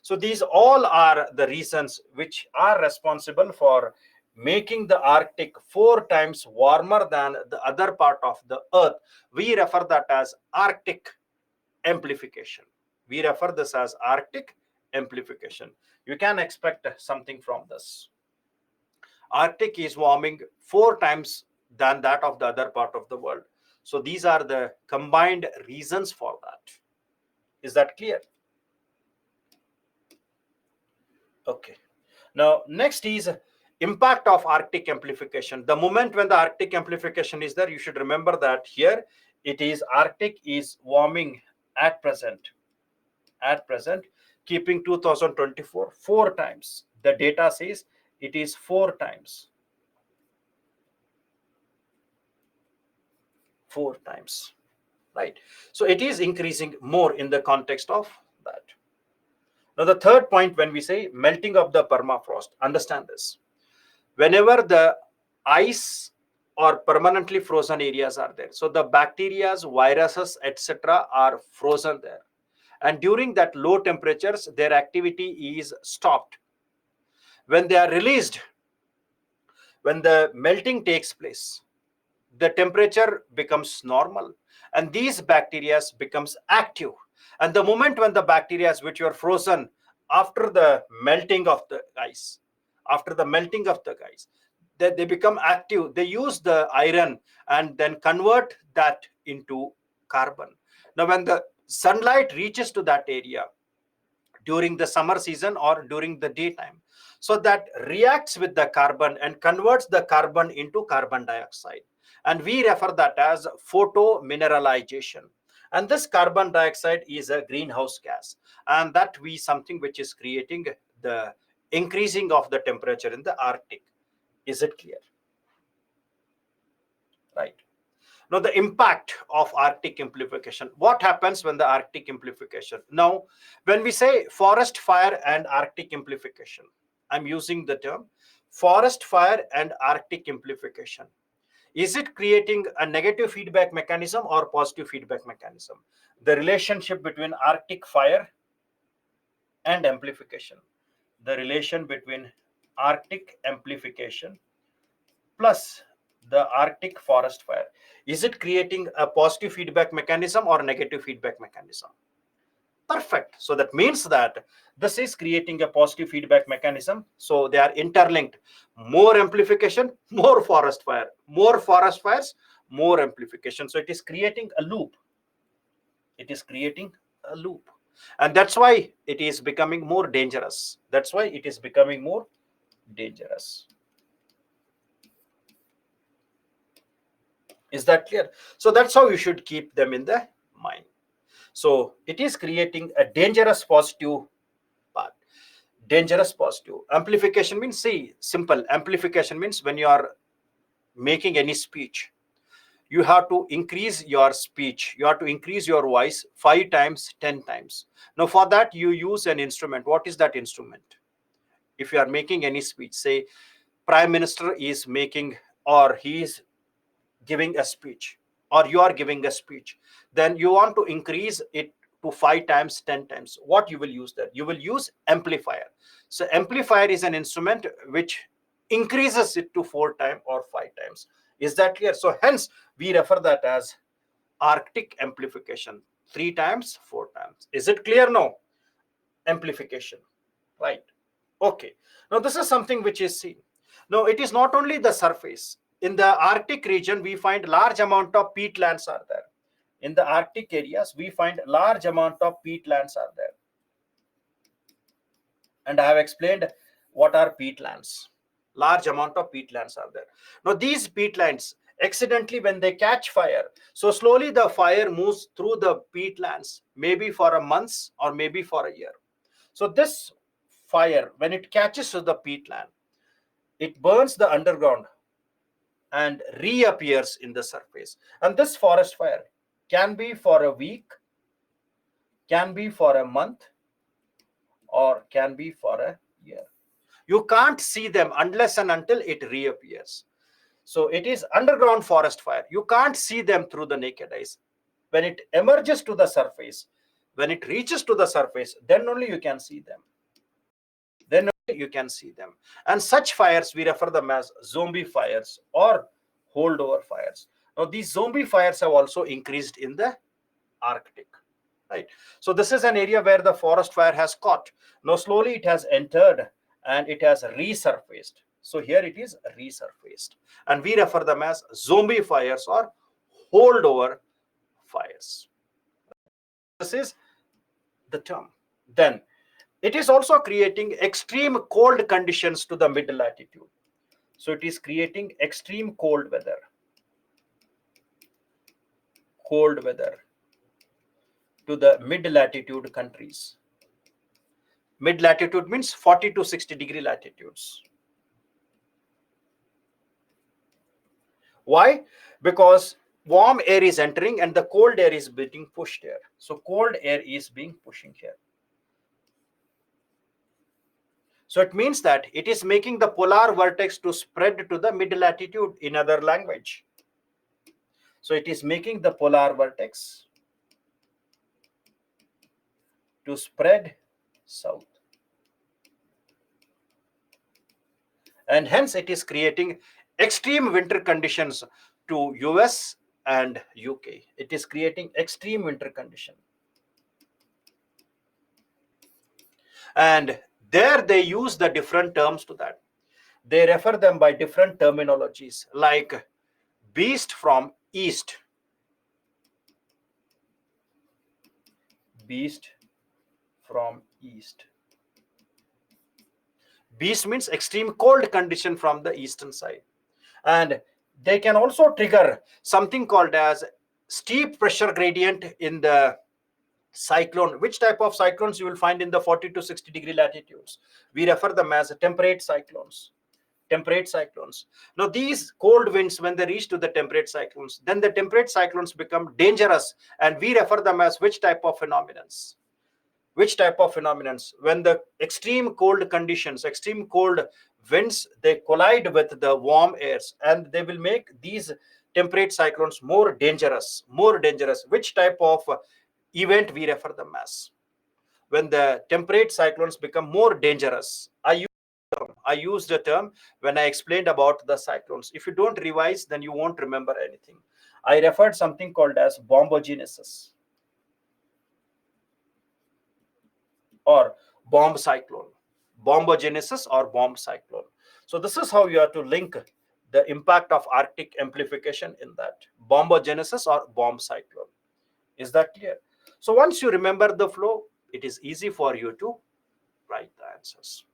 So these all are the reasons which are responsible for making the Arctic 4 times warmer than the other part of the earth. We refer that as Arctic amplification. You can expect something from this. Arctic is warming 4 times than that of the other part of the world. So these are the combined reasons for that. Is that clear? Okay. Now, next is impact of Arctic amplification. The moment when the Arctic amplification is there, you should remember that here it is Arctic is warming at present, keeping 2024 4 times. The data says it is 4 times. 4 times, right? So it is increasing more in the context of that. Now, the third point, when we say melting of the permafrost, understand this. Whenever the ice or permanently frozen areas are there, so the bacteria, viruses, etc. are frozen there. And during that low temperatures, their activity is stopped. When they are released, when the melting takes place, the temperature becomes normal, and these bacteria becomes active. And the moment when the bacteria which were frozen after the melting of the ice, they become active. They use the iron and then convert that into carbon. Now, when the sunlight reaches to that area during the summer season or during the daytime, so that reacts with the carbon and converts the carbon into carbon dioxide, and we refer that as photomineralization. And this carbon dioxide is a greenhouse gas, and that we something which is creating the increasing of the temperature in the Arctic. Is it clear? Right. Now, the impact of Arctic amplification. What happens when the Arctic amplification? Now, when we say forest fire and Arctic amplification, I'm using the term forest fire and Arctic amplification. Is it creating a negative feedback mechanism or positive feedback mechanism? The relationship between Arctic fire and amplification. The relation between Arctic amplification plus The Arctic forest fire. Is it creating a positive feedback mechanism or negative feedback mechanism? Perfect. So that means that this is creating a positive feedback mechanism. So they are interlinked. More amplification, more forest fire. More forest fires, more amplification. So it is creating a loop. It is creating a loop. And that's why it is becoming more dangerous. That's why it is becoming more dangerous. Is that clear? So that's how you should keep them in the mind. So it is creating a dangerous positive part. Dangerous positive. Amplification means, see, simple. Amplification means when you are making any speech, you have to increase your speech. You have to increase your voice 5 times, 10 times. Now for that, you use an instrument. What is that instrument? If you are making any speech, say Prime Minister is making, or he is giving a speech, or you are giving a speech, then you want to increase it to 5 times, 10 times. What you will use that? You will use amplifier. So amplifier is an instrument which increases it to 4 times or 5 times. Is that clear? So hence we refer that as Arctic amplification. 3 times, 4 times. Is it clear now? Amplification, right? Okay. Now this is something which is seen. Now it is not only the surface. In the Arctic region, we find large amount of peatlands are there. In the Arctic areas, we find large amount of peatlands are there. And I have explained what are peatlands. Large amount of peatlands are there. Now these peatlands, accidentally when they catch fire, so slowly the fire moves through the peatlands, maybe for a month or maybe for a year. So this fire, when it catches to the peatland, it burns the underground and reappears in the surface. And this forest fire can be for a week, can be for a month, or can be for a year. You can't see them unless and until it reappears. So it is underground forest fire. You can't see them through the naked eyes. When it emerges to the surface, when it reaches to the surface, then only you can see them. Then you can see them. And such fires, we refer them as zombie fires or holdover fires. Now these zombie fires have also increased in the Arctic, right? So this is an area where the forest fire has caught. Now slowly it has entered and it has resurfaced. So here it is resurfaced, and we refer them as zombie fires or holdover fires. This is the term. Then it is also creating extreme cold conditions to the mid latitude. So it is creating extreme cold weather to the mid latitude countries. Mid latitude means 40 to 60 degree latitudes. Why? Because warm air is entering and the cold air is being pushed here. So cold air is being pushing here. So it means that it is making the polar vortex to spread to the mid latitude, in other language. So it is making the polar vortex to spread south. And hence it is creating extreme winter conditions to US and UK. It is creating extreme winter condition. And there they use the different terms to that. They refer them by different terminologies, like beast from east. Beast from east. Beast means extreme cold condition from the eastern side. And they can also trigger something called as steep pressure gradient in the cyclone. Which type of cyclones you will find in the 40 to 60 degree latitudes? We refer them as temperate cyclones. Temperate cyclones. Now these cold winds, when they reach to the temperate cyclones, then the temperate cyclones become dangerous, and we refer them as which type of phenomenons? Which type of phenomenons? When the extreme cold conditions, extreme cold winds, they collide with the warm airs, and they will make these temperate cyclones more dangerous. Which type of event we refer them as? When the temperate cyclones become more dangerous. I I used a term when I explained about the cyclones. If you don't revise, then you won't remember anything. I referred something called as bombogenesis or bomb cyclone. Bombogenesis or bomb cyclone. So this is how you have to link the impact of Arctic amplification in that. Bombogenesis or bomb cyclone. Is that clear? So once you remember the flow, it is easy for you to write the answers.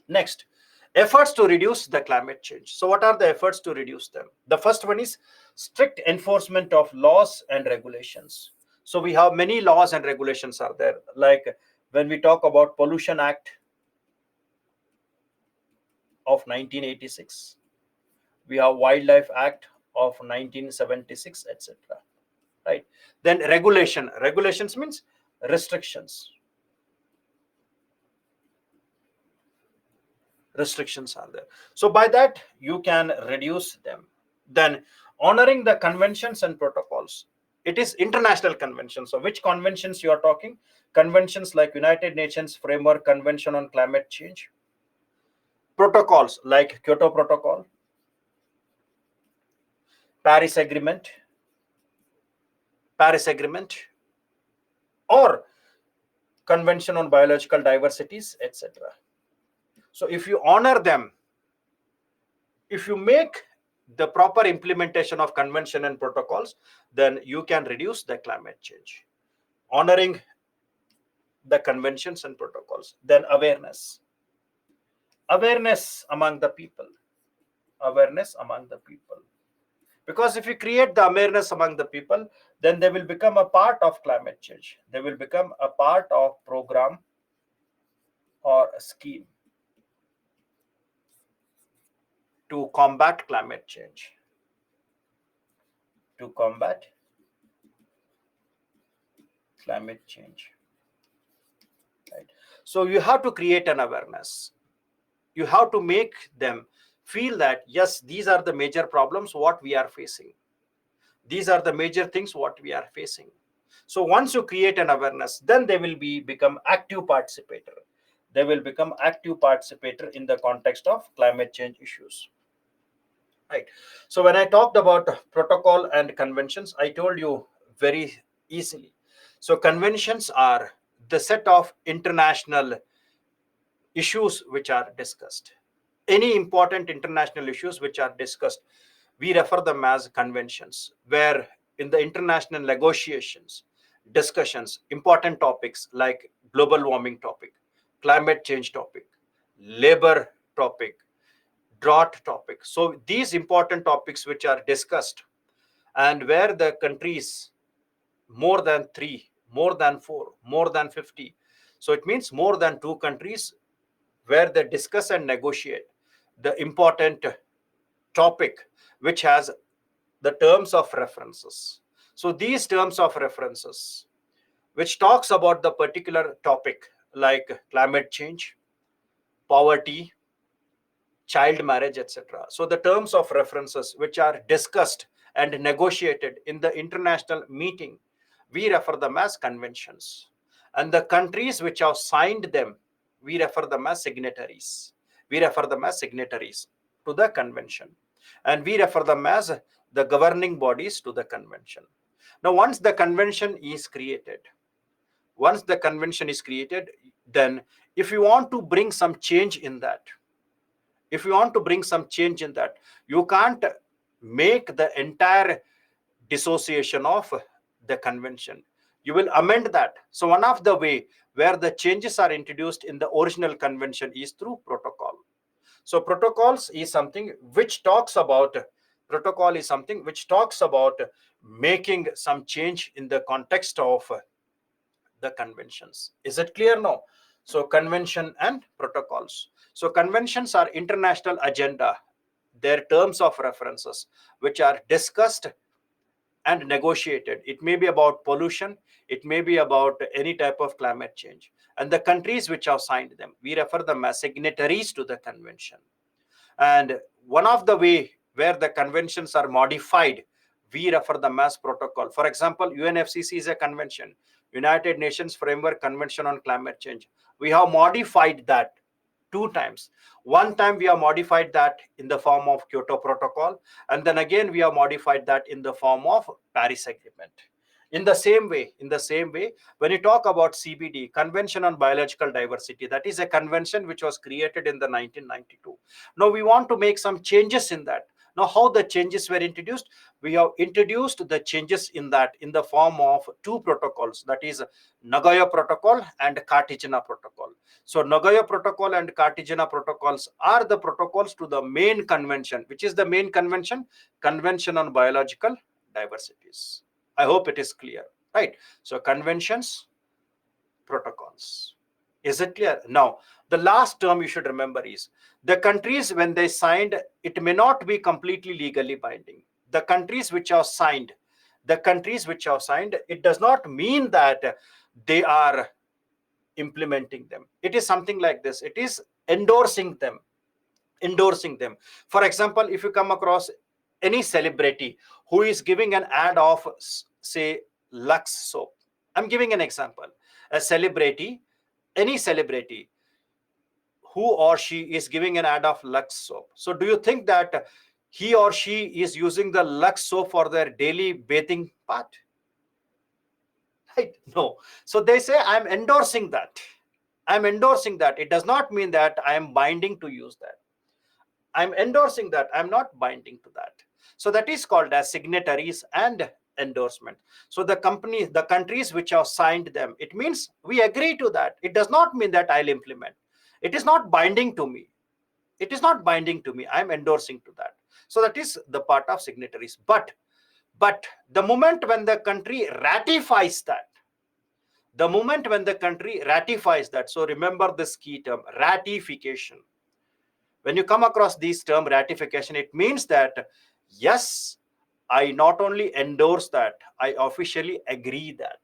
Next, efforts to reduce the climate change. So what are the efforts to reduce them? The first one is strict enforcement of laws and regulations. So we have many laws and regulations are there. Like when we talk about Pollution Act of 1986, we have Wildlife Act of 1976, etc. Right? Then regulations means restrictions are there. So by that you can reduce them. Then honoring the conventions and protocols. It is international conventions. So which conventions you are talking? Conventions like United Nations Framework Convention on Climate Change, protocols like Kyoto Protocol, Paris Agreement, or Convention on Biological Diversities, etc. So if you honor them, if you make the proper implementation of convention and protocols, then you can reduce the climate change. Honoring the conventions and protocols. Then awareness among the people. Because if you create the awareness among the people, then they will become a part of climate change. They will become a part of program or a scheme to combat climate change. Right? So you have to create an awareness. You have to make them feel that, yes, these are the major problems what we are facing. These are the major things what we are facing. So once you create an awareness, then they will become active participator. They will become active participator in the context of climate change issues. Right. So when I talked about protocol and conventions, I told you very easily. So conventions are the set of international issues which are discussed. Any important international issues which are discussed, we refer them as conventions, where in the international negotiations, discussions, important topics like global warming topic, climate change topic, labor topic, drought topic. So these important topics which are discussed, and where the countries more than 3, more than 4, more than 50, so it means more than 2 countries, where they discuss and negotiate the important topic which has the terms of references. So these terms of references which talks about the particular topic like climate change, poverty, child marriage, etc. So the terms of references which are discussed and negotiated in the international meeting, we refer them as conventions. And the countries which have signed them, we refer them as signatories. To the convention. And we refer them as the governing bodies to the convention. Now, once the convention is created, then if you want to bring some change in that, you can't make the entire dissociation of the convention. You will amend that. So one of the way where the changes are introduced in the original convention is through protocol. So protocol is something which talks about making some change in the context of the conventions. Is it clear now? So convention and protocols. So conventions are international agenda, their terms of references which are discussed and negotiated. It may be about pollution, it may be about any type of climate change. And the countries which have signed them, we refer them as signatories to the convention. And one of the way where the conventions are modified, we refer them as protocol. For example, UNFCCC is a convention, United Nations Framework Convention on Climate Change. We have modified that two times. One time we have modified that in the form of Kyoto Protocol, and then again we have modified that in the form of Paris Agreement. In the same way, when you talk about CBD, Convention on Biological Diversity, that is a convention which was created in the 1992. Now we want to make some changes in that. Now, how the changes were introduced? We have introduced the changes in that in the form of two protocols, that is Nagoya Protocol and Cartagena Protocol. So Nagoya Protocol and Cartagena protocols are the protocols to the main convention. Which is the main convention? Convention on Biological Diversities. I hope it is clear, right? So conventions, protocols. Is it clear? Now, the last term you should remember is the countries when they signed, it may not be completely legally binding. The countries which have signed, it does not mean that they are implementing them. It is something like this. It is endorsing them. For example, if you come across any celebrity who is giving an ad of, say, Lux soap. I'm giving an example. Any celebrity who or she is giving an ad of Lux soap. So do you think that he or she is using the Lux soap for their daily bathing part? Right? No. So they say, I'm endorsing that. It does not mean that I am binding to use that. I'm endorsing that. I'm not binding to that. So that is called as signatories and endorsement. So the countries which have signed them, it means we agree to that. It does not mean that I'll implement. It is not binding to me. I'm endorsing to that. So that is the part of signatories. But the moment when the country ratifies that, so remember this key term, ratification. When you come across this term ratification, it means that, yes, I not only endorse that, I officially agree that.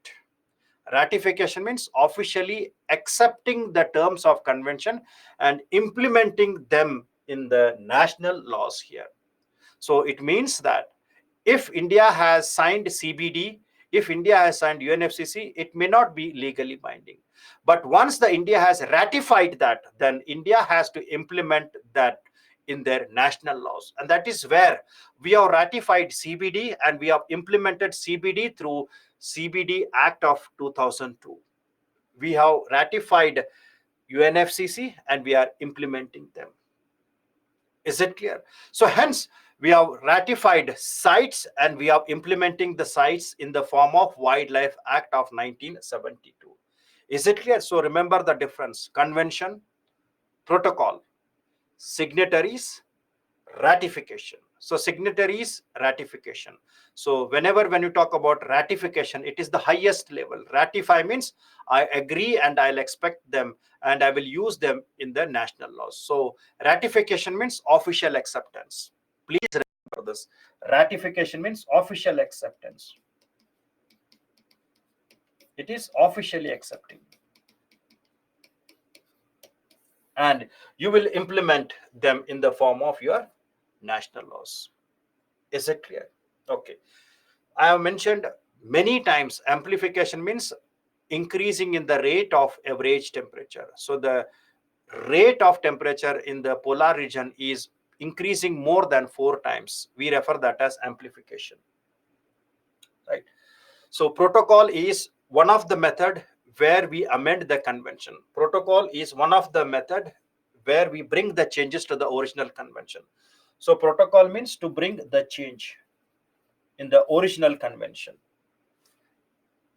Ratification means officially accepting the terms of convention and implementing them in the national laws here. So it means that if India has signed CBD, if India has signed UNFCCC, it may not be legally binding. But once the India has ratified that, then India has to implement that in their national laws. And that is where we have ratified CBD and we have implemented CBD through CBD Act of 2002. We have ratified UNFCCC and we are implementing them. Is it clear? So hence, we have ratified CITES and we are implementing the CITES in the form of Wildlife Act of 1972. Is it clear? So remember the difference: convention, protocol, signatories, ratification. So signatories, ratification. So when you talk about ratification, it is the highest level. Ratify means I agree and I'll expect them and I will use them in the national laws. So ratification means official acceptance. Please remember this. Ratification means official acceptance. It is officially accepting. And you will implement them in the form of your national laws. Is it clear? Okay. I have mentioned many times amplification means increasing in the rate of average temperature. So the rate of temperature in the polar region is increasing more than 4 times. We refer that as amplification. Right. So protocol is one of the method where we amend the convention. Protocol is one of the method where we bring the changes to the original convention. So protocol means to bring the change in the original convention.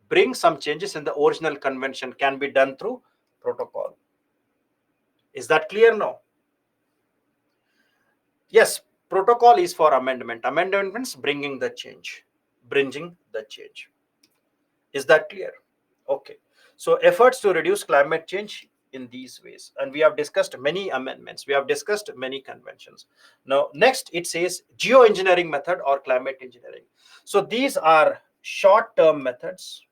Bring some changes in the original convention can be done through protocol. Is that clear now? Yes, protocol is for amendment. Amendment means bringing the change. Is that clear? Okay. So efforts to reduce climate change in these ways. And we have discussed many amendments. We have discussed many conventions. Now, next it says geoengineering method or climate engineering. So these are short-term methods.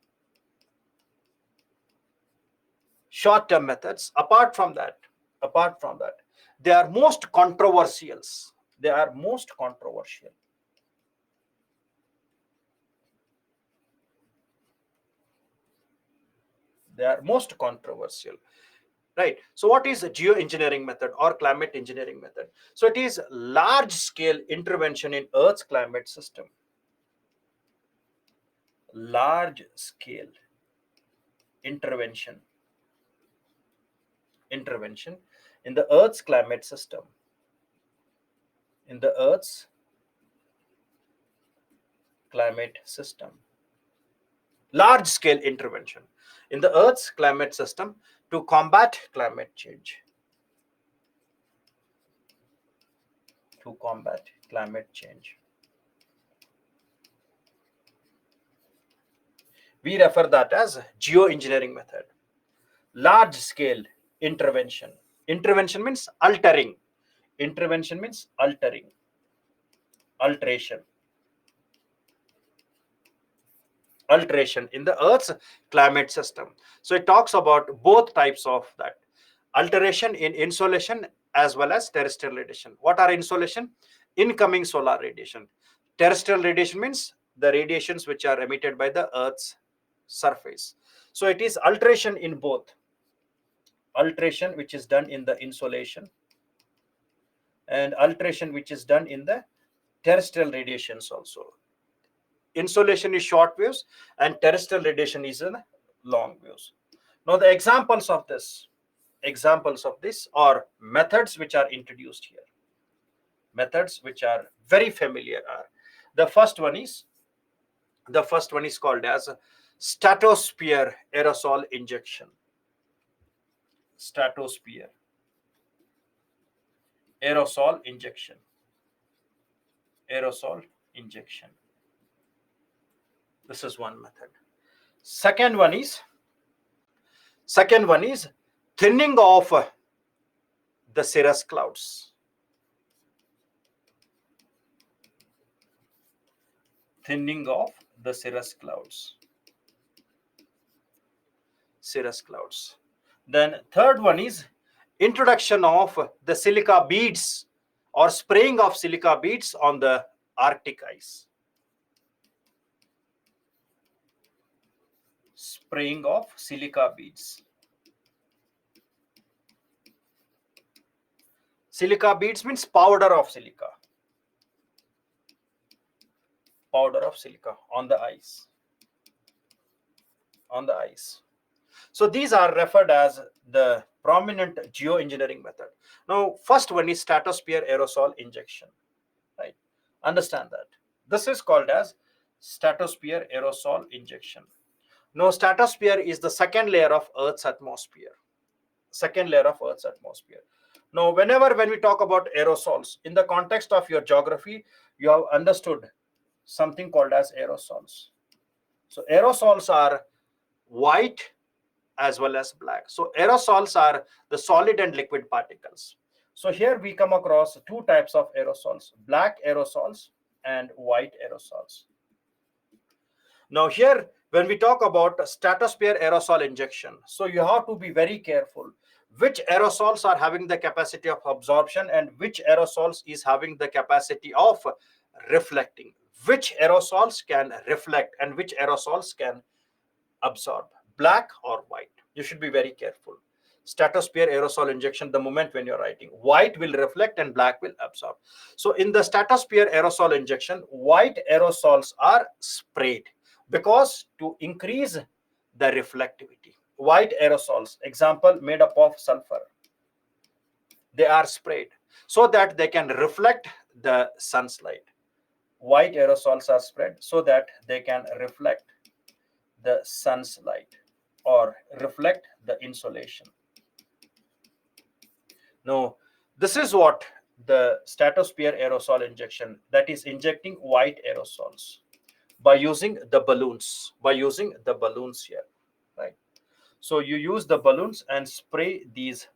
Apart from that, they are most controversial. right? So what is a geoengineering method or climate engineering method? So it is large scale intervention in Earth's climate system. Large scale intervention in the Earth's climate system. In the Earth's climate system. Large scale intervention in the Earth's climate system to combat climate change. To combat climate change. We refer that as geoengineering method. Large scale intervention. Intervention means altering. Intervention means altering. Alteration. Alteration in the Earth's climate system. So it talks about both types of that. Alteration in insolation as well as terrestrial radiation. What are insolation? Incoming solar radiation. Terrestrial radiation means the radiations which are emitted by the Earth's surface. So it is alteration in both. Alteration which is done in the insolation and alteration which is done in the terrestrial radiations also. Insolation is short waves and terrestrial radiation is in long waves. Now the examples of this are methods which are introduced here. Methods which are very familiar are, the first one is called as stratosphere aerosol injection. Stratosphere aerosol injection. Aerosol injection. This is one method. Second one is thinning of the cirrus clouds. Thinning of the cirrus clouds. Cirrus clouds. Then third one is introduction of the silica beads or spraying of silica beads on the Arctic ice. Spraying of silica beads. Silica beads means powder of silica. Powder of silica on the ice. On the ice. So these are referred as the prominent geoengineering method. Now, first one is stratosphere aerosol injection. Right? Understand that. This is called as stratosphere aerosol injection. Now, stratosphere is the second layer of Earth's atmosphere. Second layer of Earth's atmosphere. Now, when we talk about aerosols, in the context of your geography, you have understood something called as aerosols. So aerosols are white as well as black. So aerosols are the solid and liquid particles. So here we come across two types of aerosols, black aerosols and white aerosols. Now here, when we talk about stratosphere aerosol injection, so you have to be very careful which aerosols are having the capacity of absorption and which aerosols is having the capacity of reflecting. Which aerosols can reflect and which aerosols can absorb, black or white. You should be very careful. Stratosphere aerosol injection, the moment when you're writing, white will reflect and black will absorb. So in the stratosphere aerosol injection, white aerosols are sprayed because to increase the reflectivity. White aerosols, example, made up of sulfur, they are sprayed so that they can reflect the sun's light. White aerosols are spread so that they can reflect the sun's light or reflect the insolation. Now, this is what the stratosphere aerosol injection, that is injecting white aerosols by using the balloons, here, right? So you use the balloons and spray these.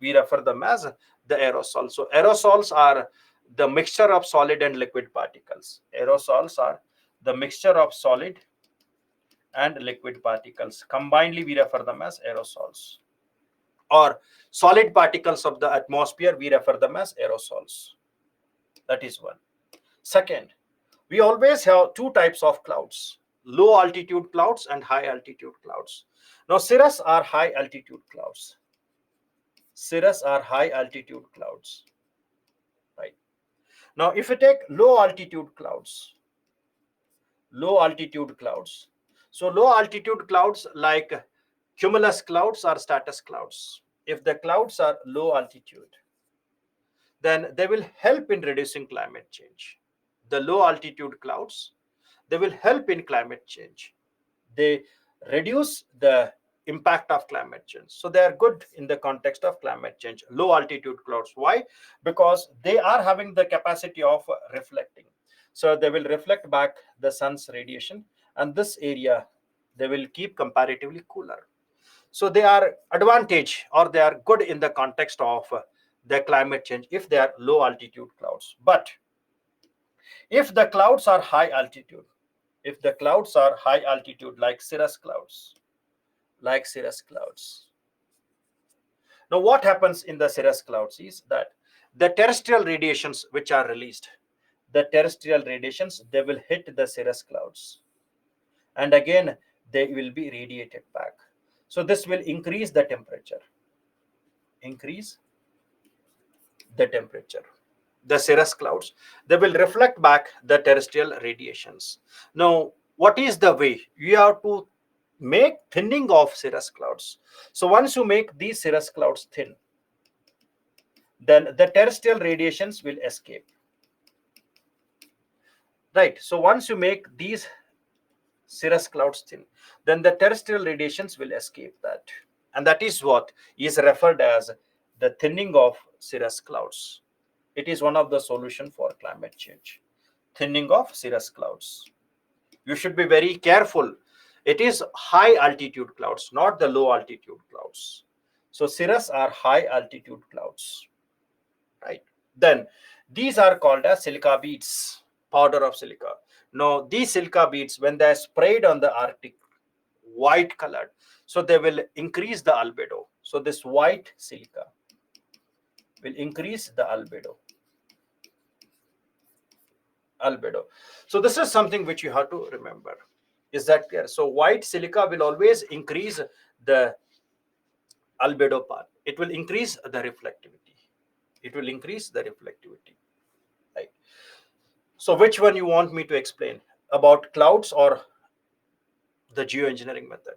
We refer them as the aerosols. So aerosols are the mixture of solid and liquid particles. Aerosols are the mixture of solid and liquid particles. Combinedly, we refer them as aerosols. Or solid particles of the atmosphere, we refer them as aerosols. That is one. Second, we always have two types of clouds, low altitude clouds and high altitude clouds. Now, cirrus are high altitude clouds. cirrus are high altitude clouds, right? Now, if you take low altitude clouds, so low altitude clouds like cumulus clouds or stratus clouds, if the clouds are low altitude, then they will help in reducing climate change. The low altitude clouds, they will help in climate change. They reduce the impact of climate change. So they are good in the context of climate change. Low altitude clouds. Why? Because they are having the capacity of reflecting. So they will reflect back the sun's radiation, and this area they will keep comparatively cooler. So they are advantage, or they are good in the context of the climate change if they are low altitude clouds. But if the clouds are high altitude, if the clouds are high altitude like cirrus clouds, now what happens in the cirrus clouds is that the terrestrial radiations which are released, the terrestrial radiations, they will hit the cirrus clouds, and again they will be radiated back. So this will increase the temperature, increase the temperature. The cirrus clouds, they will reflect back the terrestrial radiations. Now, what is the way? You have to make thinning of cirrus clouds. So once you make these cirrus clouds thin, then the terrestrial radiations will escape. Right. So once you make these cirrus clouds thin, then the terrestrial radiations will escape that. And that is what is referred as the thinning of cirrus clouds. It is one of the solution for climate change. Thinning of cirrus clouds. You should be very careful. It is high altitude clouds, not the low altitude clouds. So cirrus are high altitude clouds, right? Then these are called as silica beads, powder of silica. Now these silica beads, when they are sprayed on the Arctic, white colored, so they will increase the albedo. So this white silica will increase the albedo. So this is something which you have to remember. Is that clear? So white silica will always increase the albedo part. It will increase the reflectivity. It will increase the reflectivity. Right. So which one you want me to explain, about clouds or the geoengineering method?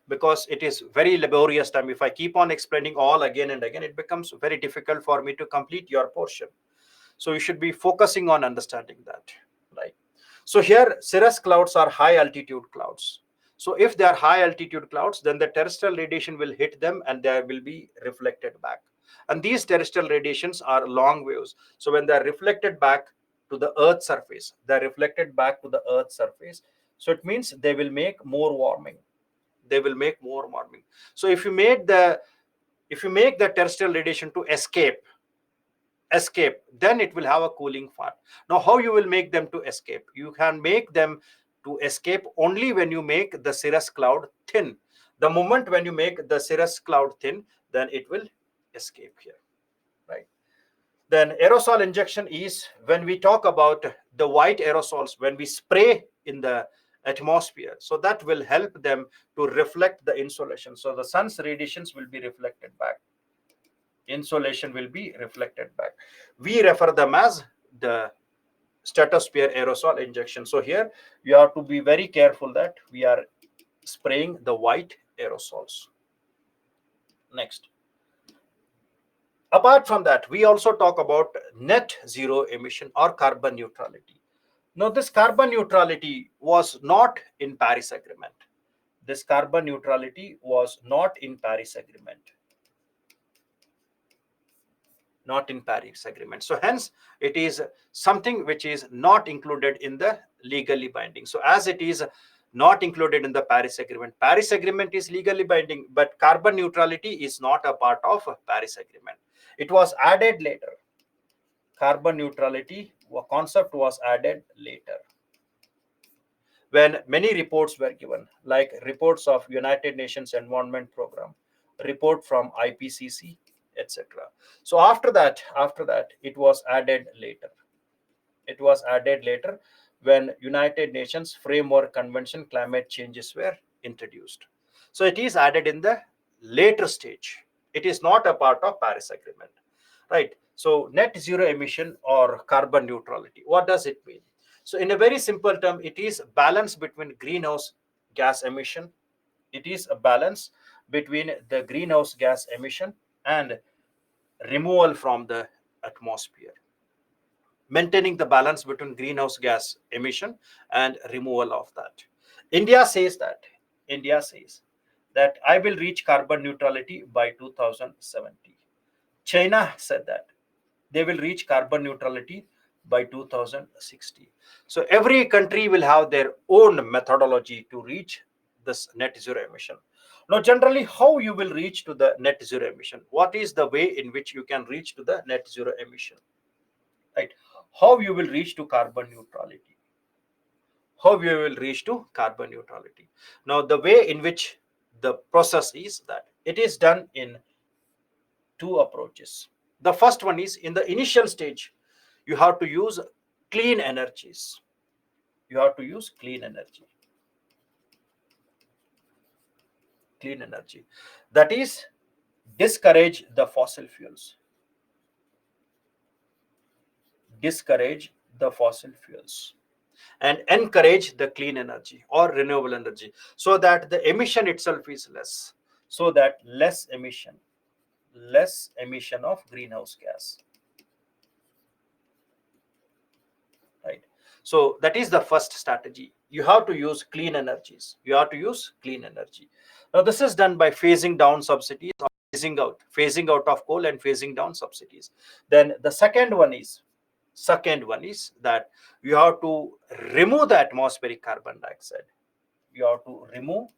Because it is very laborious time. If I keep on explaining all again and again, it becomes very difficult for me to complete your portion. So you should be focusing on understanding that, right? So here cirrus clouds are high altitude clouds. So if they are high altitude clouds, then the terrestrial radiation will hit them and they will be reflected back. And these terrestrial radiations are long waves. So when they are reflected back to the Earth's surface, they are reflected back to the Earth's surface. So it means they will make more warming. They will make more warming. So if you make the terrestrial radiation to escape, then it will have a cooling part. Now how you will make them to escape? You can make them to escape only when you make the cirrus cloud thin. The moment when you make the cirrus cloud thin, then it will escape here, right? Then aerosol injection is when we talk about the white aerosols, when we spray in the atmosphere, so that will help them to reflect the insolation. So the sun's radiations will be reflected back, insolation will be reflected back. We refer them as the stratosphere aerosol injection. So here you have to be very careful that we are spraying the white aerosols. Next, apart from that, we also talk about net zero emission or carbon neutrality. Now this carbon neutrality was not in Paris Agreement. This carbon neutrality was not in Paris Agreement. Not in Paris Agreement. So hence it is something which is not included in the legally binding. So as it is not included in the Paris Agreement, Paris Agreement is legally binding, but carbon neutrality is not a part of Paris Agreement. It was added later. Carbon neutrality concept was added later, when many reports were given, like reports of United Nations Environment Program, report from IPCC, etc. So after that, it was added later. It was added later when United Nations Framework Convention climate changes were introduced. So it is added in the later stage. It is not a part of Paris Agreement, right? So net zero emission or carbon neutrality, what does it mean? So in a very simple term, it is balance between greenhouse gas emission. It is a balance between the greenhouse gas emission and removal from the atmosphere, maintaining the balance between greenhouse gas emission and removal of that. India says that, India says that I will reach carbon neutrality by 2070. China said that they will reach carbon neutrality by 2060. So every country will have their own methodology to reach this net zero emission. Now, generally, how you will reach to the net zero emission? What is the way in which you can reach to the net zero emission? Right? How you will reach to carbon neutrality? How you will reach to carbon neutrality? Now, the way in which the process is that it is done in two approaches. The first one is in the initial stage, you have to use clean energies. You have to use clean energy. Clean energy. That is, discourage the fossil fuels. Discourage the fossil fuels and encourage the clean energy or renewable energy, so that the emission itself is less, so that less emission of greenhouse gas, right? So that is the first strategy. You have to use clean energies. You have to use clean energy. Now this is done by phasing down subsidies, or phasing out of coal and phasing down subsidies. Then the second one is that you have to remove the atmospheric carbon dioxide. You have to remove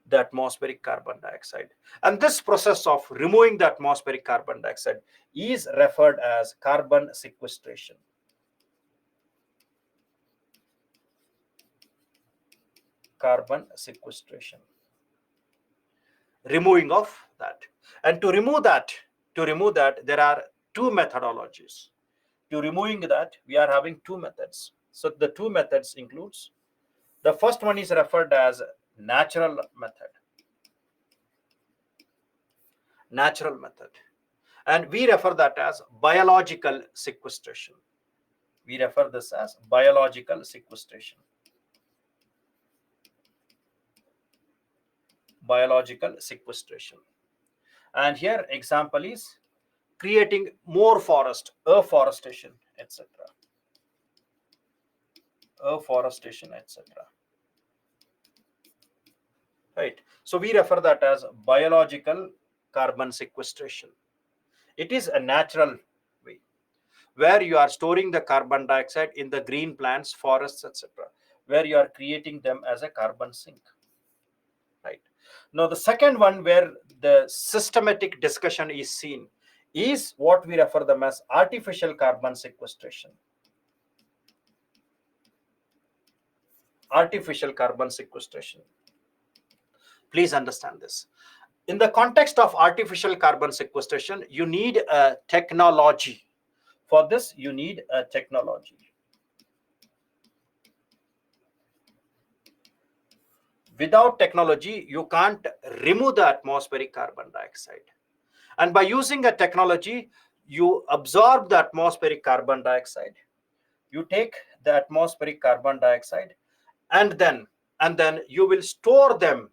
the atmospheric carbon dioxide. And this process of removing the atmospheric carbon dioxide is referred as carbon sequestration. Carbon sequestration. Removing of that. And to remove that, there are two methodologies. To removing that, we are having two methods. So the two methods includes, the first one is referred as natural method. Natural method. And we refer that as biological sequestration. We refer this as biological sequestration. Biological sequestration. And here example is creating more forest, afforestation, etc. Afforestation, etc. Right. So we refer that as biological carbon sequestration. It is a natural way where you are storing the carbon dioxide in the green plants, forests, etc., where you are creating them as a carbon sink. Right. Now, the second one where the systematic discussion is seen is what we refer them as artificial carbon sequestration. Artificial carbon sequestration. Please understand this. In the context of artificial carbon sequestration, you need a technology. For this, you need a technology. Without technology, you can't remove the atmospheric carbon dioxide. And by using a technology, you absorb the atmospheric carbon dioxide. You take the atmospheric carbon dioxide and then you will store them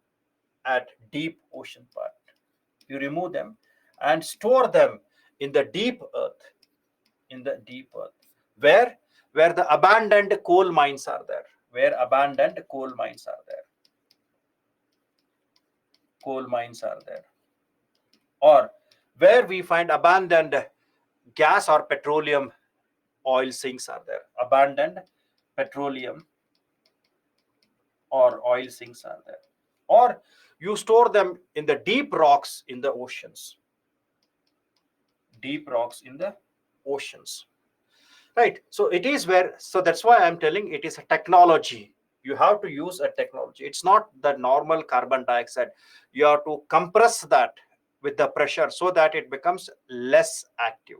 at deep ocean part. You remove them and store them in the deep earth, where the abandoned coal mines are there, or where we find abandoned gas or petroleum oil sinks are there, abandoned petroleum or oil sinks are there, or you store them in the deep rocks in the oceans, right? So it is where, so that's why I'm telling it is a technology. You have to use a technology. It's not the normal carbon dioxide. You have to compress that with the pressure so that it becomes less active.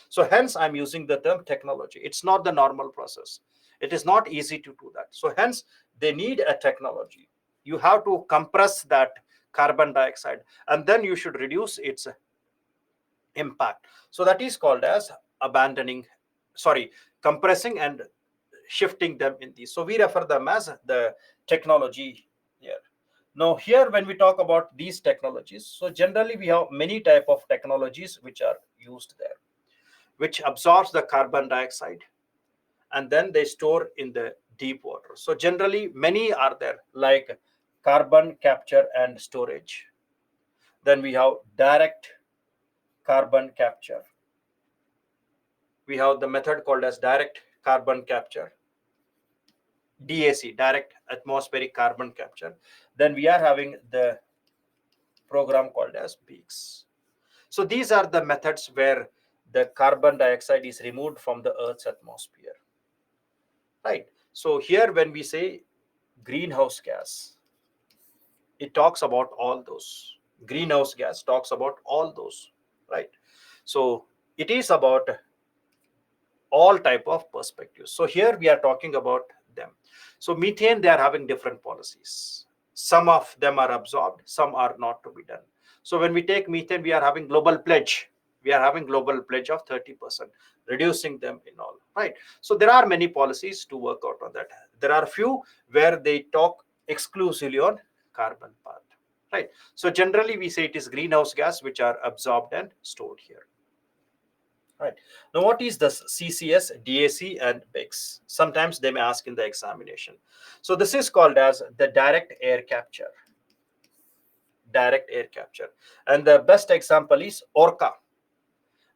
So hence I'm using the term technology. It's not the normal process. It is not easy to do that. So hence they need a technology. You have to compress that carbon dioxide, and then you should reduce its impact. So that is called as abandoning, sorry, compressing and shifting them in these. So we refer them as the technology here. Now here when we talk about these technologies, so generally we have many type of technologies which are used there, which absorbs the carbon dioxide and then they store in the deep water. So generally many are there, like carbon capture and storage. Then we have direct carbon capture. We have the method called as direct carbon capture, DAC, direct atmospheric carbon capture. Then we are having the program called as peaks. So these are the methods where the carbon dioxide is removed from the Earth's atmosphere, right? So here when we say greenhouse gas, it talks about all those. Greenhouse gas talks about all those, right? So it is about all type of perspectives. So here we are talking about them. So methane, they are having different policies. Some of them are absorbed, some are not to be done. So when we take methane, we are having global pledge. We are having global pledge of 30%, reducing them in all, right? So there are many policies to work out on that. There are few where they talk exclusively on carbon part, right? So generally we say it is greenhouse gas which are absorbed and stored here. Right. Now, what is this CCS, DAC, and BECS? Sometimes they may ask in the examination. So this is called as the direct air capture. Direct air capture. And the best example is orca.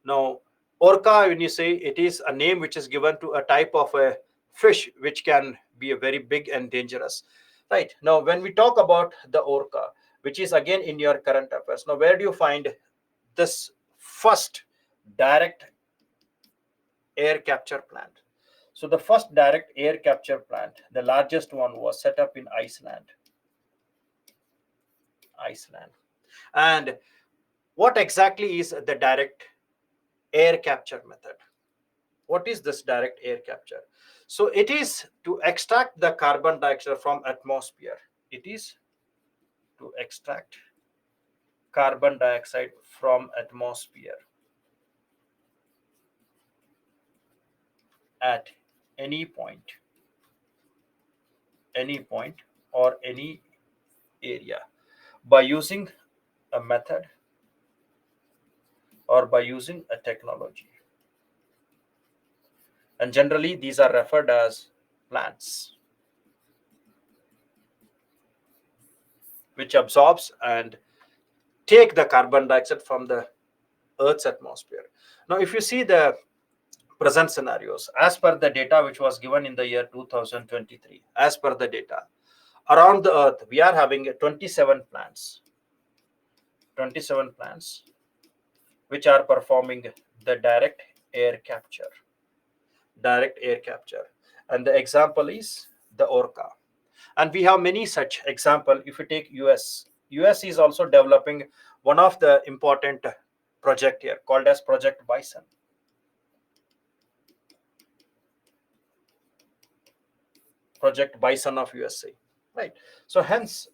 Now, orca, when you say, it is a name which is given to a type of a fish which can be a very big and dangerous. Right. Now, when we talk about the orca, which is again in your current affairs, now where do you find this first direct air capture plant? So the first direct air capture plant, the largest one, was set up in Iceland. And what exactly is the direct air capture method? What is this direct air capture? So it is to extract the carbon dioxide from atmosphere. It is to extract carbon dioxide from atmosphere at any point or any area by using a method or by using a technology. And generally these are referred as plants, which absorbs and take the carbon dioxide from the Earth's atmosphere. Now if you see the present scenarios, as per the data which was given in the year 2023, as per the data, around the Earth we are having 27 plants which are performing the direct air capture. And the example is the orca, and we have many such example. If you take us is also developing one of the important project here called as Project Bison. Project Bison of USA, right? So hence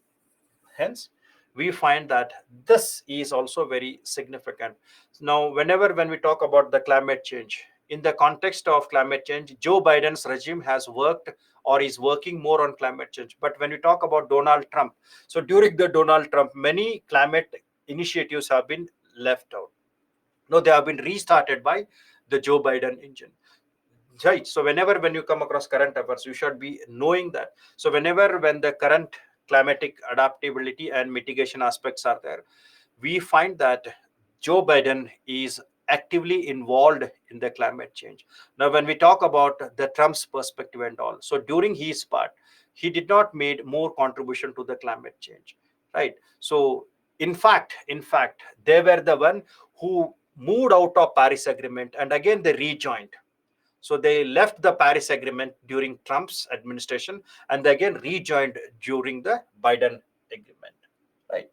we find that this is also very significant. Now when we talk about the climate change, in the context of climate change, Joe Biden's regime has worked or is working more on climate change. But when we talk about Donald Trump, so during the Donald Trump, many climate initiatives have been left out. No, they have been restarted by the Joe Biden engine. Right. So whenever when you come across current affairs, you should be knowing that. So when the current climatic adaptability and mitigation aspects are there, we find that Joe Biden is actively involved in the climate change. Now, when we talk about the Trump's perspective and all, so during his part, he did not made more contribution to the climate change, right? So in fact, they were the one who moved out of Paris Agreement and again they rejoined. So they left the Paris Agreement during Trump's administration and they again rejoined during the Biden agreement, right?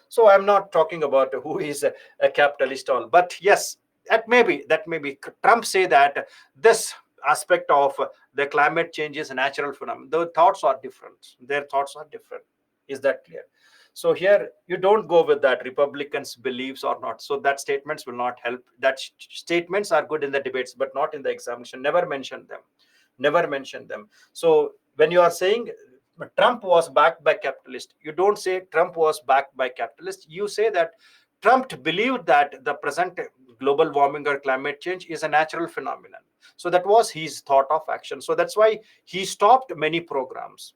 So I'm not talking about who is a capitalist all, but yes, that may be Trump say that this aspect of the climate change is a natural phenomenon. The thoughts are different. Their thoughts are different. Is that clear? So here you don't go with that Republicans beliefs or not. So that statements will not help. That statements are good in the debates, but not in the examination. Never mention them. Never mention them. So when you are saying Trump was backed by capitalists, you don't say Trump was backed by capitalists. You say that Trump believed that the present global warming or climate change is a natural phenomenon. So that was his thought of action. So that's why he stopped many programs.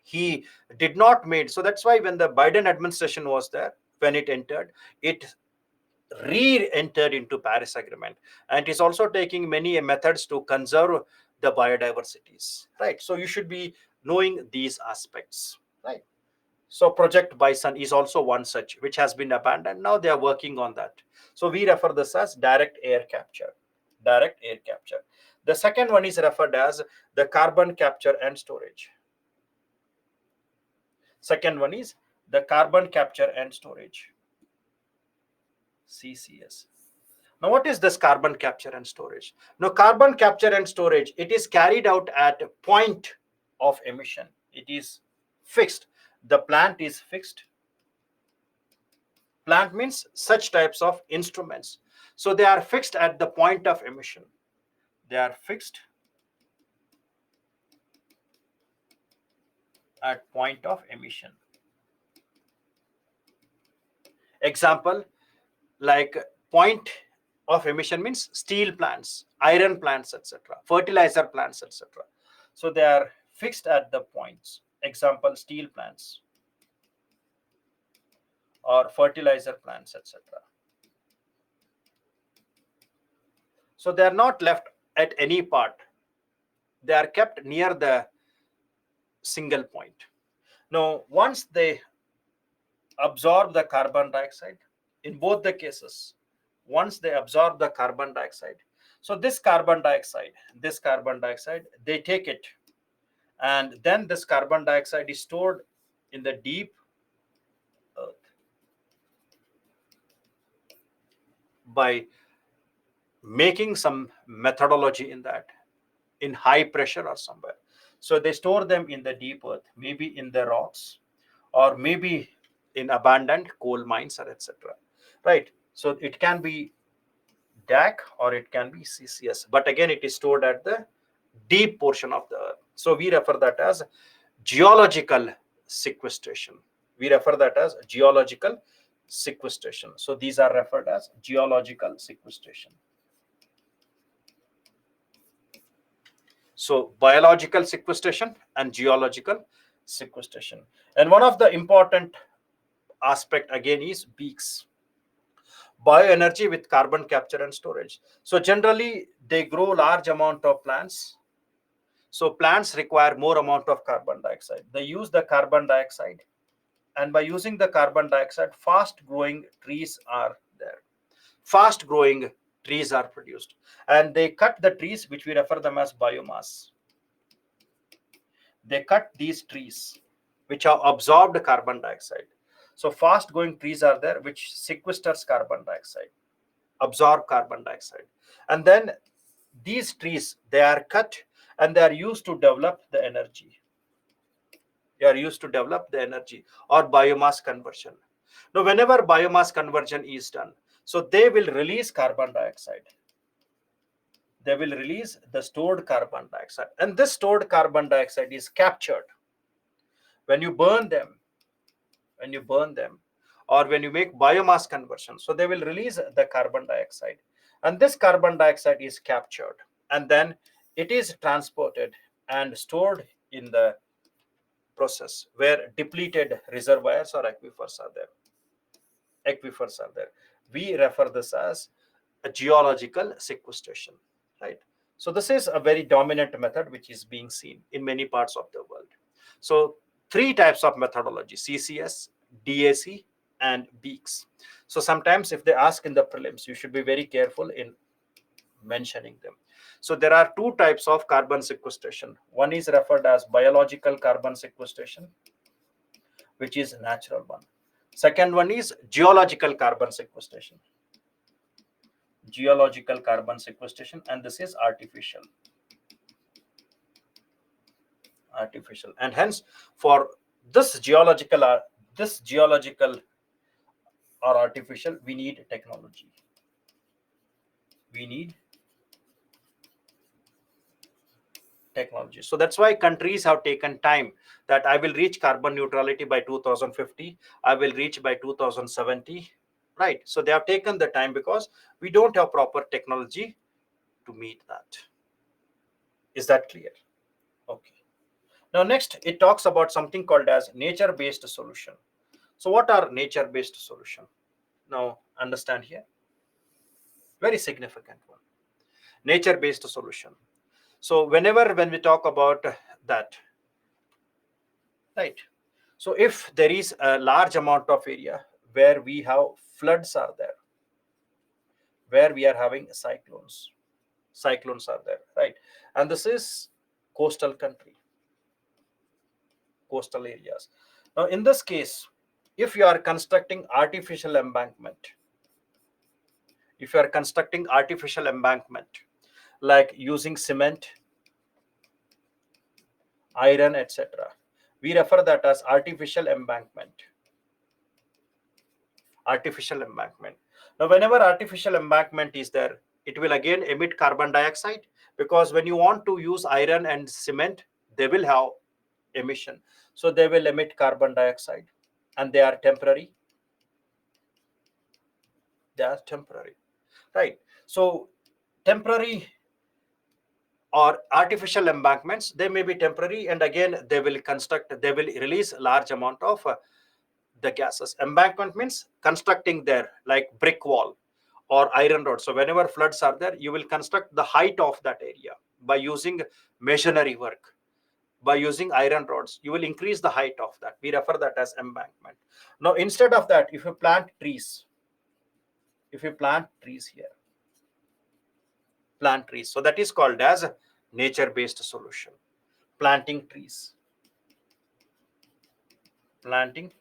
He did not made. So that's why when the Biden administration was there, when it entered, it re-entered into Paris Agreement, and is also taking many methods to conserve the biodiversities. Right. So you should be knowing these aspects. Right. So Project Bison is also one such which has been abandoned. Now they are working on that. So we refer this as direct air capture. Direct air capture. The second one is referred as the carbon capture and storage. Second one is the carbon capture and storage. CCS. Now, what is this carbon capture and storage? Now, carbon capture and storage, it is carried out at a point of emission. It is fixed. The plant is fixed. Plant means such types of instruments. So they are fixed at the point of emission. They are fixed at point of emission. Example, like point of emission means steel plants, iron plants, etc., fertilizer plants, etc. So they are fixed at the points. Example, steel plants or fertilizer plants, etc. So they are not left at any part. They are kept near the single point. Now, once they absorb the carbon dioxide, in both the cases, once they absorb the carbon dioxide, so this carbon dioxide, they take it, and then this carbon dioxide is stored in the deep earth by making some methodology in that, in high pressure or somewhere. So they store them in the deep earth, maybe in the rocks, or maybe in abandoned coal mines, or etc. Right. So it can be DAC or it can be CCS, but again it is stored at the deep portion of the earth. So we refer that as geological sequestration. We refer that as geological sequestration. So these are referred as geological sequestration. So biological sequestration and geological sequestration. And one of the important aspect again is beaks. Bioenergy with carbon capture and storage. So generally they grow large amount of plants. So plants require more amount of carbon dioxide. They use the carbon dioxide, and by using the carbon dioxide, fast growing trees are there. Fast growing trees are produced, and they cut the trees, which we refer them as biomass. They cut these trees which have absorbed carbon dioxide. So fast growing trees are there which sequesters carbon dioxide, absorb carbon dioxide, and then these trees, they are cut and they are used to develop the energy. They are used to develop the energy or biomass conversion. Now whenever biomass conversion is done, so they will release carbon dioxide. They will release the stored carbon dioxide, and this stored carbon dioxide is captured when you burn them. Or when you make biomass conversion, so they will release the carbon dioxide, and this carbon dioxide is captured, and then it is transported and stored in the process where depleted reservoirs or aquifers are there. We refer this as a geological sequestration, right? So this is a very dominant method which is being seen in many parts of the world. So three types of methodology: CCS, DAC, and beaks. So sometimes if they ask in the prelims, you should be very careful in mentioning them. So there are two types of carbon sequestration. One is referred as biological carbon sequestration, which is natural one. Second one is geological carbon sequestration. Geological carbon sequestration, and this is artificial. And hence for this geological this geological or artificial, we need technology. We need technology. So that's why countries have taken time, that I will reach carbon neutrality by 2050, I will reach by 2070, right? So they have taken the time because we don't have proper technology to meet that. Is that clear? Okay. Now next, it talks about something called as nature based solution. So what are nature based solution? Now understand here, very significant one. Nature based solution. So when we talk about that, right? So if there is a large amount of area where we have floods are there, where we are having cyclones are there, right? And this is coastal country, coastal areas. Now in this case, if you are constructing artificial embankment, if you are constructing artificial embankment, like using cement, iron, etc., we refer that as artificial embankment. Artificial embankment. Now whenever artificial embankment is there, it will again emit carbon dioxide, because when you want to use iron and cement, they will have emission. So they will emit carbon dioxide, and they are temporary. They are temporary, right? So temporary or artificial embankments, they may be temporary, and again they will release large amount of the gases. Embankment means constructing there like brick wall or iron rod. So whenever floods are there, you will construct the height of that area by using masonry work, by using iron rods. You will increase the height of that. We refer that as embankment. Now instead of that, if you plant trees, here, plant trees, so that is called as nature based solution. Planting trees, planting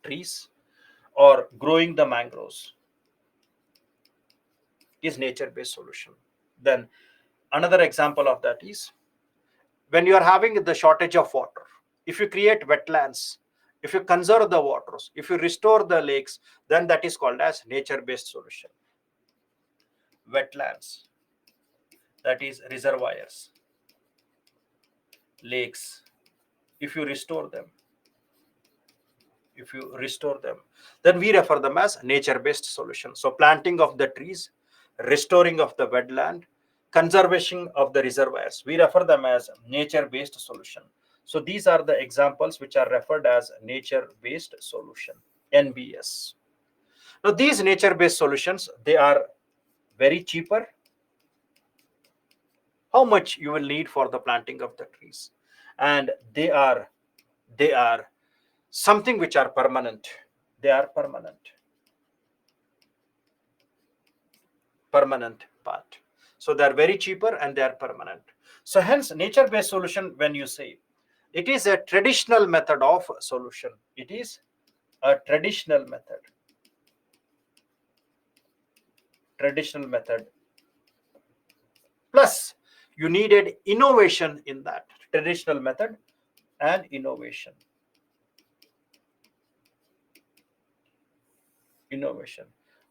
trees, or growing the mangroves is nature based solution. Then another example of that is when you are having the shortage of water, if you create wetlands, if you conserve the waters, if you restore the lakes, then that is called as nature based solution. Wetlands, that is reservoirs, lakes, if you restore them, then we refer them as nature based solution. So planting of the trees, restoring of the wetland, conservation of the reservoirs, we refer them as nature based solution. So these are the examples which are referred as nature based solution, NBS. Now these nature based solutions, they are very cheaper. How much you will need for the planting of the trees, and they are something which are permanent. They are permanent part. So they are very cheaper and they are permanent. So hence nature based solution, when you say, it is a traditional method of solution. It is a traditional method. Traditional method. Plus you needed innovation in that traditional method, and innovation,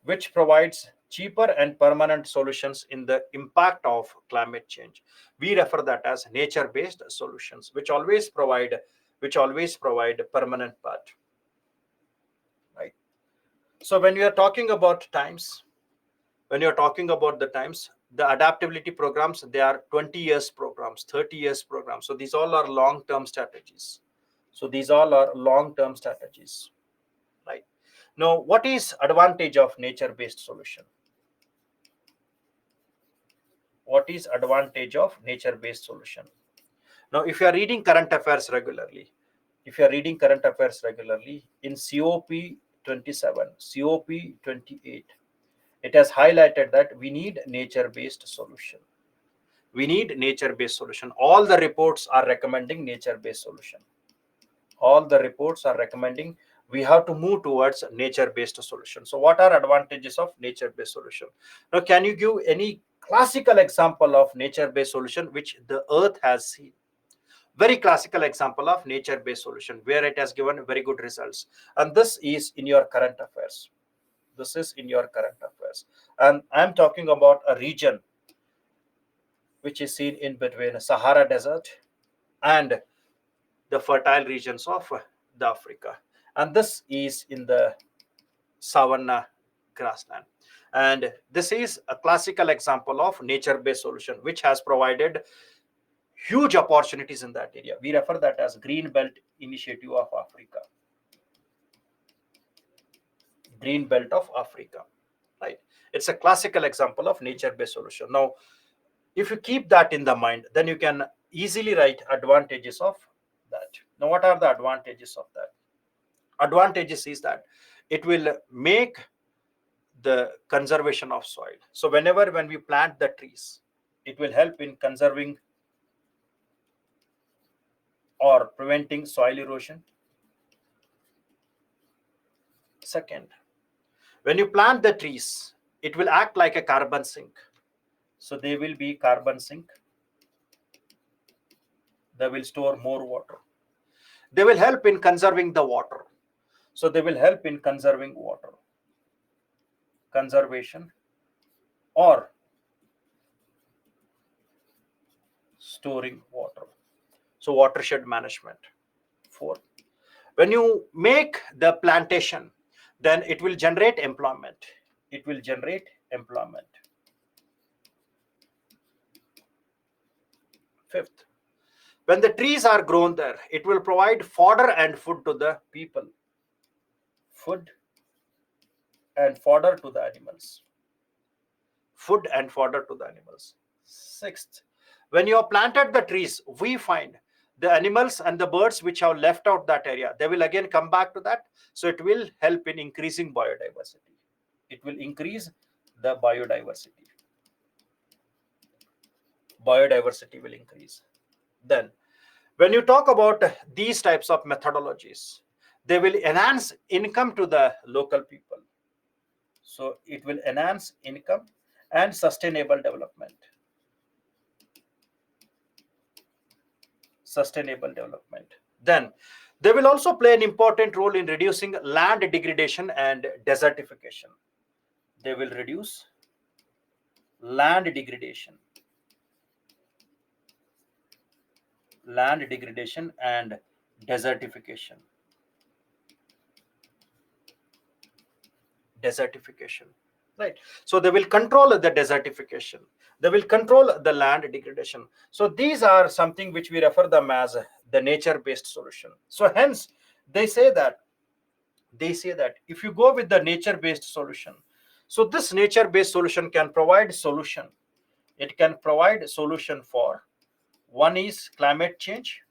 which provides cheaper and permanent solutions in the impact of climate change. We refer that as nature based solutions, which always provide permanent part, right? So when you are talking about times, the adaptability programs, they are 20 years programs, 30 years programs. So these all are long term strategies. Right? Now, what is advantage of nature based solution? What is advantage of nature based solution? Now if you are reading current affairs regularly, in COP 27, COP 28, it has highlighted that we need nature based solution. All the reports are recommending nature based solution. We have to move towards nature based solution. So what are advantages of nature based solution? Now can you give any classical example of nature based solution which the earth has seen? Very classical example of nature-based solution where it has given very good results. And this is in your current affairs. This is in your current affairs. And I'm talking about a region which is seen in between Sahara Desert and the fertile regions of the Africa. And this is in the savanna grassland. And this is a classical example of nature-based solution, which has provided huge opportunities in that area. We refer that as Green Belt Initiative of Africa. Green Belt of Africa, right? It's a classical example of nature-based solution. Now, if you keep that in the mind, then you can easily write advantages of that. Now, what are the advantages of that? Advantages is that it will make the conservation of soil. So when we plant the trees, it will help in conserving or preventing soil erosion. Second, when you plant the trees, it will act like a carbon sink. So they will be carbon sink. They will store more water. They will help in conserving the water. So they will help in conserving water. Conservation or storing water. So watershed management. Fourth, when you make the plantation, then it will generate employment. It will generate employment. Fifth, when the trees are grown there, it will provide fodder and food to the people. Food and fodder to the animals. Food and fodder to the animals. Sixth, when you have planted the trees, we find the animals and the birds which have left out that area, they will again come back to that. So it will help in increasing biodiversity. It will increase the biodiversity. Biodiversity will increase. Then, when you talk about these types of methodologies, they will enhance income to the local people. So it will enhance income and sustainable development. Sustainable development. Then they will also play an important role in reducing land degradation and desertification. They will reduce land degradation and desertification. Right? So they will control the desertification. They will control the land degradation. So these are something which we refer them as the nature-based solution. So hence they say that if you go with the nature-based solution, so this nature-based solution can provide solution. It can provide solution for, one is climate change.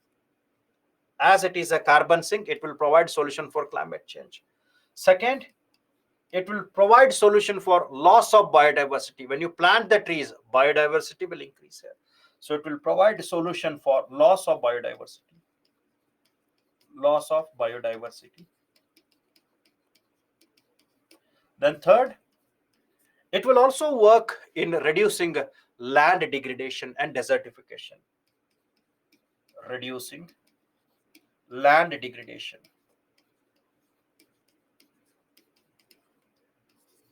As it is a carbon sink, it will provide solution for climate change. Second, it will provide solution for loss of biodiversity. When you plant the trees, biodiversity will increase here. So it will provide solution for loss of biodiversity. Loss of biodiversity. Then third, it will also work in reducing land degradation and desertification. Reducing land degradation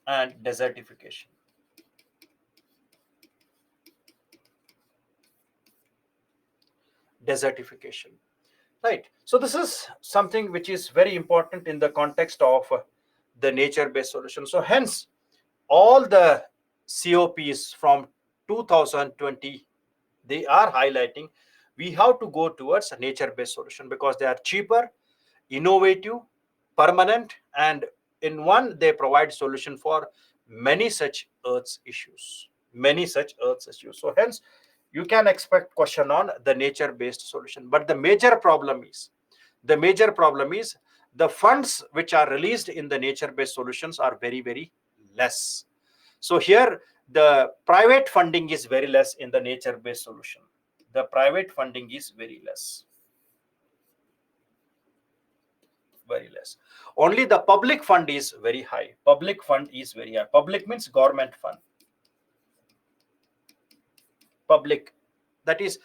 and desertification. Right? So this is something which is very important in the context of the nature-based solution. So hence, all the COPs from 2020, they are highlighting we have to go towards a nature-based solution because they are cheaper, innovative, permanent, and in one they provide solution for many such Earth's issues. So hence, you can expect question on the nature-based solution. But the major problem is the funds which are released in the nature-based solutions are very, very less. So here the private funding is very less in the nature-based solution. The private funding is very less. Only the public fund is very high. Public means government fund. Public, that is,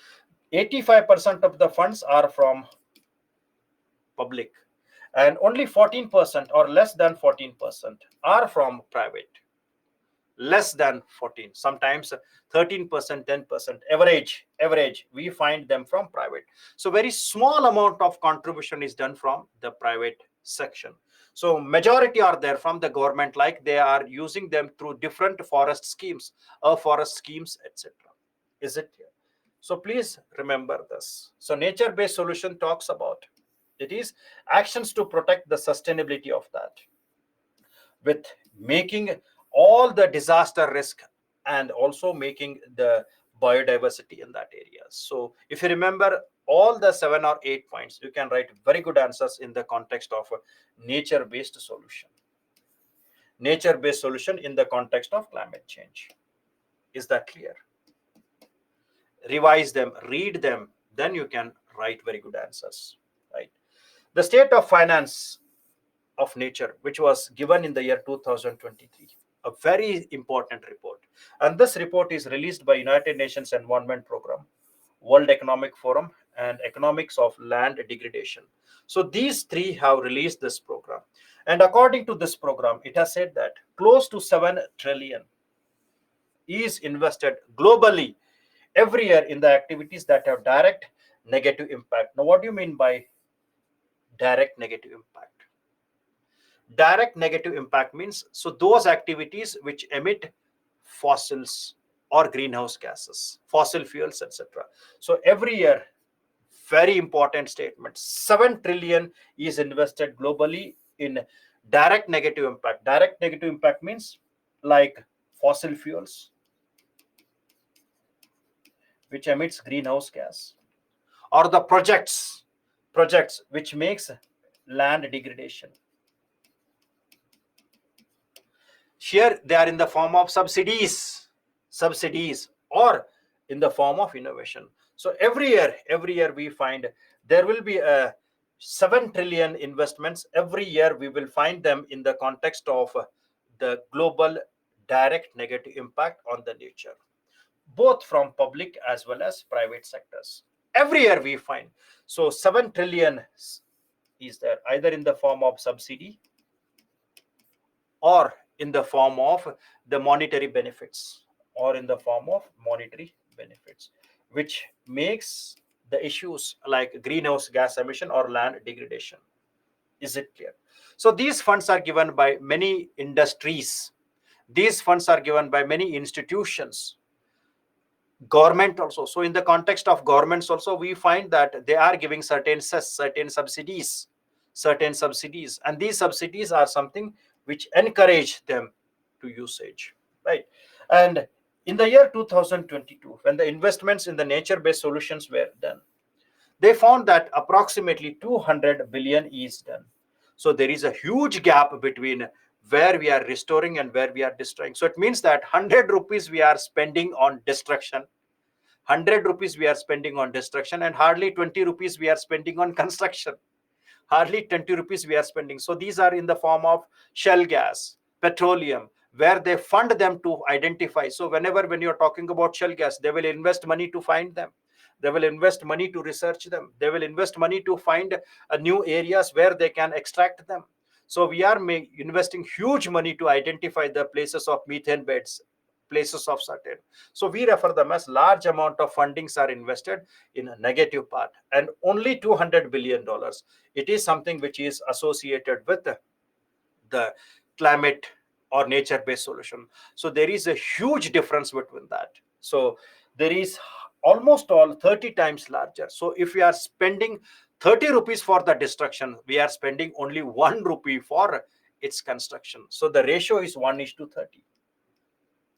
85% of the funds are from public, and only 14% or less than 14% are from private. Less than 14, sometimes 13%, 10%, average we find them from private. So very small amount of contribution is done from the private section. So majority are there from the government, like they are using them through different forest schemes, forest schemes, etc. Is it clear? So please remember this. So nature based solution talks about it is actions to protect the sustainability of that, with making all the disaster risk and also making the biodiversity in that area. So if you remember all the 7 or 8 points, you can write very good answers in the context of nature based solution. Nature based solution in the context of climate change. Is that clear? Revise them, read them, then you can write very good answers, right? The state of finance of nature, which was given in the year 2023, a very important report. And this report is released by United Nations Environment Program, World Economic Forum, and Economics of Land Degradation. So these three have released this program. And according to this program, it has said that close to 7 trillion is invested globally every year in the activities that have direct negative impact. Now, what do you mean by direct negative impact? Direct negative impact means, so those activities which emit fossils or greenhouse gases, fossil fuels, etc. So every year, very important statement, 7 trillion is invested globally in direct negative impact. Direct negative impact means like fossil fuels which emits greenhouse gas, or the projects which makes land degradation. Here they are in the form of subsidies, or in the form of innovation. So every year we find there will be a 7 trillion investments every year. We will find them in the context of the global direct negative impact on the nature, both from public as well as private sectors. Every year we find. So 7 trillion is there either in the form of subsidy or in the form of the monetary benefits, which makes the issues like greenhouse gas emission or land degradation. Is it clear? So these funds are given by many industries, these funds are given by many institutions, government also. So in the context of governments also, we find that they are giving certain subsidies, and these subsidies are something which encourage them to usage, right? And in the year 2022, when the investments in the nature based solutions were done, they found that approximately 200 billion is done. So there is a huge gap between where we are restoring and where we are destroying. So it means that 100 rupees we are spending on destruction, 100 rupees we are spending on destruction, and hardly 20 rupees we are spending on construction. Hardly 20 rupees we are spending. So these are in the form of shell gas, petroleum, where they fund them to identify. So when you're talking about shell gas, they will invest money to find them. They will invest money to research them. They will invest money to find new areas where they can extract them. So we are investing huge money to identify the places of methane beds, places of certain. So we refer them as large amount of fundings are invested in a negative part, and only $200 billion. It is something which is associated with the climate or nature based solution. So there is a huge difference between that. So there is almost all 30 times larger. So if we are spending 30 rupees for the destruction, we are spending only 1 rupee for its construction. So the ratio is 1:30.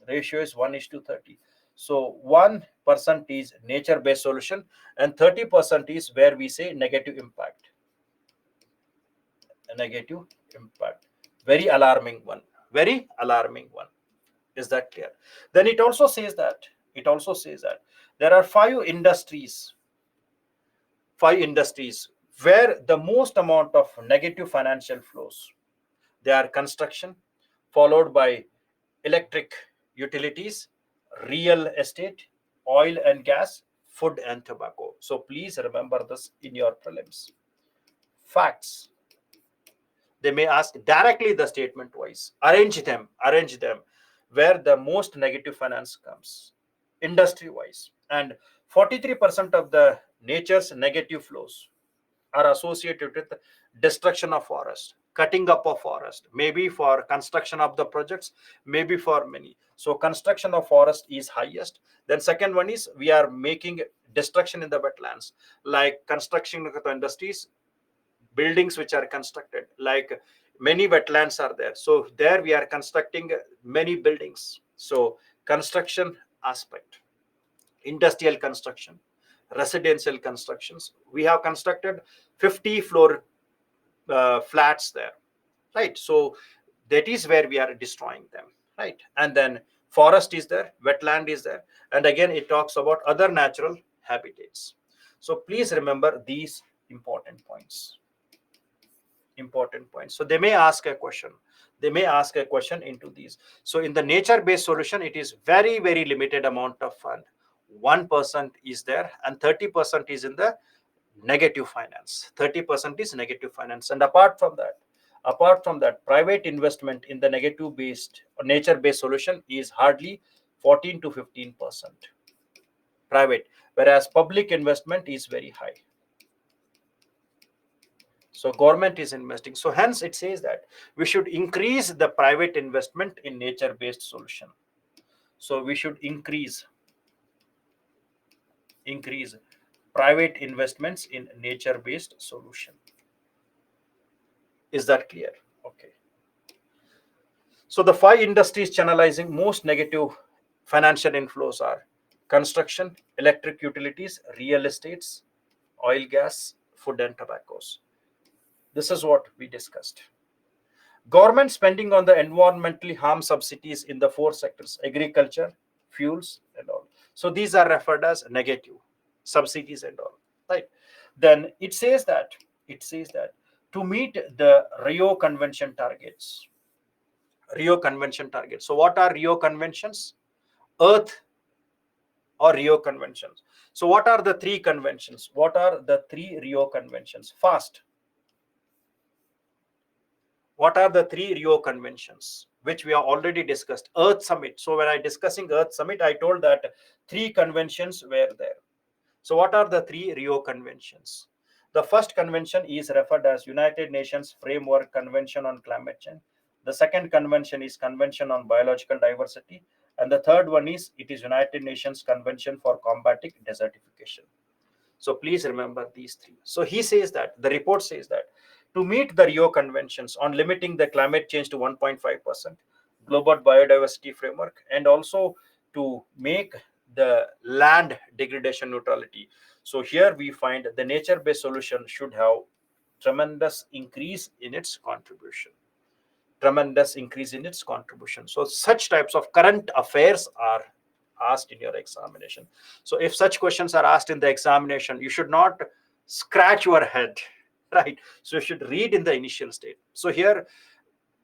Ratio is 1:30. So 1% is nature based solution and 30% is where we say negative impact. A negative impact. Very alarming one. Very alarming one. Is that clear? Then it also says that there are five industries where the most amount of negative financial flows. They are construction, followed by electric utilities, real estate, oil and gas, food and tobacco. So please remember this in your prelims. Facts. They may ask directly the statement wise. Arrange them where the most negative finance comes, industry wise. And 43% of the nature's negative flows are associated with destruction of forest, cutting up of forest, maybe for construction of the projects, maybe for many. So construction of forest is highest. Then second one is we are making destruction in the wetlands, like construction of the industries, buildings which are constructed, like many wetlands are there, so there we are constructing many buildings. So construction aspect, industrial construction, residential constructions, we have constructed 50 floor flats there, right? So that is where we are destroying them, right? And then forest is there, wetland is there, and again it talks about other natural habitats. So please remember these important points. So they may ask a question, into these. So in the nature based solution, it is very very limited amount of fund. 1% is there and 30% is in the negative finance. 30% is negative finance. And apart from that, private investment in the negative based or nature based solution is hardly 14 to 15% private, whereas public investment is very high. So government is investing. So hence it says that we should increase the private investment in nature based solution. So we should increase private investments in nature based solution. Is that clear? Okay. So the 5 industries channelizing most negative financial inflows are construction, electric utilities, real estates, oil, gas, food and tobaccos. This is what we discussed. Government spending on the environmentally harm subsidies in the 4 sectors: agriculture, fuels, and all. So these are referred as negative subsidies and all, right? Then it says that to meet the Rio Convention targets. So what are Rio Conventions? Earth or Rio Conventions. So what are the 3 conventions? What are the 3 Rio Conventions? Fast. What are the 3 Rio conventions, which we have already discussed? Earth Summit. So when I discussing Earth Summit, I told that 3 conventions were there. So what are the 3 Rio conventions? The first convention is referred as United Nations Framework Convention on Climate Change. The second convention is Convention on Biological Diversity. And the third one is United Nations Convention for Combating Desertification. So please remember these 3. So the report says that to meet the Rio Conventions on limiting the climate change to 1.5%, global biodiversity framework, and also to make the land degradation neutrality. So here we find the nature-based solution should have tremendous increase in its contribution. So such types of current affairs are asked in your examination. So if such questions are asked in the examination, you should not scratch your head, right? So you should read in the initial state. So here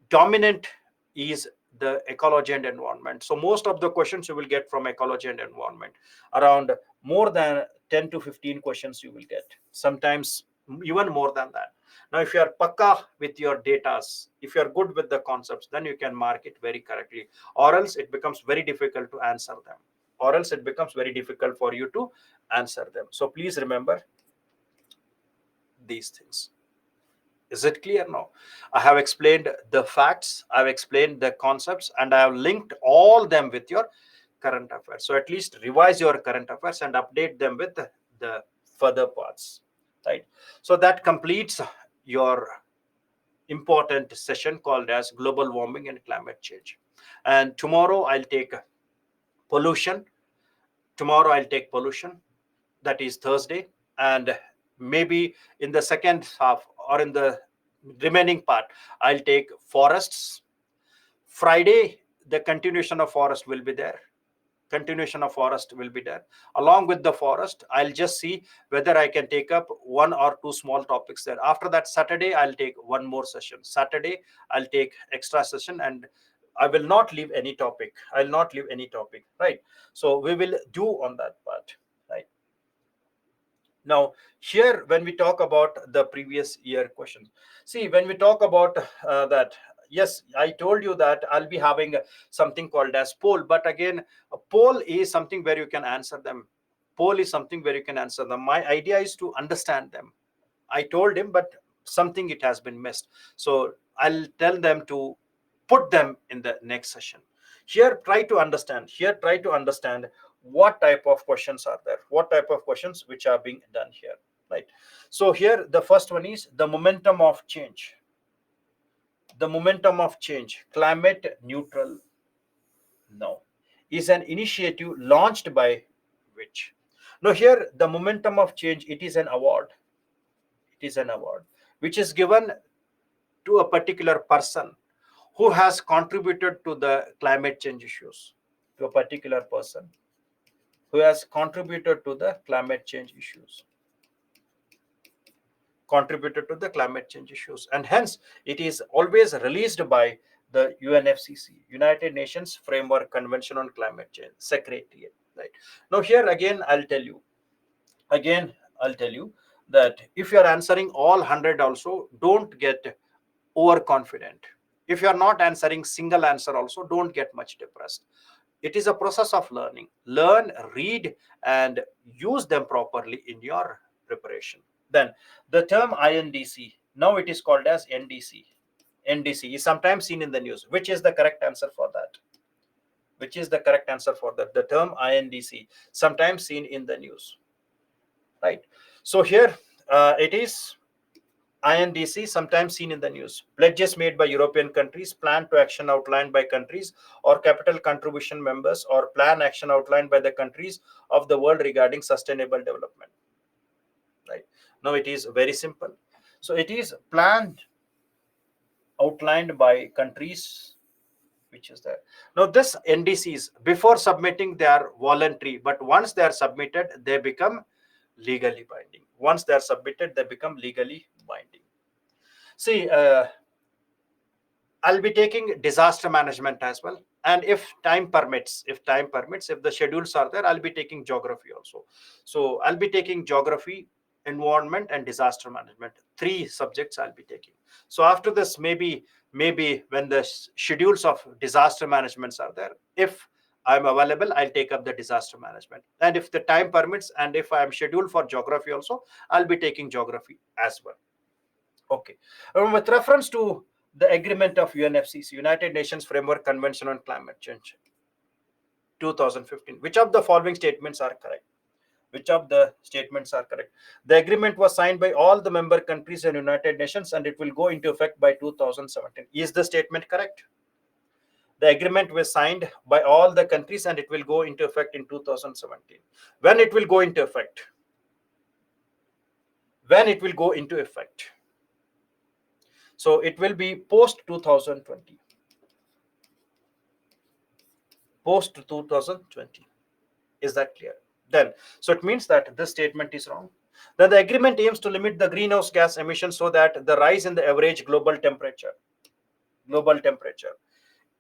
dominant is the ecology and environment. So most of the questions you will get from ecology and environment. Around more than 10 to 15 questions you will get, sometimes even more than that. Now if you are pakka with your datas, if you are good with the concepts, then you can mark it very correctly, or else it becomes very difficult to answer them, for you to answer them. So please remember these things. Is it clear now? I have explained the facts, I've explained the concepts, and I have linked all them with your current affairs. So at least revise your current affairs and update them with the further parts, right? So that completes your important session called as global warming and climate change. And tomorrow I'll take pollution. That is Thursday. And maybe in the second half or in the remaining part, I'll take forests. Friday, the continuation of forest will be there. Along with the forest, I'll just see whether I can take up 1 or 2 small topics there. After that, Saturday, I'll take one more session. I'll take extra session, and I will not leave any topic. Right? So we will do on that part, right? Now, here, when we talk about the previous year questions, see, when we talk about that, yes, I told you that I'll be having something called as poll, but again, a poll is something where you can answer them. Poll is something where you can answer them. My idea is to understand them. I told him, but something it has been missed. So I'll tell them to put them in the next session. Here, try to understand. Here, try to understand what type of questions are there, what type of questions which are being done here, right? So here, the first one is the momentum of change. The momentum of change, climate neutral, no, is an initiative launched by which? Now here, the momentum of change, it is an award. It is an award which is given to a particular person who has contributed to the climate change issues, to a particular person who has contributed to the climate change issues, contributed to the climate change issues, and hence it is always released by the UNFCC, United Nations Framework Convention on Climate Change Secretariat, right? Now here again I'll tell you that if you are answering all 100 also, don't get overconfident. If you are not answering single answer also, don't get much depressed. It is a process of learning. Learn, read, and use them properly in your preparation. Then the term INDC, now it is called as NDC. NDC is sometimes seen in the news. Which is the correct answer for that? Which is the correct answer for that? The term INDC, sometimes seen in the news, right? So here it is INDC, sometimes seen in the news. Pledges made by European countries, plan to action outlined by countries or capital contribution members, or plan action outlined by the countries of the world regarding sustainable development. Right. Now it is very simple. So it is planned outlined by countries which is there. Now this NDCs, before submitting, they are voluntary, but once they are submitted, they become legally binding. Once they are submitted, they become legally binding. See, I'll be taking disaster management as well. And if time permits, if the schedules are there, I'll be taking geography also. So I'll be taking geography, environment, and disaster management. Three subjects I'll be taking. So after this, maybe when the schedules of disaster managements are there, if I'm available, I'll take up the disaster management. And if the time permits, and if I'm scheduled for geography also, I'll be taking geography as well. Okay. With reference to the agreement of UNFCC, United Nations Framework Convention on Climate Change, 2015, which of the following statements are correct? Which of the statements are correct? The agreement was signed by all the member countries in United Nations, and it will go into effect by 2017. Is the statement correct? The agreement was signed by all the countries, and it will go into effect in 2017. When it will go into effect? When it will go into effect? So it will be post 2020. Post 2020. Is that clear? Then, so it means that this statement is wrong. Then the agreement aims to limit the greenhouse gas emissions so that the rise in the average global temperature,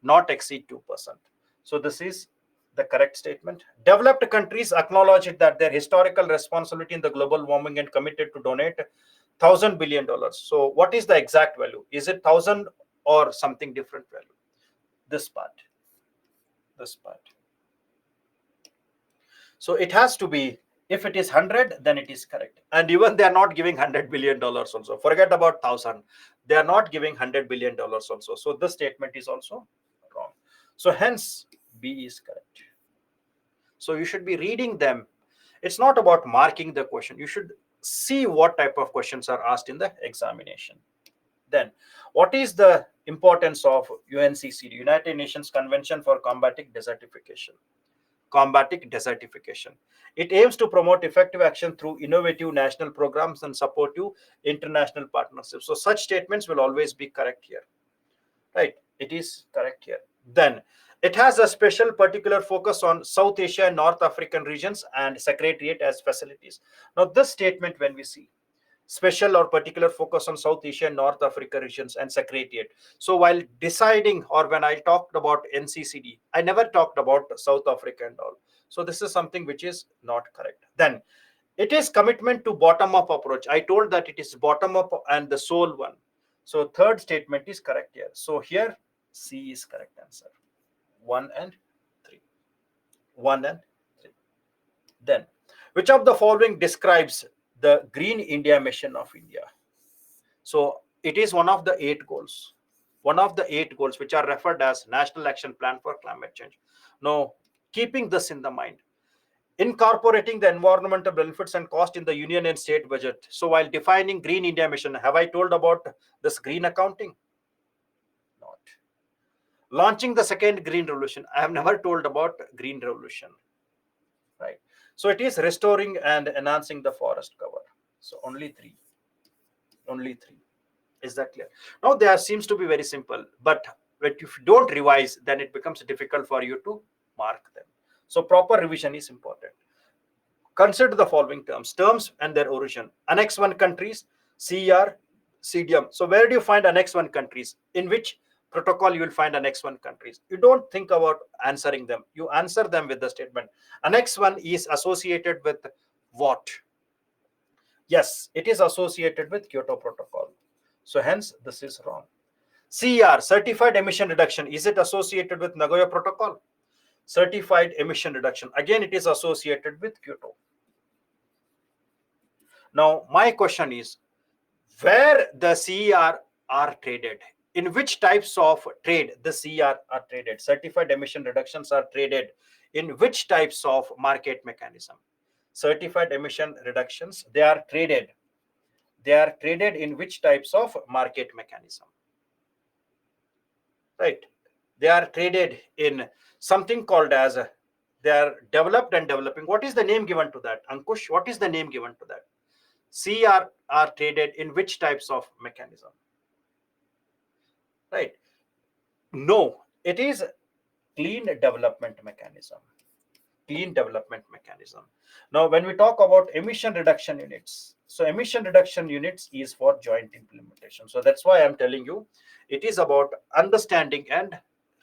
not exceed 2%. So this is the correct statement. Developed countries acknowledge that their historical responsibility in the global warming and committed to donate $1,000 billion. So what is the exact value? Is it 1,000 or something different value? This part. This part. So it has to be, if it is 100, then it is correct. And even they are not giving $100 billion also. Forget about 1,000. They are not giving $100 billion also. So this statement is also wrong. So hence B is correct. So you should be reading them. It's not about marking the question. You should see what type of questions are asked in the examination. Then, what is the importance of UNCCD, United Nations Convention for Combating Desertification? Combating desertification. It aims to promote effective action through innovative national programs and supportive international partnerships. So such statements will always be correct here, right? It is correct here. Then it has a special particular focus on South Asia and North African regions and Secretariat as facilities. Now this statement, when we see special or particular focus on South Asia and North Africa regions and Secretariat. So while deciding, or when I talked about NCCD, I never talked about South Africa and all. So this is something which is not correct. Then It is commitment to bottom up approach. I told that it is bottom up and the sole one. So third statement is correct here. So here C is correct answer. 1 and 3. 1 and 3. Then, which of the following describes the Green India mission of India? So it is one of the 8 goals. One of the 8 goals which are referred as National Action Plan for Climate Change. Now, keeping this in the mind, incorporating the environmental benefits and cost in the union and state budget. So while defining Green India mission, have I told about this green accounting? Not. Launching the second green revolution, I have never told about green revolution, right? So it is restoring and enhancing the forest cover. So only 3. Only 3. Is that clear? Now there seems to be very simple, but if you don't revise, then it becomes difficult for you to mark them. So proper revision is important. Consider the following terms and their origin. Annex 1 countries, CR, CDM. So where do you find Annex 1 countries? In which protocol you will find Annex 1 countries? You don't think about answering them. You answer them with the statement. Annex 1 is associated with what? Yes, it is associated with Kyoto Protocol. So hence, this is wrong. CR, certified emission reduction. Is it associated with Nagoya Protocol? Certified emission reduction. Again, it is associated with Kyoto. Now, my question is, where the CR are traded? In which types of trade the CR are traded? Certified emission reductions are traded in which types of market mechanism? Certified emission reductions, they are traded. They are traded in which types of market mechanism? Right. They are traded in something called as, they are developed and developing. What is the name given to that? Ankush, what is the name given to that? CR are traded in which types of mechanism? Right. No, it is clean development mechanism. Clean development mechanism. Now, when we talk about emission reduction units, so emission reduction units is for joint implementation. So that's why I'm telling you, it is about understanding and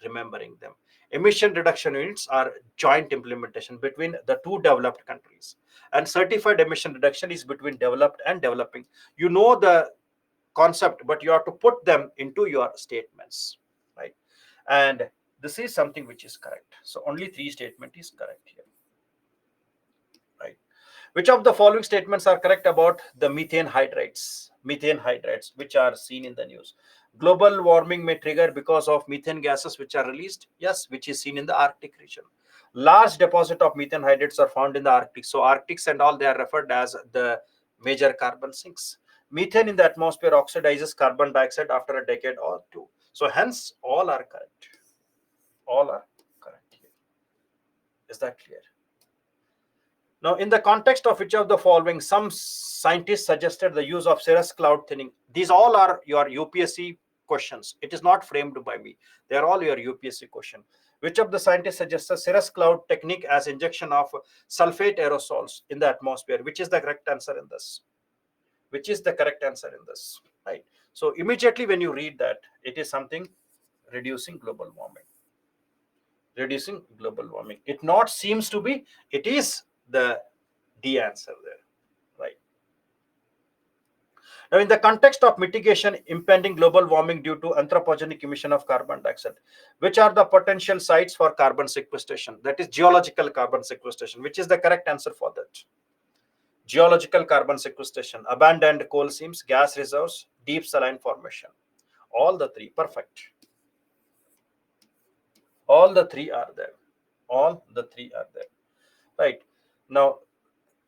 remembering them. Emission reduction units are joint implementation between the 2 developed countries, and certified emission reduction is between developed and developing. You know the concept, but you have to put them into your statements, right? And this is something which is correct. So only 3 statement is correct here, right? Which of the following statements are correct about the methane hydrates? Methane hydrates, which are seen in the news. Global warming may trigger because of methane gases which are released. Yes, which is seen in the Arctic region. Large deposit of methane hydrates are found in the Arctic. So Arctics and all, they are referred as the major carbon sinks. Methane in the atmosphere oxidizes carbon dioxide after a decade or 2. So hence, all are correct. All are correct here. Is that clear? Now, in the context of which of the following, some scientists suggested the use of cirrus cloud thinning. These all are your UPSC questions. It is not framed by me. They are all your UPSC question. Which of the scientists suggested cirrus cloud technique as injection of sulfate aerosols in the atmosphere? Which is the correct answer in this? Which is the correct answer in this? Right. So immediately when you read that, it is something reducing global warming. Reducing global warming. It not seems to be. It is the D answer there, right? Now, in the context of mitigation impending global warming due to anthropogenic emission of carbon dioxide, which are the potential sites for carbon sequestration? That is geological carbon sequestration. Which is the correct answer for that? Geological carbon sequestration, abandoned coal seams, gas reserves, deep saline formation. All the 3, perfect. All the 3 are there. All the 3 are there, right? Now,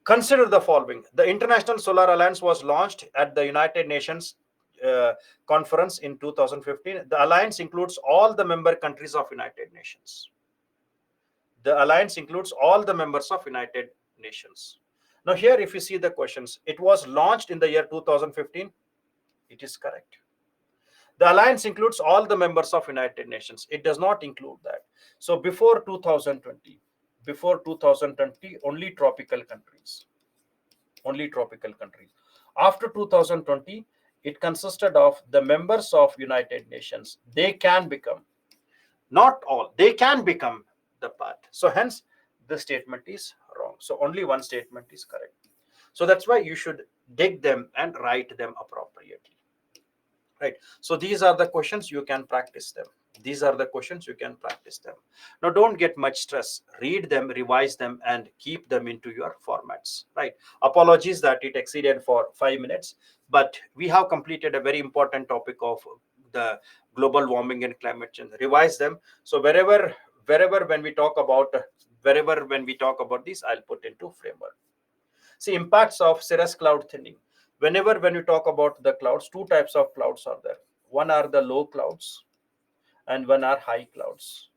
consider the following. The International Solar Alliance was launched at the United Nations conference in 2015. The alliance includes all the member countries of United Nations. The alliance includes all the members of United Nations. Now here, if you see the questions, it was launched in the year 2015. It is correct. The alliance includes all the members of United Nations. It does not include that. So before 2020, only tropical countries. Only tropical countries. After 2020, it consisted of the members of United Nations. They can become, not all, they can become the part. So hence, the statement is wrong. So only one statement is correct. So that's why you should dig them and write them appropriately, right? So these are the questions, you can practice them. These are the questions, you can practice them. Now don't get much stress, read them, revise them, and keep them into your formats, right? Apologies that it exceeded for 5 minutes, but we have completed a very important topic of the global warming and climate change. Revise them. So wherever when we talk about wherever when we talk about this, I'll put into framework. See, impacts of cirrus cloud thinning. Whenever when you talk about the clouds, two types of clouds are there. One are the low clouds and one are high clouds.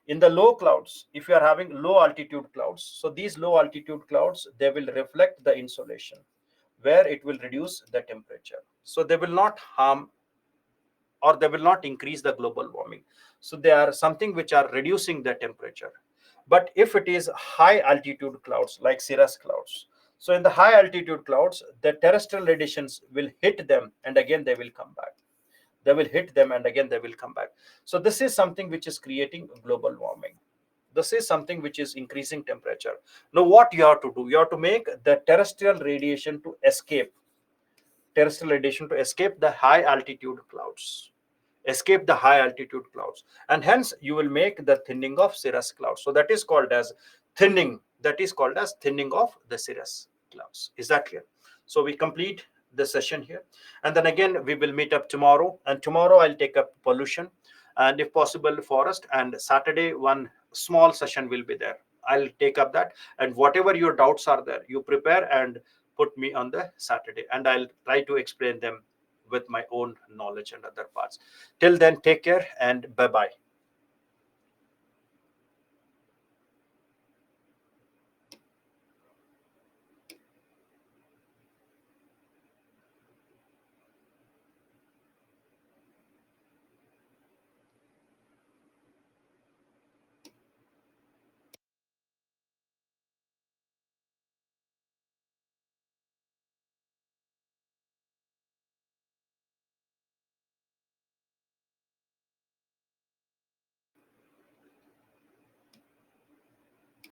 In the low clouds, if you are having low altitude clouds, so these low altitude clouds, they will reflect the insolation, where it will reduce the temperature. So they will not harm, or they will not increase the global warming. So they are something which are reducing the temperature. But if it is high altitude clouds like cirrus clouds, so in the high altitude clouds, the terrestrial radiations will hit them and again they will come back. They will hit them and again they will come back. So this is something which is creating global warming. This is something which is increasing temperature. Now what you have to do, you have to make the terrestrial radiation to escape, terrestrial radiation to escape the high altitude clouds, escape the high altitude clouds, and hence you will make the thinning of cirrus clouds. So that is called as thinning, that is called as thinning of the cirrus clouds. Is that clear? So we complete the session here, and then again we will meet up tomorrow, and tomorrow I'll take up pollution and if possible forest, and Saturday one small session will be there. I'll take up that, and whatever your doubts are there, you prepare and put me on the Saturday, and I'll try to explain them with my own knowledge and other parts. Till then, take care and bye bye.